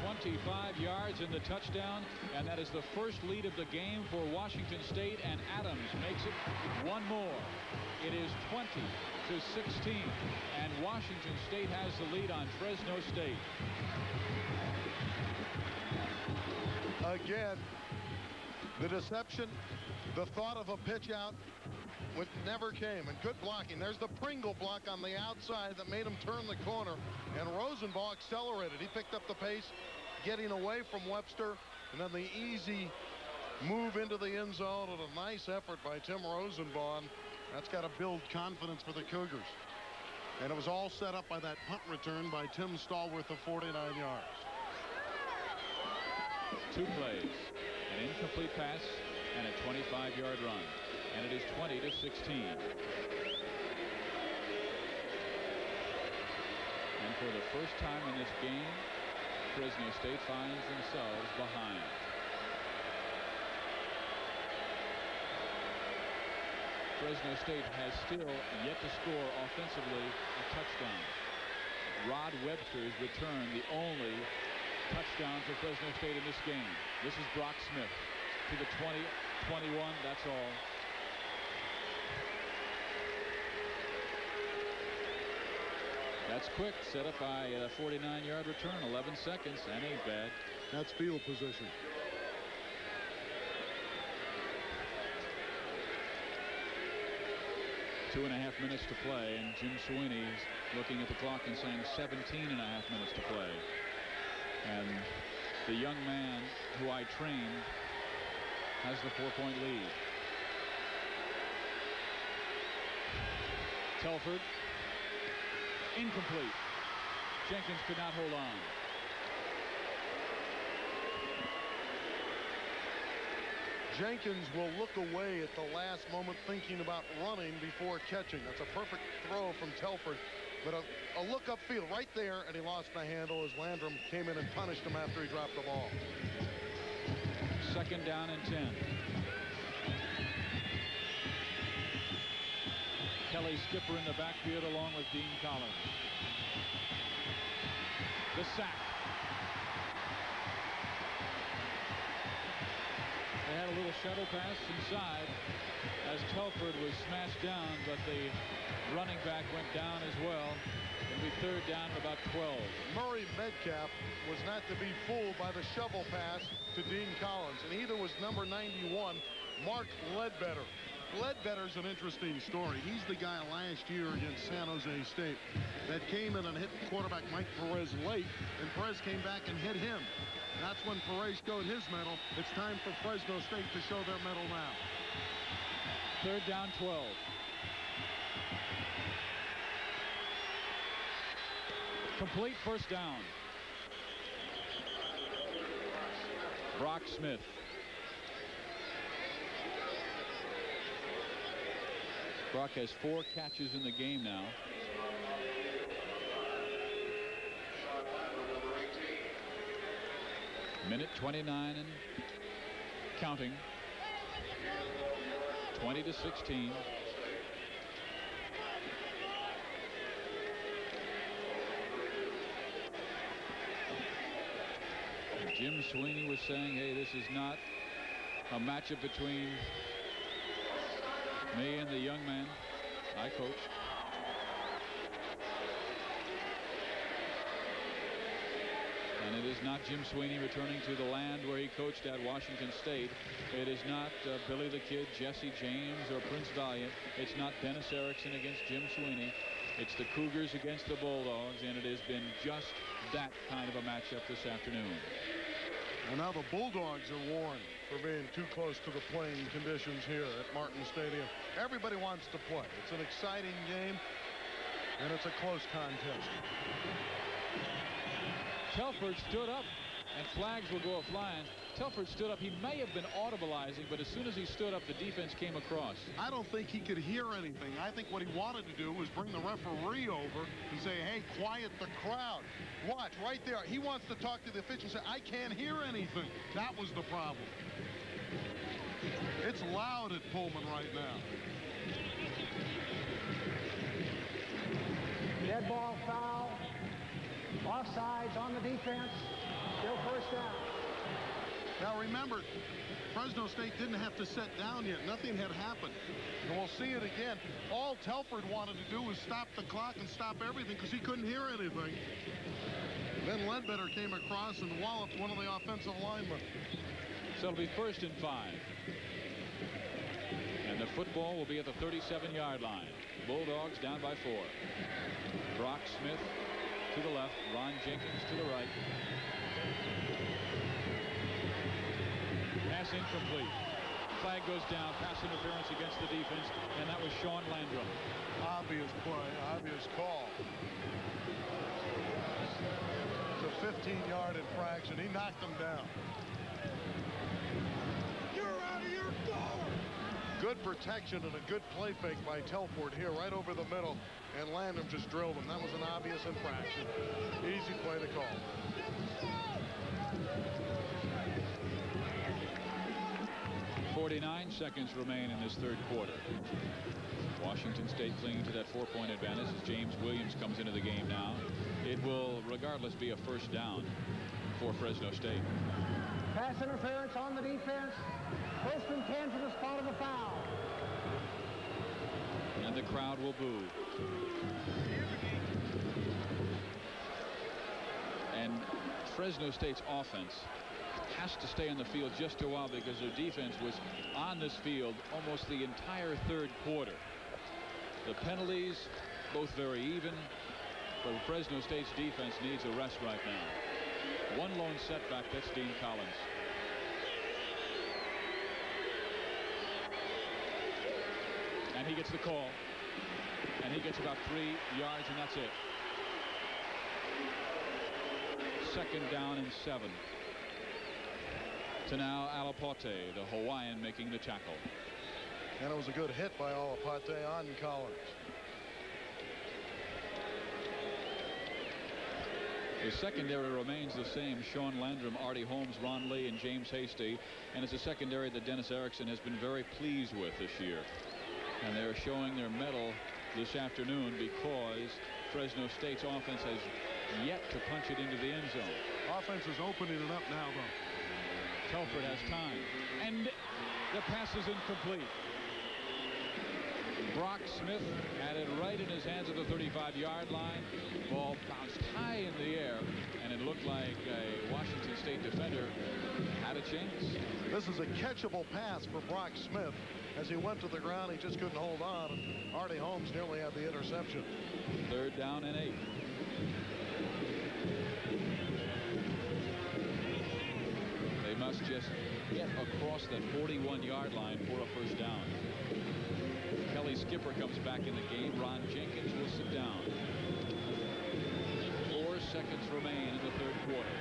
25 yards in the touchdown, and that is the first lead of the game for Washington State, and Adams makes it one more. It is 20-16, and Washington State has the lead on Fresno State. Again, the deception, the thought of a pitch out, which never came, and good blocking. There's the Pringle block on the outside that made him turn the corner, and Rosenbaugh accelerated. He picked up the pace, getting away from Webster, and then the easy move into the end zone, and a nice effort by Tim Rosenbaugh. That's got to build confidence for the Cougars. And it was all set up by that punt return by Tim Stallworth of 49 yards. Two plays, an incomplete pass and a 25-yard run, and it is 20-16. And for the first time in this game, Fresno State finds themselves behind. Fresno State has still yet to score offensively a touchdown. Rod Webster's return, the only touchdown for Fresno State in this game. This is Brock Smith to the 20, 21, that's all. That's quick, set up by a 49-yard return, 11 seconds, that ain't bad. That's field position. Two and a half minutes to play, and Jim Sweeney is looking at the clock and saying 17 and a half minutes to play. And the young man who I trained has the 4-point lead. Telford, incomplete. Jenkins could not hold on. Jenkins will look away at the last moment, thinking about running before catching. That's a perfect throw from Telford, but a look upfield right there, and he lost the handle as Landrum came in and punished him after he dropped the ball. Second down and 10. Kelly Skipper in the backfield along with Dean Collins. The sack. They had a little shuttle pass inside as Telford was smashed down, but the running back went down as well. It'll be third down at about 12. Murray Metcalf was not to be fooled by the shovel pass to Dean Collins, and either was number 91, Mark Ledbetter. Ledbetter's an interesting story. He's the guy last year against San Jose State that came in and hit quarterback Mike Perez late, and Perez came back and hit him. That's when Perez showed his medal. It's time for Fresno State to show their medal now. Third down, 12. Complete first down. Brock Smith. Brock has 4 catches in the game now. Minute 29 and counting. 20-16. Jim Sweeney was saying, hey, this is not a matchup between me and the young man I coach. it is not Jim Sweeney returning to the land where he coached at Washington State. It is not Billy the Kid, Jesse James, or Prince Valiant. It's not Dennis Erickson against Jim Sweeney. It's the Cougars against the Bulldogs, and it has been just that kind of a matchup this afternoon. And now the Bulldogs are warned for being too close to the playing conditions here at Martin Stadium. Everybody wants to play. It's an exciting game, and it's a close contest. Telford stood up, and flags will go flying. Telford stood up. He may have been audibilizing, but as soon as he stood up, the defense came across. I don't think he could hear anything. I think what he wanted to do was bring the referee over and say, hey, quiet the crowd. Watch, right there. He wants to talk to the officials and say, I can't hear anything. That was the problem. It's loud at Pullman right now. Dead ball foul. Offsides on the defense. Still first down. Now remember, Fresno State didn't have to set down yet. Nothing had happened. And we'll see it again. All Telford wanted to do was stop the clock and stop everything because he couldn't hear anything. Then Ledbetter came across and walloped one of the offensive linemen. So it'll be 1st and 5. And the football will be at the 37-yard line. Bulldogs down by 4. Brock Smith to the left. Ron Jenkins to the right. Pass incomplete. Flag goes down. Pass interference against the defense, and that was Sean Landrum. Obvious play, obvious call. It's a 15-yard infraction. He knocked him down. You're out of your door. Good protection and a good play fake by Telford here right over the middle, and Landrum just drilled him. That was an obvious infraction. Easy play to call. .49 seconds remain in this third quarter. Washington State clinging to that 4-point advantage as James Williams comes into the game now. It will regardless be a first down for Fresno State. Pass interference on the defense. 1st and 10 for the spot of the foul. And the crowd will boo. And Fresno State's offense has to stay on the field just a while because their defense was on this field almost the entire third quarter. The penalties both very even, but Fresno State's defense needs a rest right now. One lone setback, that's Dean Collins. And he gets the call, and he gets about 3 yards, and that's it. 2nd down and 7. To now Alapate, the Hawaiian, making the tackle. And it was a good hit by Alapate on Collins. The secondary remains the same. Sean Landrum, Artie Holmes, Ron Lee, and James Hasty. And it's a secondary that Dennis Erickson has been very pleased with this year. And they're showing their mettle this afternoon because Fresno State's offense has yet to punch it into the end zone. Offense is opening it up now, though. Telford has time, and the pass is incomplete. Brock Smith had it right in his hands at the 35-yard line. Ball bounced high in the air, and it looked like a Washington State defender had a chance. This is a catchable pass for Brock Smith. As he went to the ground, he just couldn't hold on. Artie Holmes nearly had the interception. 3rd down and 8. They must just get across that 41-yard line for a first down. Kelly Skipper comes back in the game. Ron Jenkins will sit down. 4 seconds remain in the third quarter.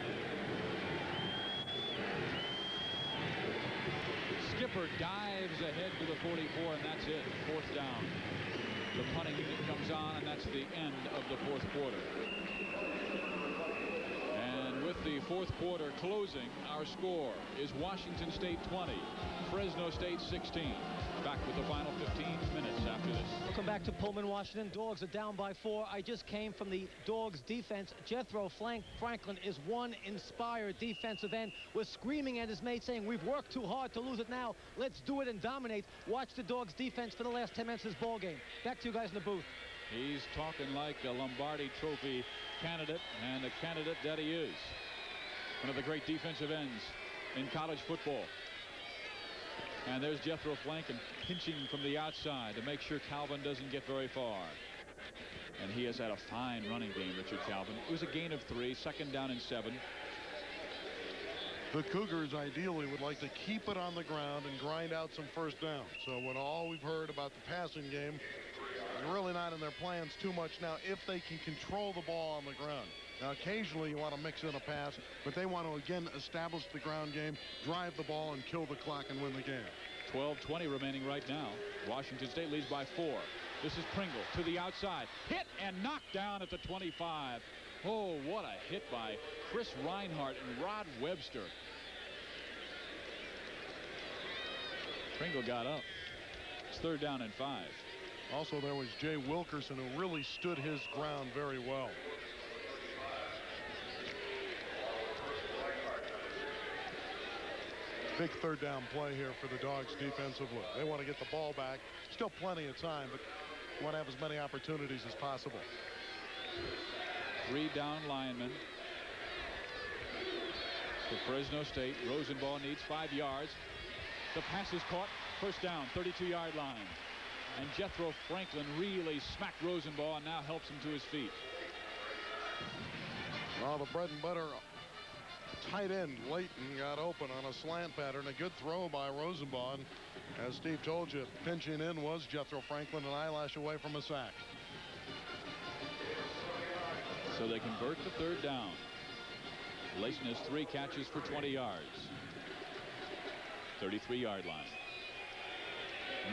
Skipper dives ahead to the 44, and that's it. 4th down. The punting unit comes on, and that's the end of the 4th quarter. And with the 4th quarter closing, our score is Washington State 20, Fresno State 16. Back with the final 15 minutes after this. Welcome back to Pullman, Washington. Dogs are down by 4. I just came from the Dogs defense. Jethro Franklin is one inspired defensive end. Was screaming at his mate saying, we've worked too hard to lose it now. Let's do it and dominate. Watch the Dogs defense for the last 10 minutes of this ball game. Back to you guys in the booth. He's talking like a Lombardi Trophy candidate, and the candidate that he is. one of the great defensive ends in college football. And there's Jethro Franklin pinching from the outside to make sure Calvin doesn't get very far. And he has had a fine running game, Richard Calvin. It was a gain of 3, 2nd down and 7. The Cougars ideally would like to keep it on the ground and grind out some first downs. So when all we've heard about the passing game, really not in their plans too much now if they can control the ball on the ground. Now occasionally you want to mix in a pass, but they want to again establish the ground game, drive the ball, and kill the clock and win the game. 12:20 remaining right now. Washington State leads by 4. This is Pringle to the outside. Hit and knocked down at the 25. Oh, what a hit by Chris Reinhardt and Rod Webster. Pringle got up. It's 3rd down and 5. Also, there was Jay Wilkerson, who really stood his ground very well. Big 3rd down play here for the Dogs defensively. They want to get the ball back. Still plenty of time, but want to have as many opportunities as possible. 3 down linemen for Fresno State. Rosenball needs 5 yards. The pass is caught. 1st down, 32-yard line. And Jethro Franklin really smacked Rosenball and now helps him to his feet. Well, the bread and butter tight end Leighton got open on a slant pattern. A good throw by Rosenball. And as Steve told you, pinching in was Jethro Franklin, an eyelash away from a sack. So they convert the 3rd down. Layson has 3 catches for 20 yards. 33-yard line.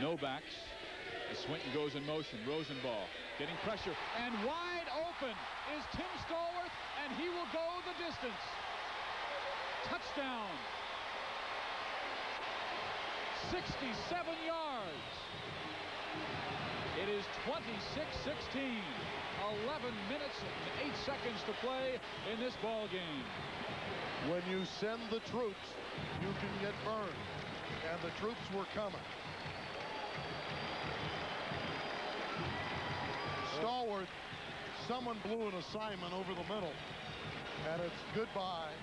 No backs. As Swinton goes in motion. Rosenball getting pressure. And wide open is Tim Stallworth, and he will go the distance. Touchdown. 67 yards. It is 26-16. 11 minutes and 8 seconds to play in this ball game. When you send the troops, you can get burned. And the troops were coming. Stallworth, someone blew an assignment over the middle. And it's goodbye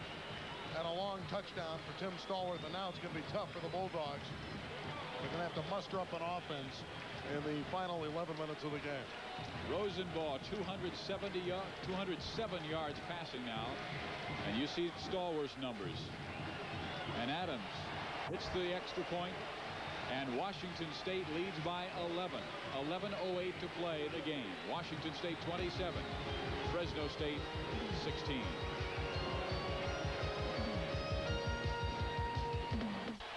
and a long touchdown for Tim Stallworth. And now it's going to be tough for the Bulldogs. They're going to have to muster up an offense in the final 11 minutes of the game. Rosenball 207 yards passing now. And you see Stallworth's numbers. And Adams hits the extra point. And Washington State leads by 11. 11:08 to play the game. Washington State 27. Fresno State 16.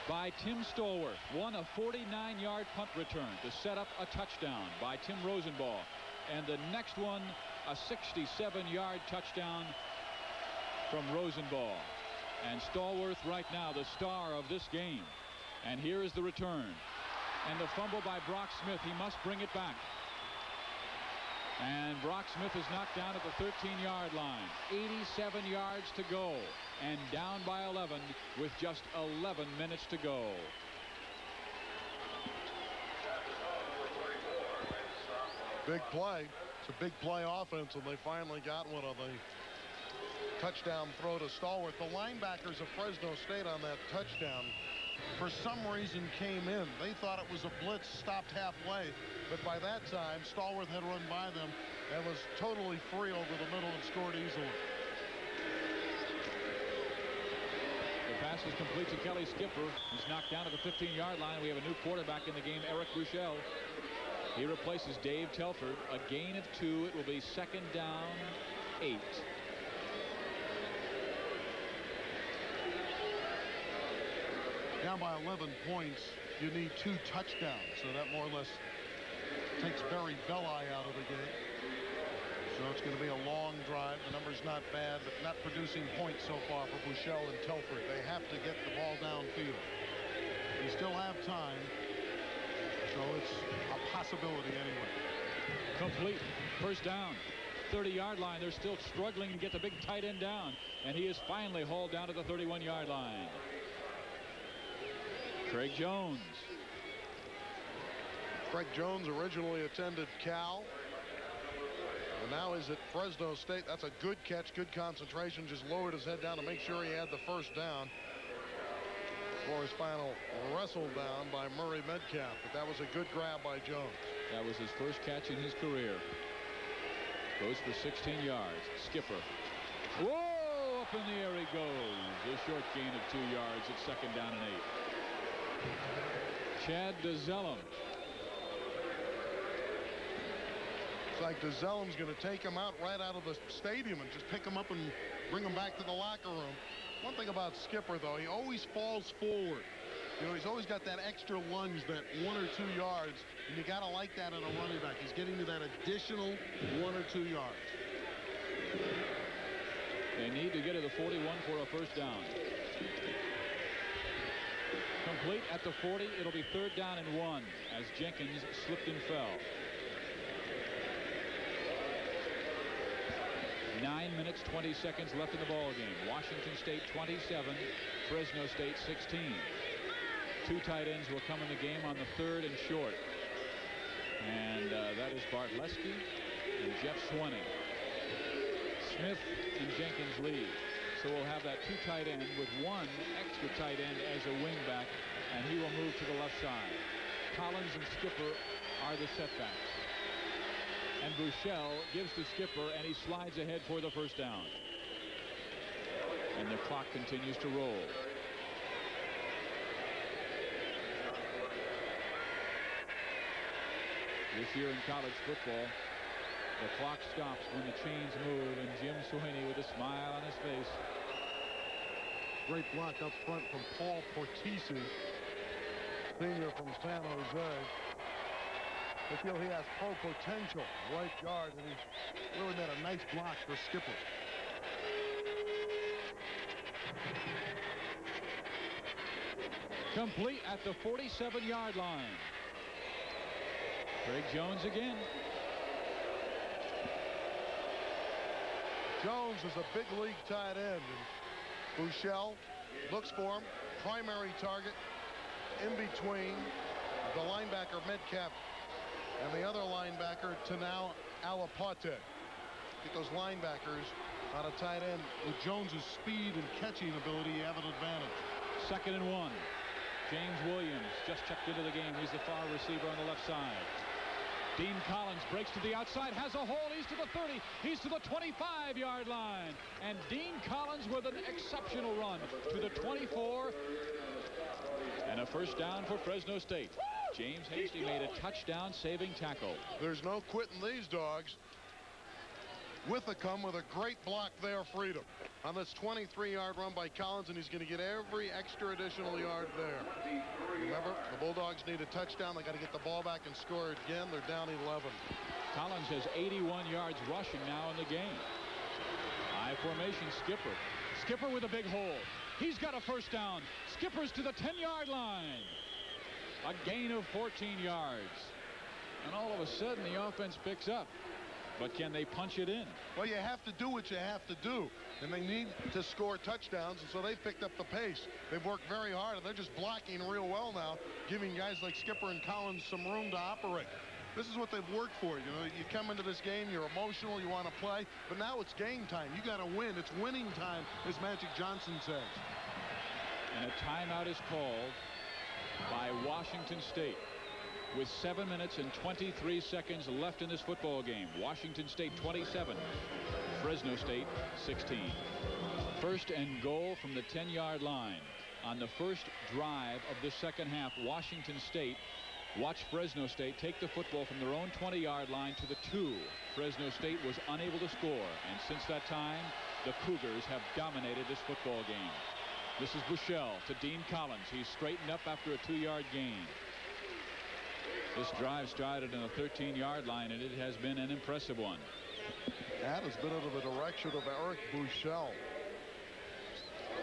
By Tim Stallworth. Won a 49-yard punt return to set up a touchdown by Tim Rosenball. And the next one, a 67-yard touchdown from Rosenball. And Stallworth right now the star of this game. And here is the return. And the fumble by Brock Smith. He must bring it back. And Brock Smith is knocked down at the 13-yard line. 87 yards to go. And down by 11 with just 11 minutes to go. Big play. It's a big play offense, and they finally got one on the touchdown throw to Stallworth. The linebackers of Fresno State on that touchdown for some reason came in. They thought it was a blitz, stopped halfway, but by that time Stallworth had run by them and was totally free over the middle and scored easily. The pass is complete to Kelly Skipper. He's knocked down at the 15-yard line. We have a new quarterback in the game, Eric Ruchel. He replaces Dave Telford. A gain of 2. It will be 2nd down 8. Down by 11 points, you need 2 touchdowns, so that more or less takes Barry Belli out of the game. So it's going to be a long drive. The number's not bad, but not producing points so far for Buechele and Telford. They have to get the ball downfield. You still have time, so it's a possibility anyway. Complete. 1st down. 30-yard line. They're still struggling to get the big tight end down, and he is finally hauled down to the 31-yard line. Craig Jones. Craig Jones originally attended Cal. And now he's at Fresno State. That's a good catch, good concentration. Just lowered his head down to make sure he had the first down before his final wrestle down by Murray Metcalf. But that was a good grab by Jones. That was his first catch in his career. Goes for 16 yards. Skipper. Whoa! Up in the air he goes. A short gain of 2 yards at 2nd down and 8. Chad DeZellem. It's like DeZellem's going to take him out right out of the stadium and just pick him up and bring him back to the locker room. One thing about Skipper, though, he always falls forward. You know, he's always got that extra lunge, that 1 or 2 yards, and you got to like that in a running back. He's getting to that additional 1 or 2 yards. They need to get to the 41 for a first down. Complete at the 40. It'll be 3rd down and 1 as Jenkins slipped and fell. 9 minutes, 20 seconds left in the ball game. Washington State 27, Fresno State 16. 2 tight ends will come in the game on the 3rd and short. And that is Bartlesky and Jeff Swanning. Smith and Jenkins lead. So we'll have that 2 tight end with 1 extra tight end as a wingback, and he will move to the left side. Collins and Skipper are the setbacks. And Buechele gives to Skipper, and he slides ahead for the first down. And the clock continues to roll. This year in college football, the clock stops when the chains move, and Jim Sweeney with a smile on his face. Great block up front from Paul Portisi, senior from San Jose. I feel he has pro potential, right guard, and he really made a nice block for Skipper. Complete at the 47-yard line. Craig Jones again. Jones is a big league tight end, and Buechele looks for him. Primary target in between the linebacker Metcalf and the other linebacker Tanao Alapate. I think those linebackers on a tight end with Jones's speed and catching ability have an advantage. 2nd and 1. James Williams just checked into the game. He's the far receiver on the left side. Dean Collins breaks to the outside, has a hole. He's to the 30. He's to the 25-yard line. And Dean Collins with an exceptional run to the 24. And a first down for Fresno State. James Hasty made a touchdown-saving tackle. There's no quitting these dogs. Withacombe with a great block there, freedom on this 23-yard run by Collins, and he's going to get every extra additional yard there. Remember, the Bulldogs need a touchdown. They got to get the ball back and score again. They're down 11. Collins has 81 yards rushing now in the game. High formation, Skipper. Skipper with a big hole. He's got a first down. Skipper's to the 10-yard line. A gain of 14 yards. And all of a sudden, the offense picks up. But can they punch it in? Well, you have to do what you have to do. And they need to score touchdowns, and so they've picked up the pace. They've worked very hard, and they're just blocking real well now, giving guys like Skipper and Collins some room to operate. This is what they've worked for. You know, you come into this game, you're emotional, you want to play, but now it's game time. You got to win. It's winning time, as Magic Johnson says. And a timeout is called by Washington State. With 7 minutes and 23 seconds left in this football game. Washington State 27, Fresno State 16. 1st and goal from the 10-yard line. On the first drive of the second half, Washington State watched Fresno State take the football from their own 20-yard line to the 2. Fresno State was unable to score, and since that time, the Cougars have dominated this football game. This is Buechele to Dean Collins. He's straightened up after a 2-yard gain. This drive started in the 13-yard line, and it has been an impressive one. That has been under the direction of Eric Buechele,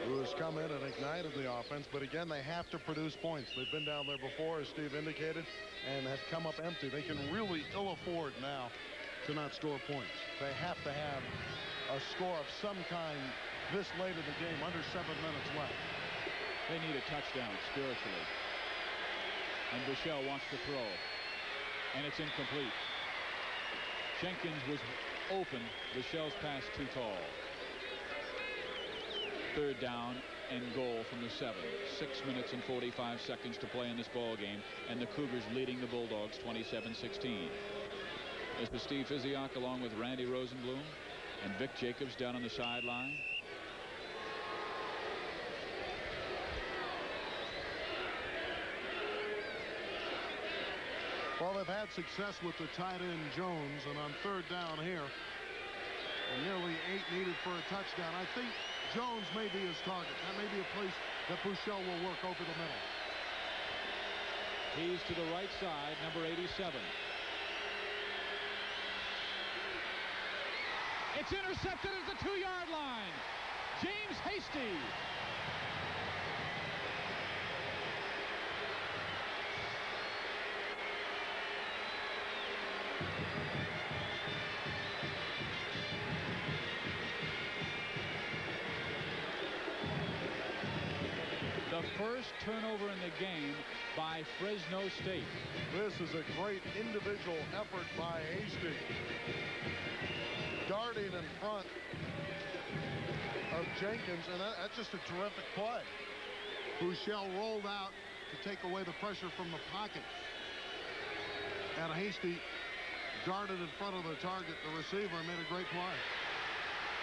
who has come in and ignited the offense. But again, they have to produce points. They've been down there before, as Steve indicated, and have come up empty. They can really ill afford now to not score points. They have to have a score of some kind this late in the game, under 7 minutes left. They need a touchdown spiritually. And Buechele wants to throw. And it's incomplete. Jenkins was open. The Shells pass too tall. 3rd down and goal from the 7. 6 minutes and 45 seconds to play in this ball game, and the Cougars leading the Bulldogs 27-16. This is Steve Physiok along with Randy Rosenblum and Vic Jacobs down on the sideline. Well, they've had success with the tight end Jones, and on 3rd down here, nearly 8 needed for a touchdown. I think Jones may be his target. That may be a place that Buechele will work over the middle. He's to the right side, number 87. It's intercepted at the 2-yard line. James Hasty. The first turnover in the game by Fresno State. This is a great individual effort by Hasty. Darting in front of Jenkins, and that's just a terrific play. Buechele rolled out to take away the pressure from the pocket. And Hasty darted in front of the target, the receiver, and made a great play.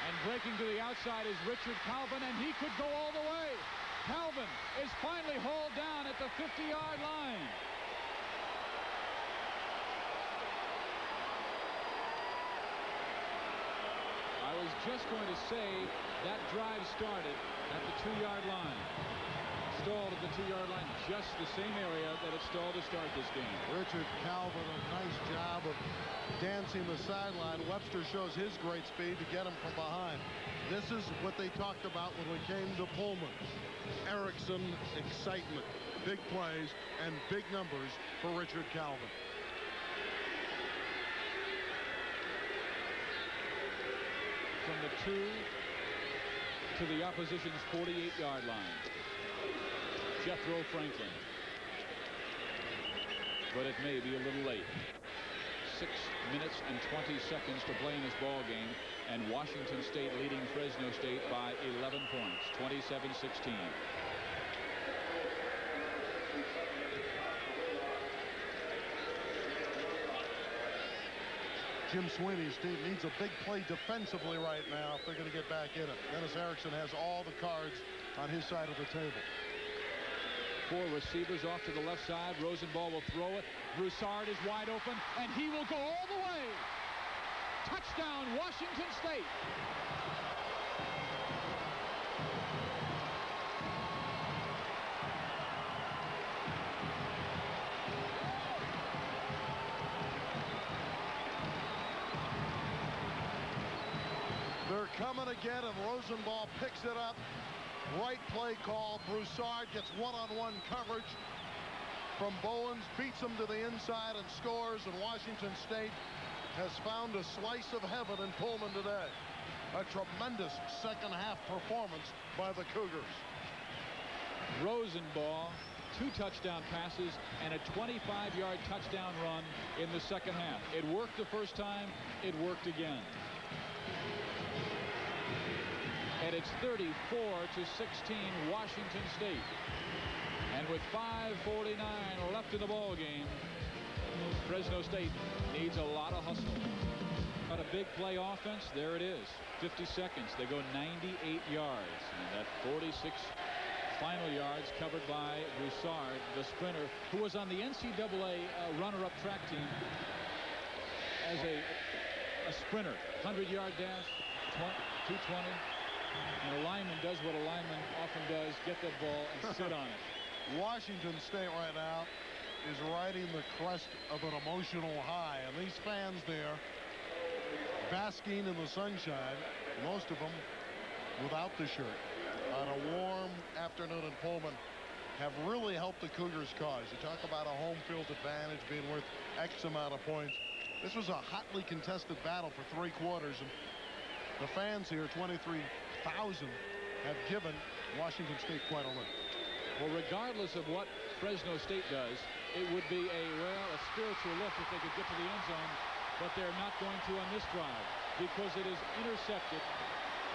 And breaking to the outside is Richard Calvin, and he could go all the way. Calvin is finally hauled down at the 50-yard line. I was just going to say that drive started at the 2-yard line. Stalled at the 2-yard line, just the same area that it stalled to start this game. Richard Calvin, a nice job of dancing the sideline. Webster shows his great speed to get him from behind. This is what they talked about when we came to Pullman. Erickson excitement, big plays, and big numbers for Richard Calvin. From the 2 to the opposition's 48-yard line. Jethro Franklin. But it may be a little late. 6 minutes and 20 seconds to play in this ball game, and Washington State leading Fresno State by 11 points, 27-16. Jim Sweeney's team needs a big play defensively right now if they're going to get back in it. Dennis Erickson has all the cards on his side of the table. 4 receivers off to the left side. Rosenball will throw it. Broussard is wide open, and he will go all the way. Touchdown, Washington State. They're coming again, and Rosenball picks it up. Right play call. Broussard gets one-on-one coverage from Bowens, beats him to the inside and scores, and Washington State has found a slice of heaven in Pullman today. A tremendous second-half performance by the Cougars. Rosenball, 2 touchdown passes and a 25-yard touchdown run in the second half. It worked the first time. It worked again. And it's 34-16 Washington State. And with 5:49 left in the ball game, Fresno State needs a lot of hustle. Got a big play offense. There it is. 50 seconds. They go 98 yards. And that 46 final yards covered by Broussard, the sprinter, who was on the NCAA runner-up track team as a sprinter. 100-yard dash, 220. And a lineman does what a lineman often does, get the ball and sit on it. Washington State right now is riding the crest of an emotional high, and these fans there basking in the sunshine, most of them without the shirt, on a warm afternoon in Pullman, have really helped the Cougars' cause. You talk about a home field advantage being worth X amount of points. This was a hotly contested battle for 3 quarters, and the fans here, 23,000, have given Washington State quite a lift. Well, regardless of what Fresno State does, it would be a spiritual lift if they could get to the end zone, but they're not going to on this drive. because it is intercepted,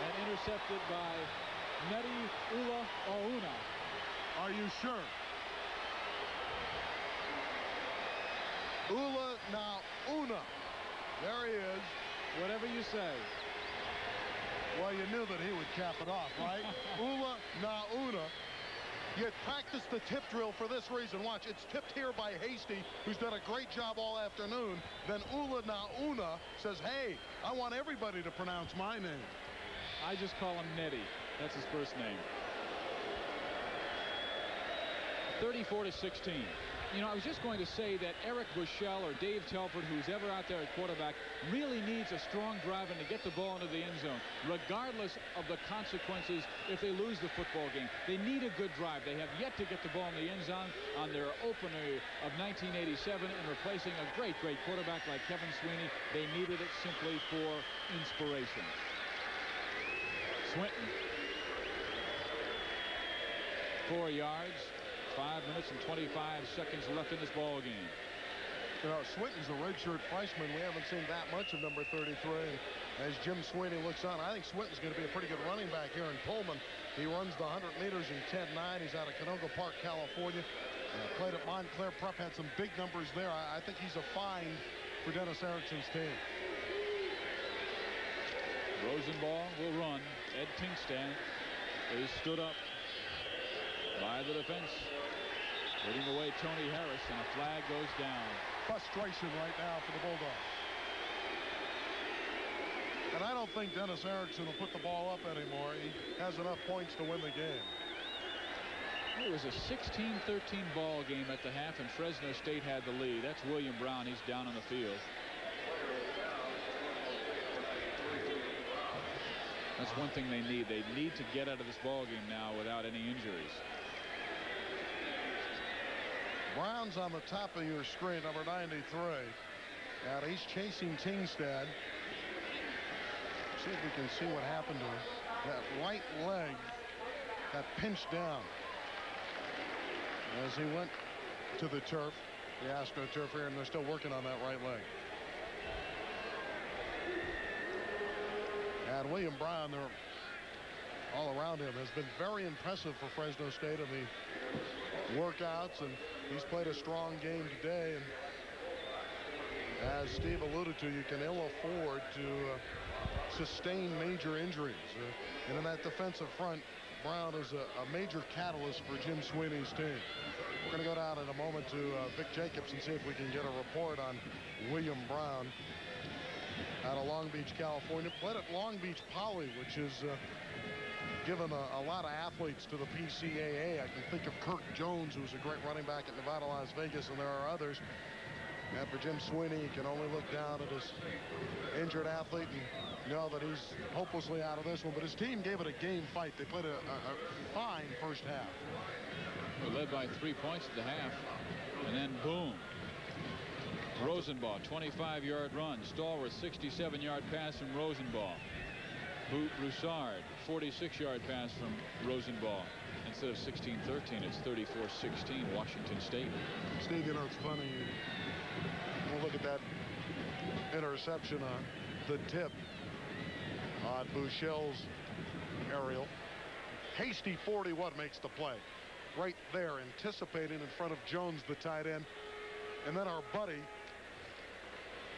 and intercepted by Nedi Ula-Auna. Are you sure? Ula-Auna. There he is. Whatever you say. Well, you knew that he would cap it off, right? Ula-Auna. You had practiced the tip drill for this reason. Watch, it's tipped here by Hasty, who's done a great job all afternoon. Then Ula-Auna says, hey, I want everybody to pronounce my name. I just call him Nedi. That's his first name. 34-16. You know, I was just going to say that Eric Bushell or Dave Telford, who's ever out there at quarterback, really needs a strong drive and to get the ball into the end zone, regardless of the consequences if they lose the football game. They need a good drive. They have yet to get the ball in the end zone on their opener of 1987 and replacing a great quarterback like Kevin Sweeney. They needed it simply for inspiration. Swinton. 4 yards. 5 minutes and 25 seconds left in this ball game. You know, Swinton's a redshirt freshman. We haven't seen that much of number 33. And as Jim Sweeney looks on, I think Swinton's going to be a pretty good running back here in Pullman. He runs the 100 meters in 10.9. He's out of Canoga Park, California. Played at Montclair Prep, had some big numbers there. I think he's a find for Dennis Erickson's team. Rosenball will run. Ed Tinkstad is stood up by the defense. Leading away Tony Harris, and a flag goes down. Frustration right now for the Bulldogs. And I don't think Dennis Erickson will put the ball up anymore. He has enough points to win the game. It was a 16-13 ball game at the half, and Fresno State had the lead. That's William Brown. He's down on the field. That's one thing they need. They need to get out of this ball game now without any injuries. Brown's on the top of your screen, number 93. And he's chasing Tingstad. See if we can see what happened to him. That right leg got pinched down as he went to the turf, the AstroTurf here, and they're still working on that right leg. And William Brown, they're all around him, has been very impressive for Fresno State in the workouts, and he's played a strong game today. And as Steve alluded to, you can ill afford to sustain major injuries. And in that defensive front, Brown is a major catalyst for Jim Sweeney's team. We're going to go down in a moment to Vic Jacobs and see if we can get a report on William Brown out of Long Beach, California. Played at Long Beach Poly, which is given a lot of athletes to the PCAA. I can think of Kirk Jones, who's a great running back at Nevada, Las Vegas, and there are others. And for Jim Sweeney, he can only look down at his injured athlete and know that he's hopelessly out of this one. But his team gave it a game fight. They played a fine first half. We're led by 3 points at the half, and then boom. Rosenball, 25-yard run. Stallworth, 67-yard pass from Rosenball. Broussard, 46-yard pass from Rosenball. Instead of 16-13, it's 34-16, Washington State. Steve, you know, it's funny. We'll look at that interception on the tip on Bushell's aerial. Hasty 41 makes the play. Right there, anticipating in front of Jones, the tight end. And then our buddy,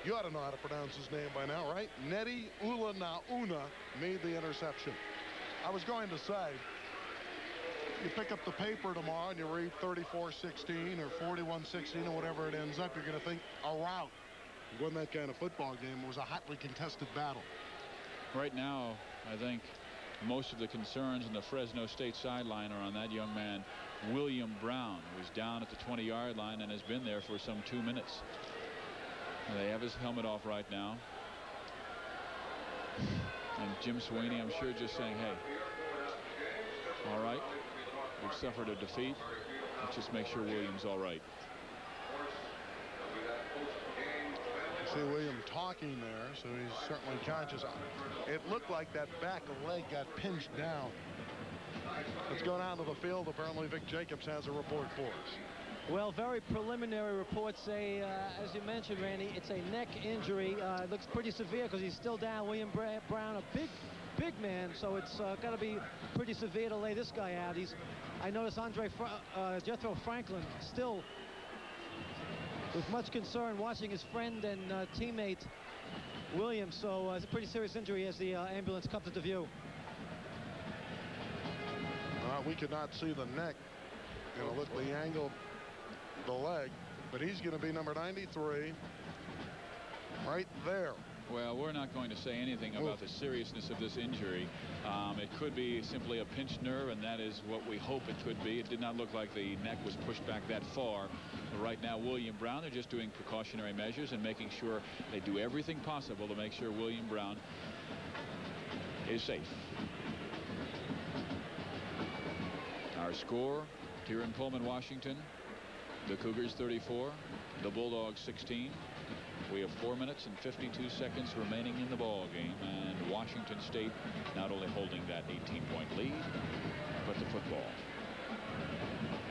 you ought to know how to pronounce his name by now, right? Nedi Ula-Auna made the interception. I was going to say, you pick up the paper tomorrow and you read 34-16 or 41-16 or whatever it ends up, you're going to think a rout. It wasn't that kind of football game. It was a hotly contested battle. Right now, I think most of the concerns in the Fresno State sideline are on that young man, William Brown, who's down at the 20-yard line and has been there for some 2 minutes. And they have his helmet off right now. And Jim Sweeney, I'm sure, just saying, hey, all right, we've suffered a defeat. Let's just make sure William's all right. See William talking there, so he's certainly conscious. It looked like that back leg got pinched down. Let's go down to the field. Apparently Vic Jacobs has a report for us. Well, very preliminary reports say, as you mentioned, Randy, it's a neck injury. It looks pretty severe because he's still down. William Brown, a big man, so it's got to be pretty severe to lay this guy out. I noticed Jethro Franklin still with much concern watching his friend and teammate William. So it's a pretty serious injury as the ambulance comes into view. We could not see the neck. Look the angle, the leg, but he's going to be number 93 right there. Well, we're not going to say anything about the seriousness of this injury. It could be simply a pinched nerve, and that is what we hope it could be. It did not look like the neck was pushed back that far. But right now, William Brown, they're just doing precautionary measures and making sure they do everything possible to make sure William Brown is safe. Our score here in Pullman, Washington, the Cougars 34, the Bulldogs 16. We have 4 minutes and 52 seconds remaining in the ball game, and Washington State not only holding that 18-point lead, but the football.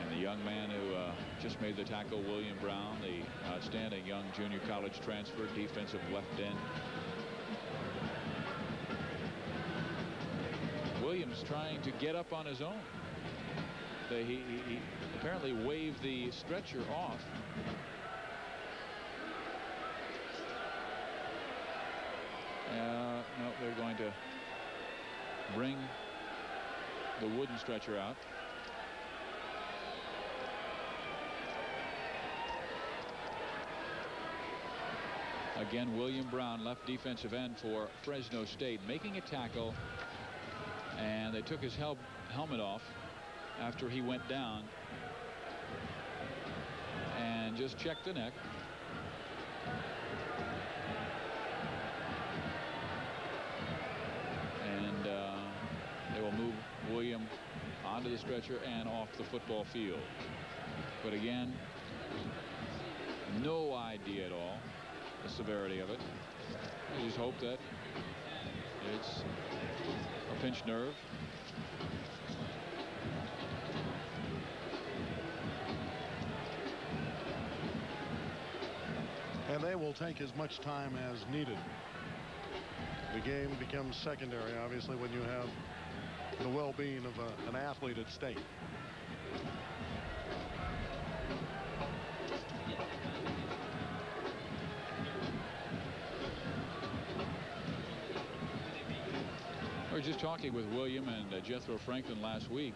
And the young man who just made the tackle, William Brown, the outstanding young junior college transfer, defensive left end. Williams trying to get up on his own. He apparently waved the stretcher off. No, they're going to bring the wooden stretcher out. Again, William Brown, left defensive end for Fresno State, making a tackle, and they took his helmet off after he went down and just checked the neck. And they will move William onto the stretcher and off the football field. But again, no idea at all the severity of it. I just hope that it's a pinched nerve. And they will take as much time as needed. The game becomes secondary, obviously, when you have the well-being of an athlete at stake. We were just talking with William and Jethro Franklin last week,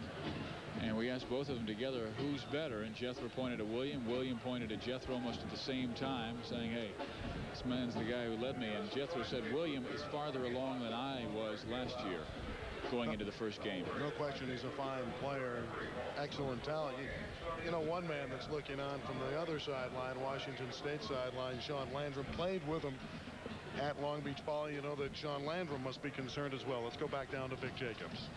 and we asked both of them together who's better, and Jethro pointed at William. William pointed at Jethro almost at the same time, saying, hey, this man's the guy who led me. And Jethro said William is farther along than I was last year going into the first game. No question, he's a fine player, excellent talent. You know, one man that's looking on from the other sideline, Washington State sideline, Sean Landrum, played with him at Long Beach Poly. You know that Sean Landrum must be concerned as well. Let's go back down to Vic Jacobs.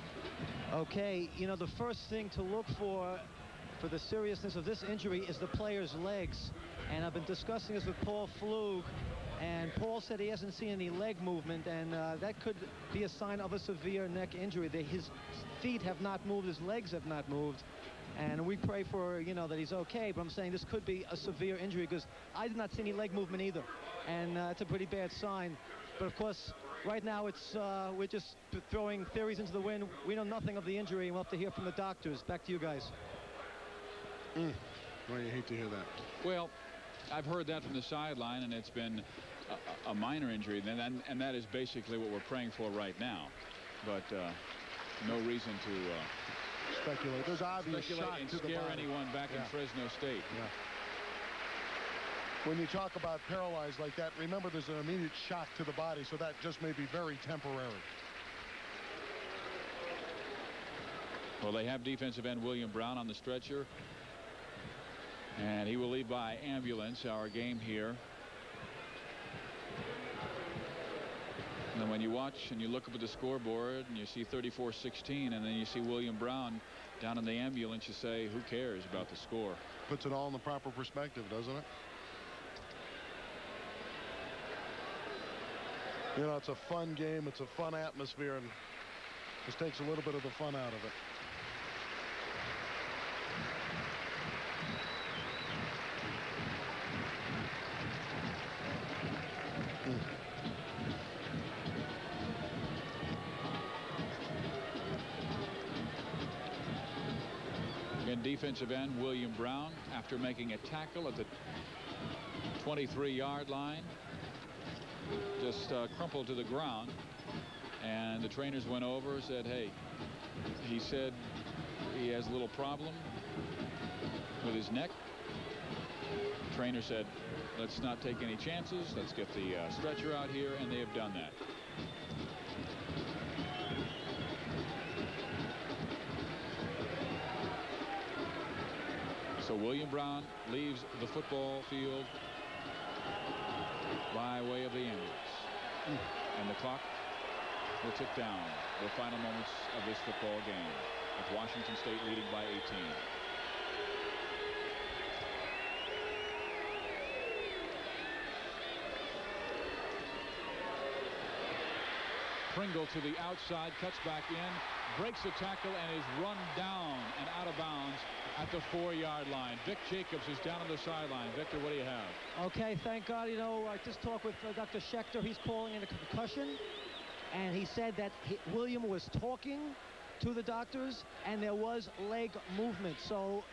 Okay, you know, the first thing to look for the seriousness of this injury is the player's legs. And I've been discussing this with Paul Flug, and Paul said he hasn't seen any leg movement, and that could be a sign of a severe neck injury. His feet have not moved, his legs have not moved, and we pray for, you know, that he's okay. But I'm saying this could be a severe injury because I did not see any leg movement either, and it's a pretty bad sign. But of course, right now it's we're just throwing theories into the wind. We know nothing of the injury, and we'll have to hear from the doctors. Back to you guys. Well, you hate to hear that. Well, I've heard that from the sideline, and it's been a minor injury, and that is basically what we're praying for right now. But no reason to speculate. There's obvious shock and to the scare body. anyone back in Fresno State. When you talk about paralyzed like that, remember there's an immediate shock to the body, so that just may be very temporary. Well, they have defensive end William Brown on the stretcher, and he will leave by ambulance our game here. And then when you watch and you look up at the scoreboard and you see 34-16, and then you see William Brown down in the ambulance, you say, who cares about the score? Puts it all in the proper perspective, doesn't it? You know, it's a fun game, it's a fun atmosphere, and just takes a little bit of the fun out of it. defensive end William Brown, after making a tackle at the 23-yard line, just crumpled to the ground, and the trainers went over, said, hey, he said he has a little problem with his neck. The trainer said, let's not take any chances, let's get the stretcher out here, and they have done that. So William Brown leaves the football field by way of the ambulance. And the clock will tick down the final moments of this football game, with Washington State leading by 18. Pringle to the outside, cuts back in, breaks a tackle, and is run down and out of bounds at the 4-yard line. Vic Jacobs is down on the sideline. Victor, what do you have? Okay, thank God. You know, I just talked with Dr. Schechter. He's calling in a concussion, and he said that William was talking to the doctors, and there was leg movement. So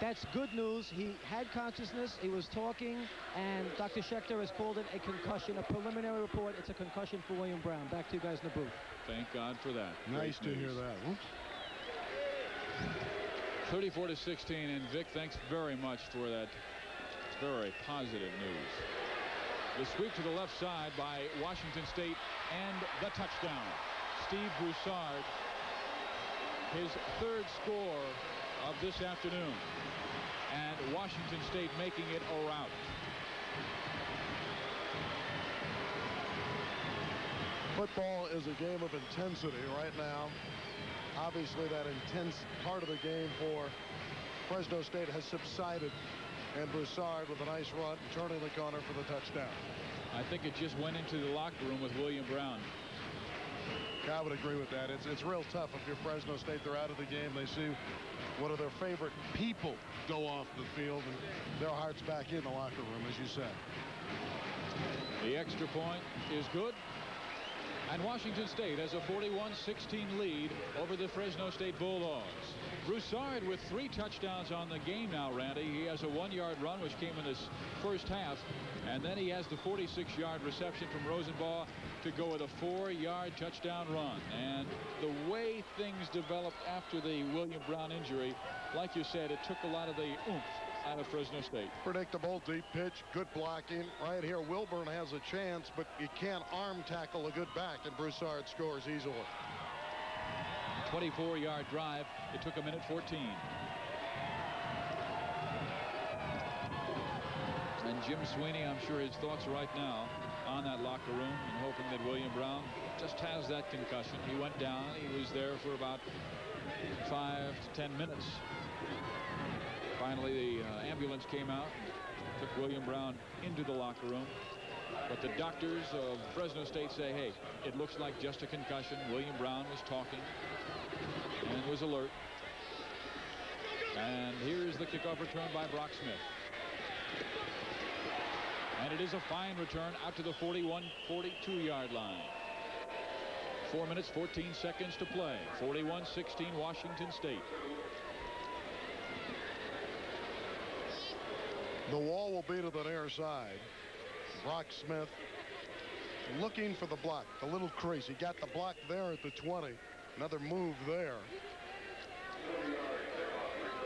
that's good news. He had consciousness, he was talking, and Dr. Schechter has called it a concussion. A preliminary report, it's a concussion for William Brown. Back to you guys in the booth. Thank God for that. Nice to hear that. Whoops. 34-16, and Vic, thanks very much for that very positive news. The sweep to the left side by Washington State, and the touchdown. Steve Broussard, his 3rd score of this afternoon, and Washington State making it a rout. Football is a game of intensity right now. Obviously, that intense part of the game for Fresno State has subsided, and Broussard with a nice run, turning the corner for the touchdown. I think it just went into the locker room with William Brown. I would agree with that. It's real tough if you're Fresno State. They're out of the game. They see one of their favorite people go off the field, and their heart's back in the locker room, as you said. The extra point is good, and Washington State has a 41-16 lead over the Fresno State Bulldogs. Broussard with 3 touchdowns on the game now, Randy. He has a 1-yard run, which came in this first half, and then he has the 46-yard reception from Rosenbaugh to go with a 4-yard touchdown run. And the way things developed after the William Brown injury, like you said, it took a lot of the oomph out of Fresno State. Predictable, deep pitch, good blocking. Right here, Wilburn has a chance, but you can't arm tackle a good back, and Broussard scores easily. 24-yard drive. It took 1:14. And Jim Sweeney, I'm sure his thoughts right now on that locker room and hoping that William Brown just has that concussion. He went down. He was there for about 5 to 10 minutes. Finally, the ambulance came out, took William Brown into the locker room. But the doctors of Fresno State say, hey, it looks like just a concussion. William Brown was talking and was alert. And here's the kickoff return by Brock Smith. And it is a fine return out to the 41-42-yard line. 4 minutes, 14 seconds to play. 41-16 Washington State. The wall will be to the near side. Brock Smith looking for the block. A little crease. He got the block there at the 20. Another move there.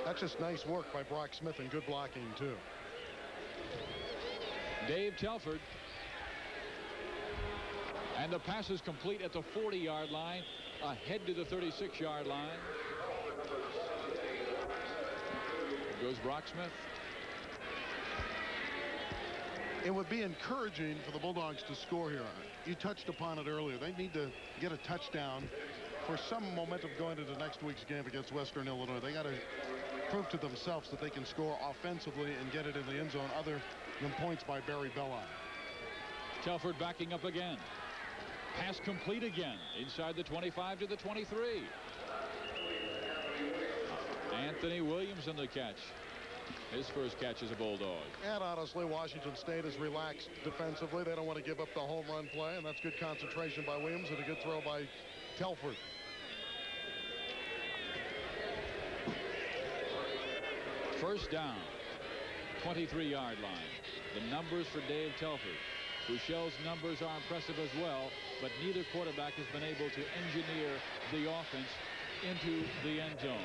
That's just nice work by Brock Smith and good blocking, too. Dave Telford. And the pass is complete at the 40-yard line, ahead to the 36-yard line. There goes Brock Smith. It would be encouraging for the Bulldogs to score here. You touched upon it earlier. They need to get a touchdown for some momentum going into next week's game against Western Illinois. They got to prove to themselves that they can score offensively and get it in the end zone other than points by Barry Belli. Telford backing up again. Pass complete again inside the 25 to the 23. Anthony Williams in the catch. His first catch as a Bulldog. And honestly, Washington State is relaxed defensively. They don't want to give up the home run play, and that's good concentration by Williams and a good throw by Telford. First down, 23-yard line. The numbers for Dave Telford. Buchel's numbers are impressive as well, but neither quarterback has been able to engineer the offense into the end zone.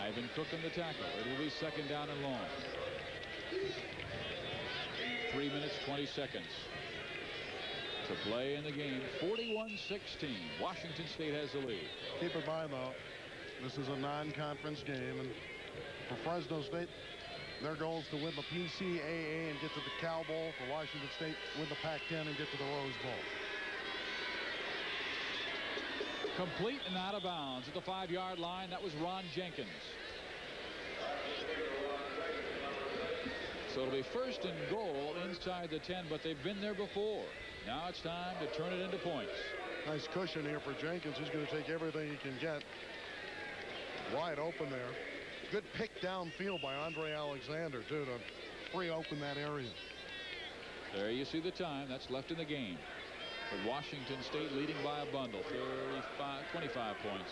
Ivan Cook on the tackle. It will be second down and long. 3 minutes, 20 seconds to play in the game. 41-16. Washington State has the lead. Keep in mind, though, this is a non-conference game, and for Fresno State, their goal is to win the PCAA and get to the Cal Bowl. For Washington State, win the Pac-10 and get to the Rose Bowl. Complete and out of bounds at the 5-yard line. That was Ron Jenkins. So it'll be first and goal inside the 10, but they've been there before. Now it's time to turn it into points. Nice cushion here for Jenkins. He's going to take everything he can get. Wide open there. Good pick downfield by Andre Alexander, too, to free open that area. There you see the time that's left in the game. But Washington State leading by a bundle, 25 points.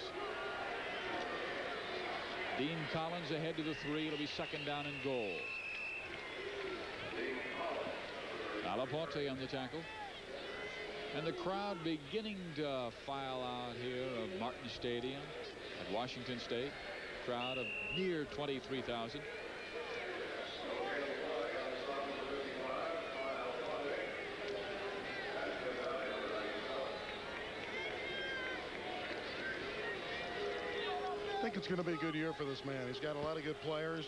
Dean Collins ahead to the 3. It'll be second down and goal. Alaponte on the tackle. And the crowd beginning to file out here of Martin Stadium at Washington State. Crowd of near 23,000. I think it's going to be a good year for this man. He's got a lot of good players.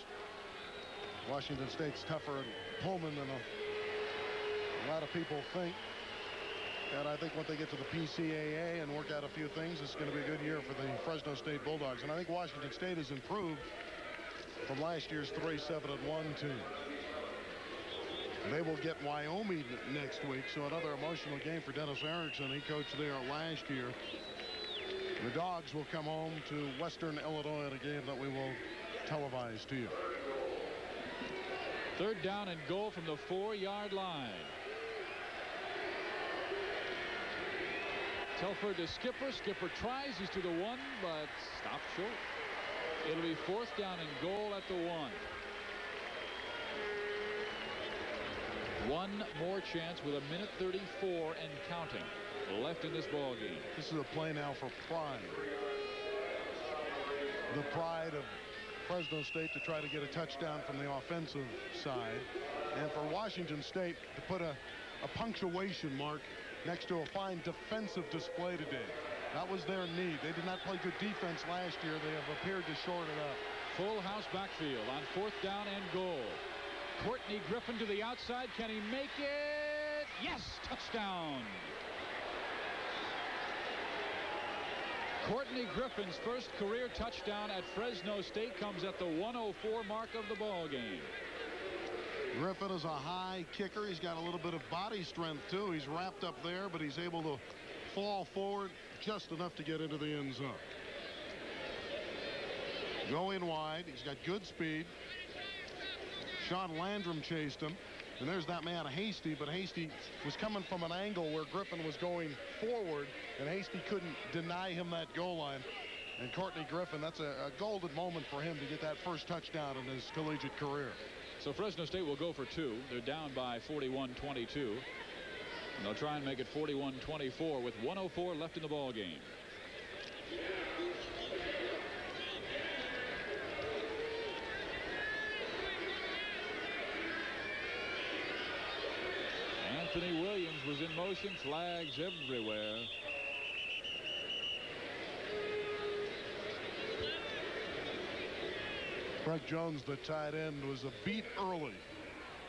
Washington State's tougher in Pullman than a lot of people think. And I think once they get to the PCAA and work out a few things, it's going to be a good year for the Fresno State Bulldogs. And I think Washington State has improved from last year's 3-7-1 team. They will get Wyoming next week, so another emotional game for Dennis Erickson. He coached there last year. The Dogs will come home to Western Illinois in a game that we will televise to you. Third down and goal from the 4-yard line. Telford to Skipper. Skipper tries. He's to the 1, but stopped short. It'll be fourth down and goal at the 1. One more chance with 1:34 and counting left in this ball game. This is a play now for pride. The pride of Fresno State to try to get a touchdown from the offensive side, and for Washington State to put a punctuation mark next to a fine defensive display today. That was their need. They did not play good defense last year. They have appeared to short it up. Full house backfield on fourth down and goal. Courtney Griffin to the outside. Can he make it? Yes, touchdown. Courtney Griffin's first career touchdown at Fresno State comes at the 104 mark of the ball game. Griffin is a high kicker. He's got a little bit of body strength, too. He's wrapped up there, but he's able to fall forward just enough to get into the end zone. Going wide. He's got good speed. Sean Landrum chased him. And there's that man, Hasty, but Hasty was coming from an angle where Griffin was going forward, and Hasty couldn't deny him that goal line. And Courtney Griffin, that's a golden moment for him to get that first touchdown in his collegiate career. So Fresno State will go for 2. They're down by 41-22. And they'll try and make it 41-24 with 104 left in the ball game. Anthony Williams was in motion. Flags everywhere. Craig Jones, the tight end, was a beat early.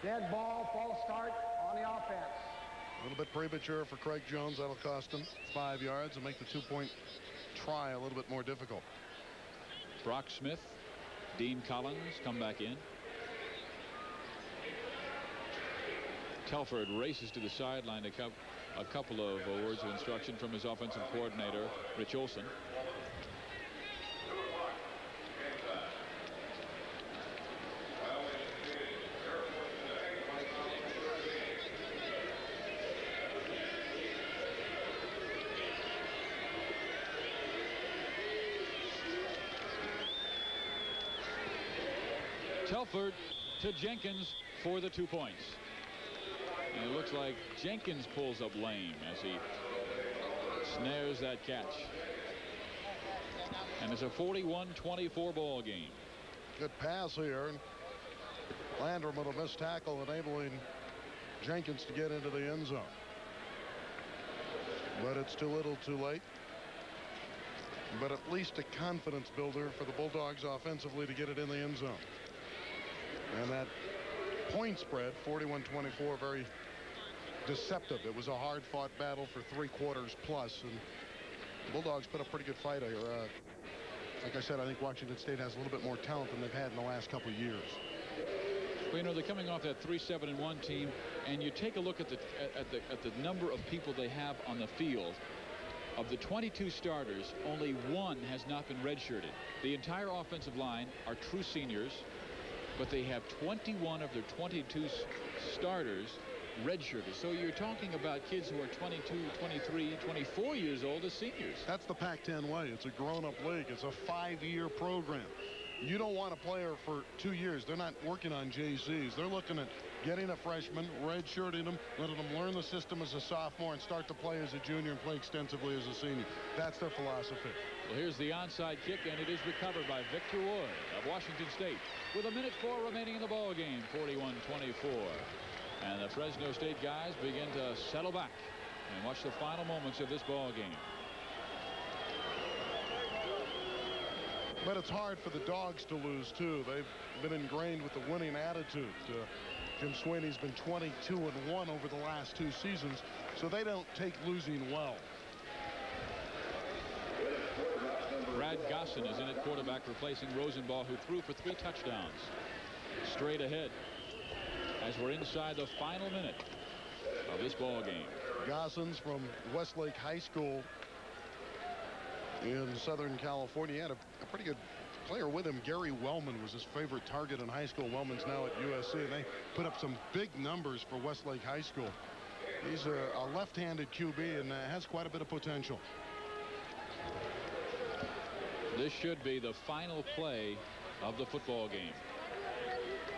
Dead ball, false start on the offense. A little bit premature for Craig Jones. That'll cost him 5 yards and make the 2-point try a little bit more difficult. Brock Smith, Dean Collins come back in. Telford races to the sideline to a couple of words of instruction from his offensive coordinator, Rich Olson. Telford to Jenkins for the 2 points. And it looks like Jenkins pulls up lame as he snares that catch. And it's a 41-24 ball game. Good pass here. Landrum with a missed tackle, enabling Jenkins to get into the end zone. But it's too little too late. But at least a confidence builder for the Bulldogs offensively to get it in the end zone. And that point spread, 41-24, very deceptive. It was a hard-fought battle for 3 quarters plus, and the Bulldogs put a pretty good fight here. Like I said, I think Washington State has a little bit more talent than they've had in the last couple of years. Well, you know, they're coming off that 3-7-1 team, and you take a look at the number of people they have on the field. Of the 22 starters, only 1 has not been redshirted. The entire offensive line are true seniors, but they have 21 of their 22 starters redshirted. So you're talking about kids who are 22, 23, 24 years old as seniors. That's the Pac-10 way. It's a grown-up league. It's a 5-year program. You don't want a player for 2 years. They're not working on JCs. They're looking at getting a freshman, redshirting them, letting them learn the system as a sophomore and start to play as a junior and play extensively as a senior. That's their philosophy. Well, here's the onside kick, and it is recovered by Victor Wood of Washington State with 1:04 remaining in the ball game, 41-24. And the Fresno State guys begin to settle back and watch the final moments of this ball game. But it's hard for the Dogs to lose, too. They've been ingrained with the winning attitude. Jim Sweeney's been 22-1 over the last 2 seasons, so they don't take losing well. Brad Gosson is in at quarterback, replacing Rosenball, who threw for 3 touchdowns. Straight ahead as we're inside the final minute of this ball game. Gosson's from Westlake High School in Southern California. He had a pretty good player with him. Gary Wellman was his favorite target in high school. Wellman's now at USC, and they put up some big numbers for Westlake High School. He's a left-handed QB and has quite a bit of potential. This should be the final play of the football game.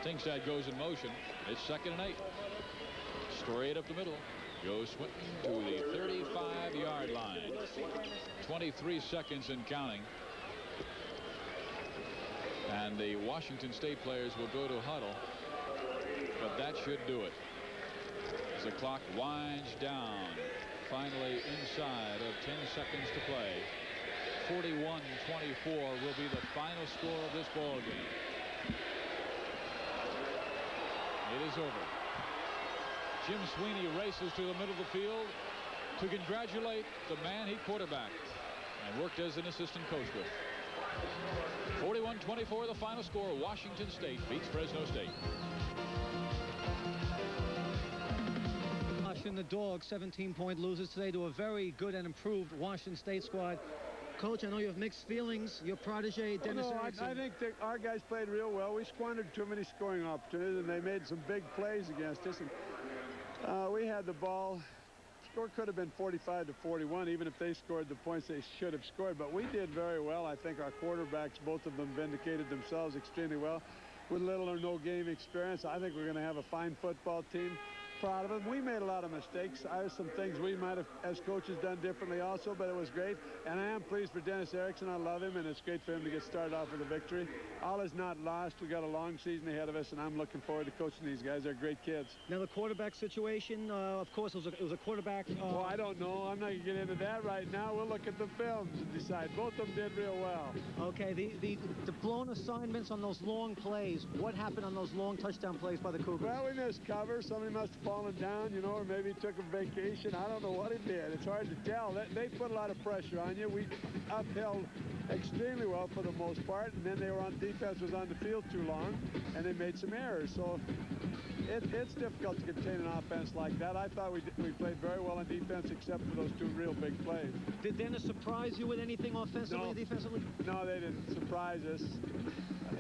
Tingside goes in motion. It's 2nd and 8. Straight up the middle. Joe Swinton to the 35-yard line. 23 seconds and counting. And the Washington State players will go to huddle. But that should do it. As the clock winds down. Finally inside of 10 seconds to play. 41-24 will be the final score of this ball game. It is over. Jim Sweeney races to the middle of the field to congratulate the man he quarterbacked and worked as an assistant coach with. 41-24 the final score. Washington State beats Fresno State. Washington, the Dogs, 17-point losers today to a very good and improved Washington State squad. Coach, I know you have mixed feelings. Your protege, Dennis Erickson. I think that our guys played real well. We squandered too many scoring opportunities, and they made some big plays against us. And we had the ball. Score could have been 45-41, even if they scored the points they should have scored. But we did very well. I think our quarterbacks, both of them, vindicated themselves extremely well. With little or no game experience, I think we're going to have a fine football team. Proud of them. We made a lot of mistakes. There's some things we might have, as coaches, done differently also, but it was great. And I am pleased for Dennis Erickson. I love him, and it's great for him to get started off with a victory. All is not lost. We got a long season ahead of us, and I'm looking forward to coaching these guys. They're great kids. Now the quarterback situation, of course, it was a quarterback. Well, I don't know. I'm not going to get into that right now. We'll look at the films and decide. Both of them did real well. Okay, the blown assignments on those long plays. What happened on those long touchdown plays by the Cougars? Well, we missed cover. Somebody must have fallen down, you know, or maybe took a vacation. I don't know what he did. It's hard to tell. They put a lot of pressure on you. We upheld extremely well for the most part, and then they were on defense, was on the field too long, and they made some errors. So it's difficult to contain an offense like that. I thought we played very well on defense, except for those 2 real big plays. Did Dennis surprise you with anything offensively, defensively? No, they didn't surprise us.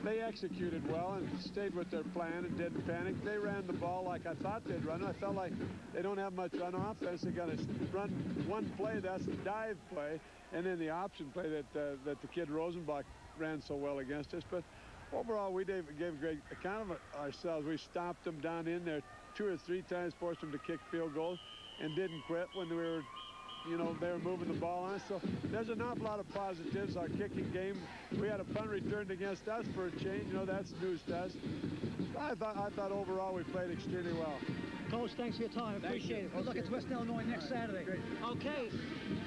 They executed well and stayed with their plan and didn't panic. They ran the ball like I thought they'd run. I felt like they don't have much run offense. They got to run one play. That's the dive play, and then the option play that the kid Rosenbach ran so well against us. But Overall, we gave a great account of ourselves. We stopped them down in there 2 or 3 times, forced them to kick field goals, and didn't quit when we were, they were moving the ball on. So there's an awful lot of positives. Our kicking game, we had a punt returned against us for a change. That's news to us. I thought overall we played extremely well. Coach, thanks for your time. Appreciate it. Good luck at Western Illinois next Saturday. Great. Okay,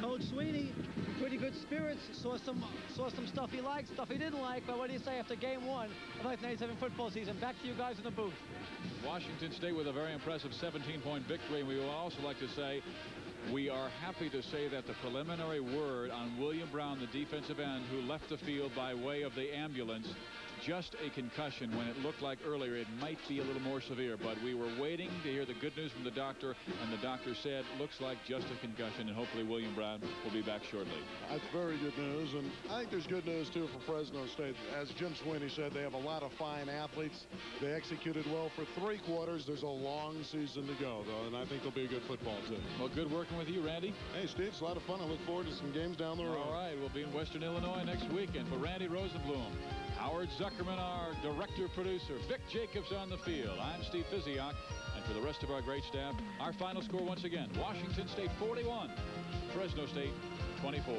Coach Sweeney, pretty good spirits. Saw some stuff he liked, stuff he didn't like. But what do you say after Game 1 of 1997 football season? Back to you guys in the booth. Washington State with a very impressive 17-point victory. And we would also like to say we are happy to say that the preliminary word on William Brown, the defensive end, who left the field by way of the ambulance, just a concussion, when it looked like earlier it might be a little more severe. But we were waiting to hear the good news from the doctor, and the doctor said looks like just a concussion, and hopefully William Brown will be back shortly. That's very good news, and I think there's good news too for Fresno State. As Jim Sweeney said, they have a lot of fine athletes. They executed well for 3 quarters. There's a long season to go, though, and I think they'll be a good football team. Well, good working with you, Randy. Hey, Steve, it's a lot of fun. I look forward to some games down the road. All right, we'll be in Western Illinois next week. And for Randy Rosenblum, Howard Zuckerman, our director-producer, Vic Jacobs on the field, I'm Steve Physiak, and for the rest of our great staff, our final score once again, Washington State 41, Fresno State 24.